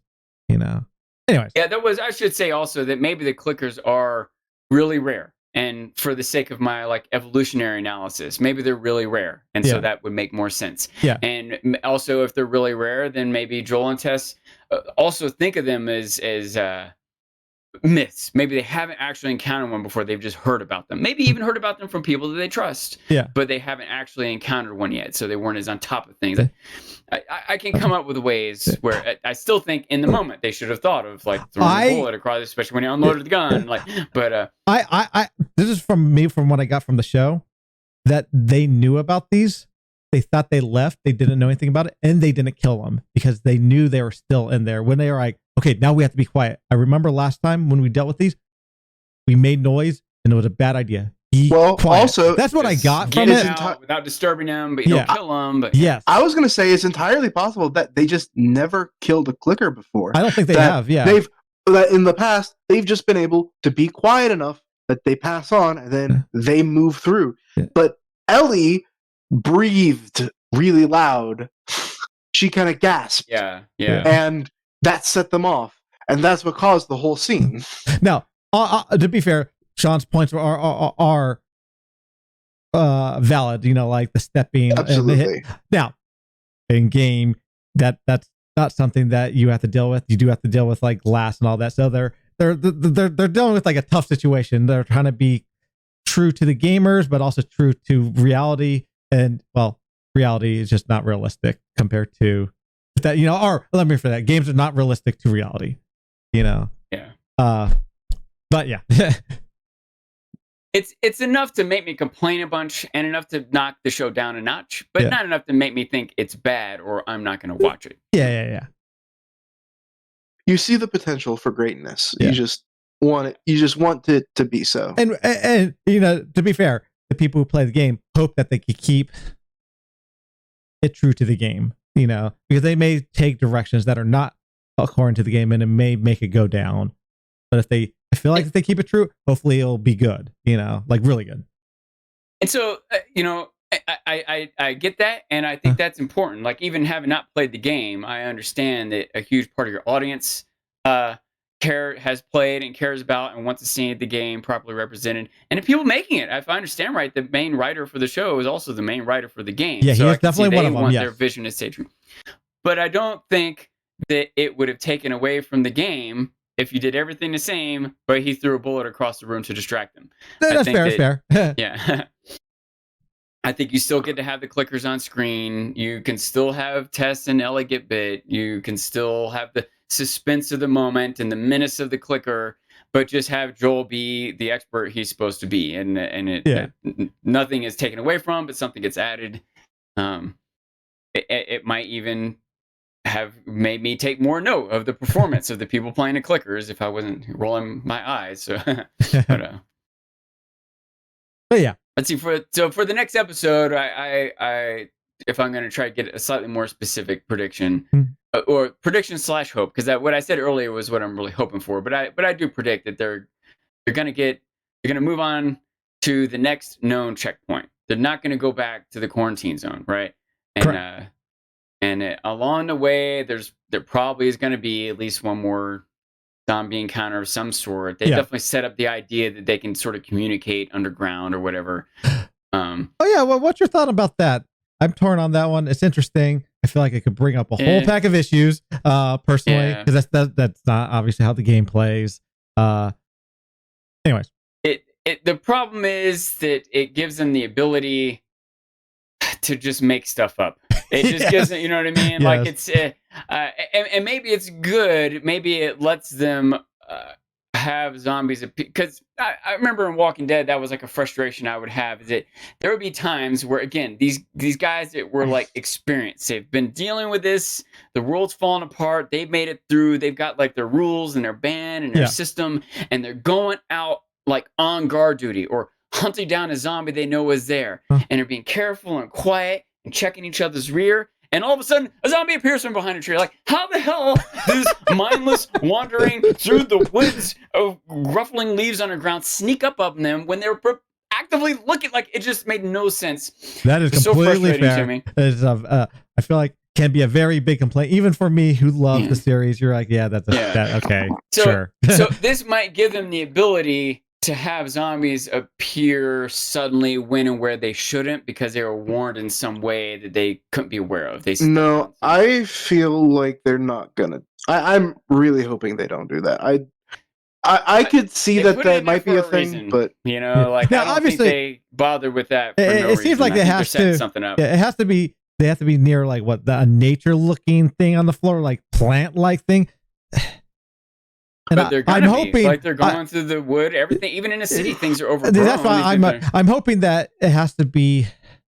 Anyways.
Yeah, I should say also that maybe the clickers are really rare. And for the sake of my like evolutionary analysis, maybe they're really rare. And so that would make more sense.
Yeah.
And also if they're really rare, then maybe Joel and Tess also think of them as myths. Maybe they haven't actually encountered one before. They've just heard about them. Maybe even heard about them from people that they trust.
Yeah.
But they haven't actually encountered one yet. So they weren't as on top of things. I can come up with ways where I still think in the moment they should have thought of like throwing a bullet across, especially when you unloaded the gun.
This is from what I got from the show, that they knew about these. They thought they left. They didn't know anything about it, and they didn't kill them because they knew they were still in there. When they were like, okay, now we have to be quiet. I remember last time when we dealt with these, we made noise, and it was a bad idea. Quiet. Also, that's what I got from it.
Without disturbing them, but you don't kill them. But
yes,
I was going to say it's entirely possible that they just never killed a clicker before.
I don't think they have. Yeah,
that in the past they've just been able to be quiet enough that they pass on and then they move through. But Ellie breathed really loud. She kind of gasped.
Yeah.
And that set them off, and that's what caused the whole scene.
Now, to be fair, Sean's points are valid, like the stepping and the
Absolutely.
hit. Now, in game, that's not something that you have to deal with. You do have to deal with like glass and all that. So they're dealing with like a tough situation. They're trying to be true to the gamers, but also true to reality. And well, reality is just not realistic compared to that, or let me for that. Games are not realistic to reality,
Yeah.
But yeah.
It's enough to make me complain a bunch and enough to knock the show down a notch, but
Yeah.
not enough to make me think it's bad or I'm not going to watch it.
Yeah.
You see the potential for greatness.
Yeah.
You just want it to be so.
And to be fair, the people who play the game hope that they could keep it true to the game, because they may take directions that are not according to the game and it may make it go down. But I feel like if they keep it true, hopefully it'll be good, like really good.
And so, I get that. And I think that's important. Like even having not played the game, I understand that a huge part of your audience has played and cares about and wants to see the game properly represented. And the people making it, if I understand right, the main writer for the show is also the main writer for the game.
Yeah,
so
he is definitely one of them.
Want
yes.
their vision to stay true. But I don't think that it would have taken away from the game if you did everything the same, but he threw a bullet across the room to distract them.
That's fair.
Yeah. I think you still get to have the clickers on screen. You can still have Tess and Ellie get bit. You can still have the suspense of the moment and the menace of the clicker, but just have Joel be the expert he's supposed to be. And nothing is taken away from, but something gets added. It might even have made me take more note of the performance of the people playing the clickers if I wasn't rolling my eyes. So, but
yeah.
Let's see. For the next episode, I if I'm going to try to get a slightly more specific prediction or prediction / hope, because what I said earlier was what I'm really hoping for. But I do predict that they're going to move on to the next known checkpoint. They're not going to go back to the quarantine zone, right? And
correct.
And along the way, there probably is going to be at least one more zombie encounter of some sort. They definitely set up the idea that they can sort of communicate underground or whatever.
Well, what's your thought about that? I'm torn on that one. It's interesting. I feel like it could bring up a whole pack of issues, personally, because that's not obviously how the game plays. Anyways,
the problem is that it gives them the ability to just make stuff up. It just gives it, you know what I mean?
Yes.
Like it's, and maybe it's good. Maybe it lets them have zombies. Because I remember in Walking Dead, that was like a frustration I would have. Is that there would be times where, again, these guys that were like experienced, they've been dealing with this. The world's falling apart. They've made it through. They've got like their rules and their band and their system, and they're going out like on guard duty or hunting down a zombie they know is there, and they're being careful and quiet and checking each other's rear, and all of a sudden a zombie appears from behind a tree. Like, how the hell does mindless wandering through the woods of ruffling leaves on the ground sneak up on them when they're actively looking? Like, it just made no sense.
That is completely
so
fair.
to me.
I feel like can be a very big complaint, even for me who loves the series. You're like, okay, sure.
So this might give them the ability to have zombies appear suddenly when and where they shouldn't, because they were warned in some way that they couldn't be aware of.
No, I feel like they're not gonna. I'm really hoping they don't do that. I could see that might be a thing,
reason,
but
now, I don't
obviously,
think they bothered with that. For
it seems like
they
have
to something up.
Yeah, it has to be. They have to be near like a nature-looking thing on the floor, like plant-like thing. And
but I'm hoping, like they're going through the wood. Everything, even in a city, things are overgrown.
That's why I'm hoping that it has to be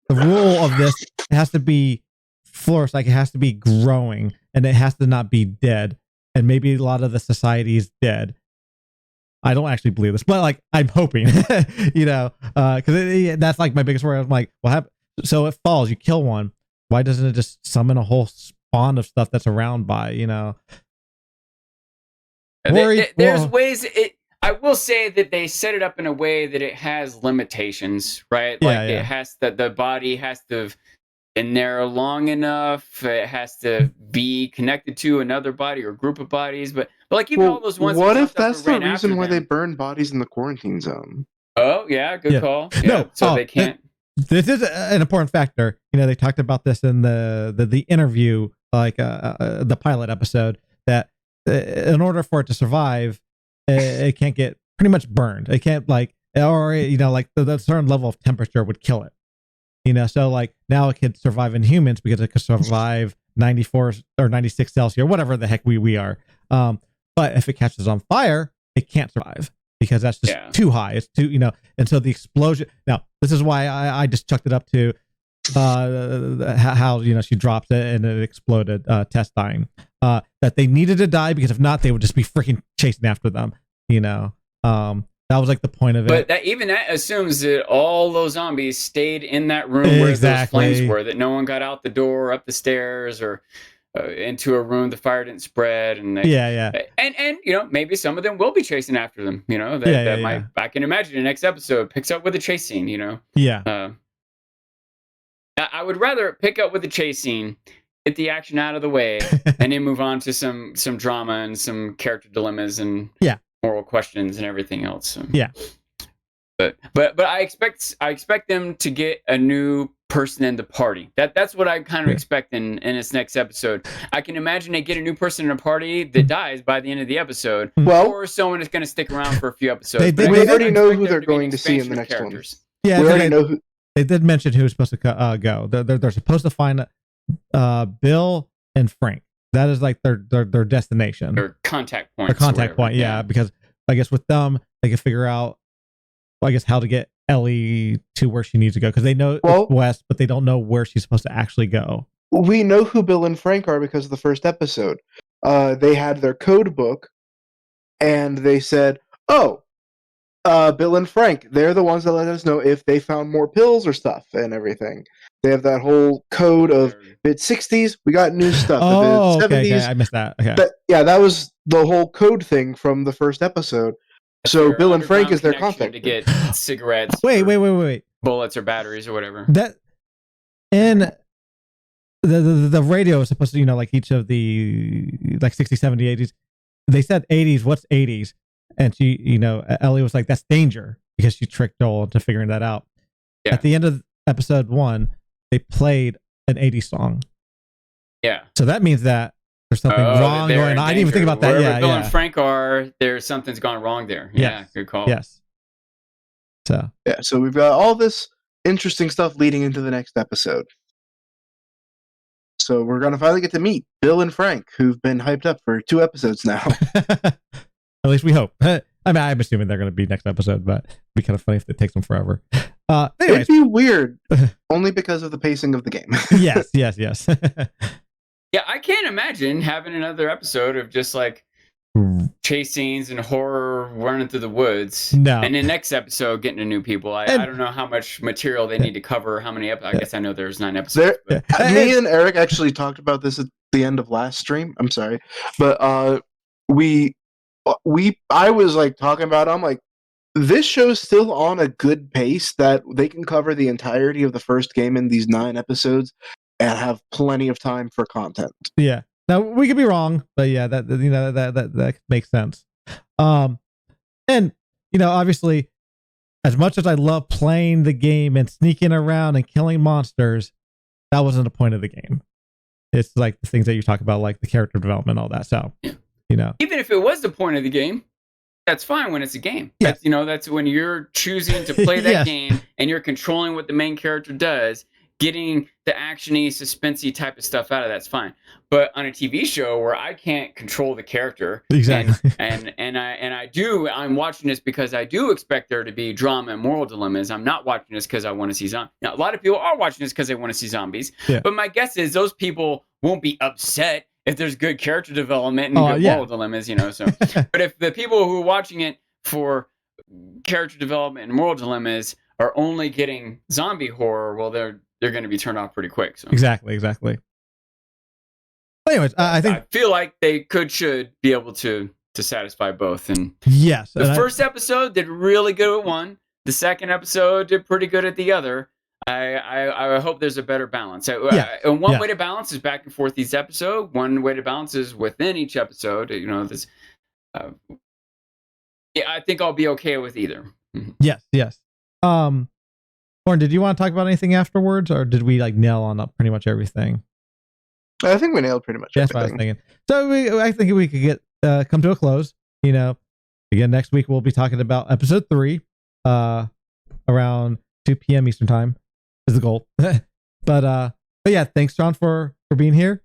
the rule of this. It has to be flourished, like it has to be growing, and it has to not be dead. And maybe a lot of the society is dead. I don't actually believe this, but like I'm hoping, because that's like my biggest worry. I'm like, so it falls, you kill one. Why doesn't it just summon a whole spawn of stuff that's around by?
There's ways. I will say that they set it up in a way that it has limitations, right? Like it has the body has to have been there long enough. It has to be connected to another body or group of bodies. But like even all those ones.
What if that's the reason why they burn bodies in the quarantine zone?
Oh yeah, good call. Yeah, so they can't.
this is an important factor. They talked about this in the interview, like the pilot episode, that in order for it to survive, it can't get pretty much burned. It can't like the certain level of temperature would kill it. So like now it could survive in humans because it could survive 94 or 96 Celsius or whatever the heck we are. But if it catches on fire, it can't survive because that's just too high. It's too, and so the explosion. Now, this is why I just chucked it up to how, she dropped it and it exploded, Tess dying. That they needed to die because if not, they would just be freaking chasing after them, That was like the point of it.
But that assumes that all those zombies stayed in that room where those flames were, that no one got out the door, up the stairs, or into a room the fire didn't spread. And and maybe some of them will be chasing after them. I can imagine the next episode picks up with a chase scene. I would rather pick up with the chase scene, get the action out of the way, and then move on to some drama and some character dilemmas and moral questions and everything else. So.
Yeah.
But I expect them to get a new person in the party. That's what I kind of expect in this next episode. I can imagine they get a new person in a party that dies by the end of the episode, or someone is going to stick around for a few episodes.
We already know who they're going to see in the next one.
Yeah, we already know who. They did mention who was supposed to go. They're supposed to find Bill and Frank. That is like their destination.
Their contact point.
Their contact point, yeah. Because I guess with them, they can figure out, I guess, how to get Ellie to where she needs to go. Because they know it's west, but they don't know where she's supposed to actually go.
We know who Bill and Frank are because of the first episode. They had their code book, and they said, Bill and Frank, they're the ones that let us know if they found more pills or stuff and everything. They have that whole code of bit 60s, we got new stuff. Bit 70s,
okay. I missed that. Okay.
That was the whole code thing from the first episode. So Bill and Frank is their contact.
To get cigarettes.
Wait.
Bullets or batteries or whatever.
That in the radio is supposed to, like each of the like 60, 70, 80s. They said 80s, what's 80s? And she, Ellie was like, that's danger, because she tricked Joel into figuring that out. Yeah. At the end of episode 1, they played an 80s song. Yeah. So that means that there's something wrong going on. I didn't even think about that.
Wherever Bill and Frank are, something's gone wrong there. Yeah, good call.
Yes.
So we've got all this interesting stuff leading into the next episode. So we're going to finally get to meet Bill and Frank, who've been hyped up for 2 episodes now.
At least we hope. I mean, I'm assuming they're going to be next episode, but it'd be kind of funny if it takes them forever.
It'd be weird, only because of the pacing of the game.
Yes.
Yeah, I can't imagine having another episode of just like chase scenes and horror running through the woods.
No.
And the next episode getting to new people. I don't know how much material they need to cover, how many episodes. I guess I know there's 9 episodes.
Me and Eric actually talked about this at the end of last stream. I'm sorry. But I was like talking about it, I'm like, this show's still on a good pace that they can cover the entirety of the first game in these 9 episodes and have plenty of time for content.
Yeah. Now we could be wrong, but yeah, that makes sense. And obviously, as much as I love playing the game and sneaking around and killing monsters, that wasn't the point of the game. It's like the things that you talk about, like the character development, all that. So,
even if it was the point of the game, that's fine when it's a game.
Yeah.
That's when you're choosing to play that game and you're controlling what the main character does, getting the actiony, suspensey type of stuff out of that's fine. But on a TV show where I can't control the character,
exactly,
I'm watching this because I do expect there to be drama and moral dilemmas. I'm not watching this because I want to see zombies. Now, a lot of people are watching this because they want to see zombies. Yeah. But my guess is those people won't be upset if there's good character development and good moral dilemmas, So, but if the people who are watching it for character development and moral dilemmas are only getting zombie horror, well, they're going to be turned off pretty quick. So.
Exactly. But anyways, I
feel like they should be able to satisfy both. And
yes,
the first episode did really good at one. The second episode did pretty good at the other. I hope there's a better balance. And one way to balance is back and forth each episode. One way to balance is within each episode. This. I think I'll be okay with either.
Yes. One Lauren, did you want to talk about anything afterwards, or did we like nail on up pretty much everything?
I think we nailed pretty much
That's what I was thinking. So I think we could get come to a close. You know, again, next week we'll be talking about episode 3, around 2 p.m. Eastern time is the goal. But yeah, thanks, John, for being here,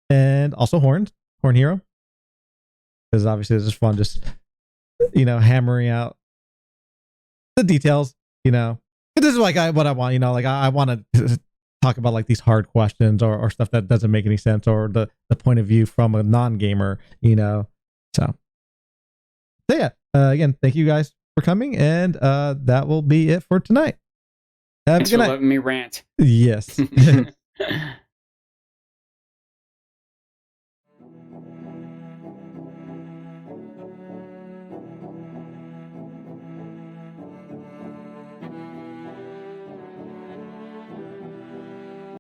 and also Horn Hero, because obviously it's just fun, just hammering out the details. This is like what I want. I want to talk about like these hard questions or stuff that doesn't make any sense, or the point of view from a non-gamer. So yeah. Again, thank you guys for coming, and that will be it for tonight.
Thanks for letting me rant.
Yes.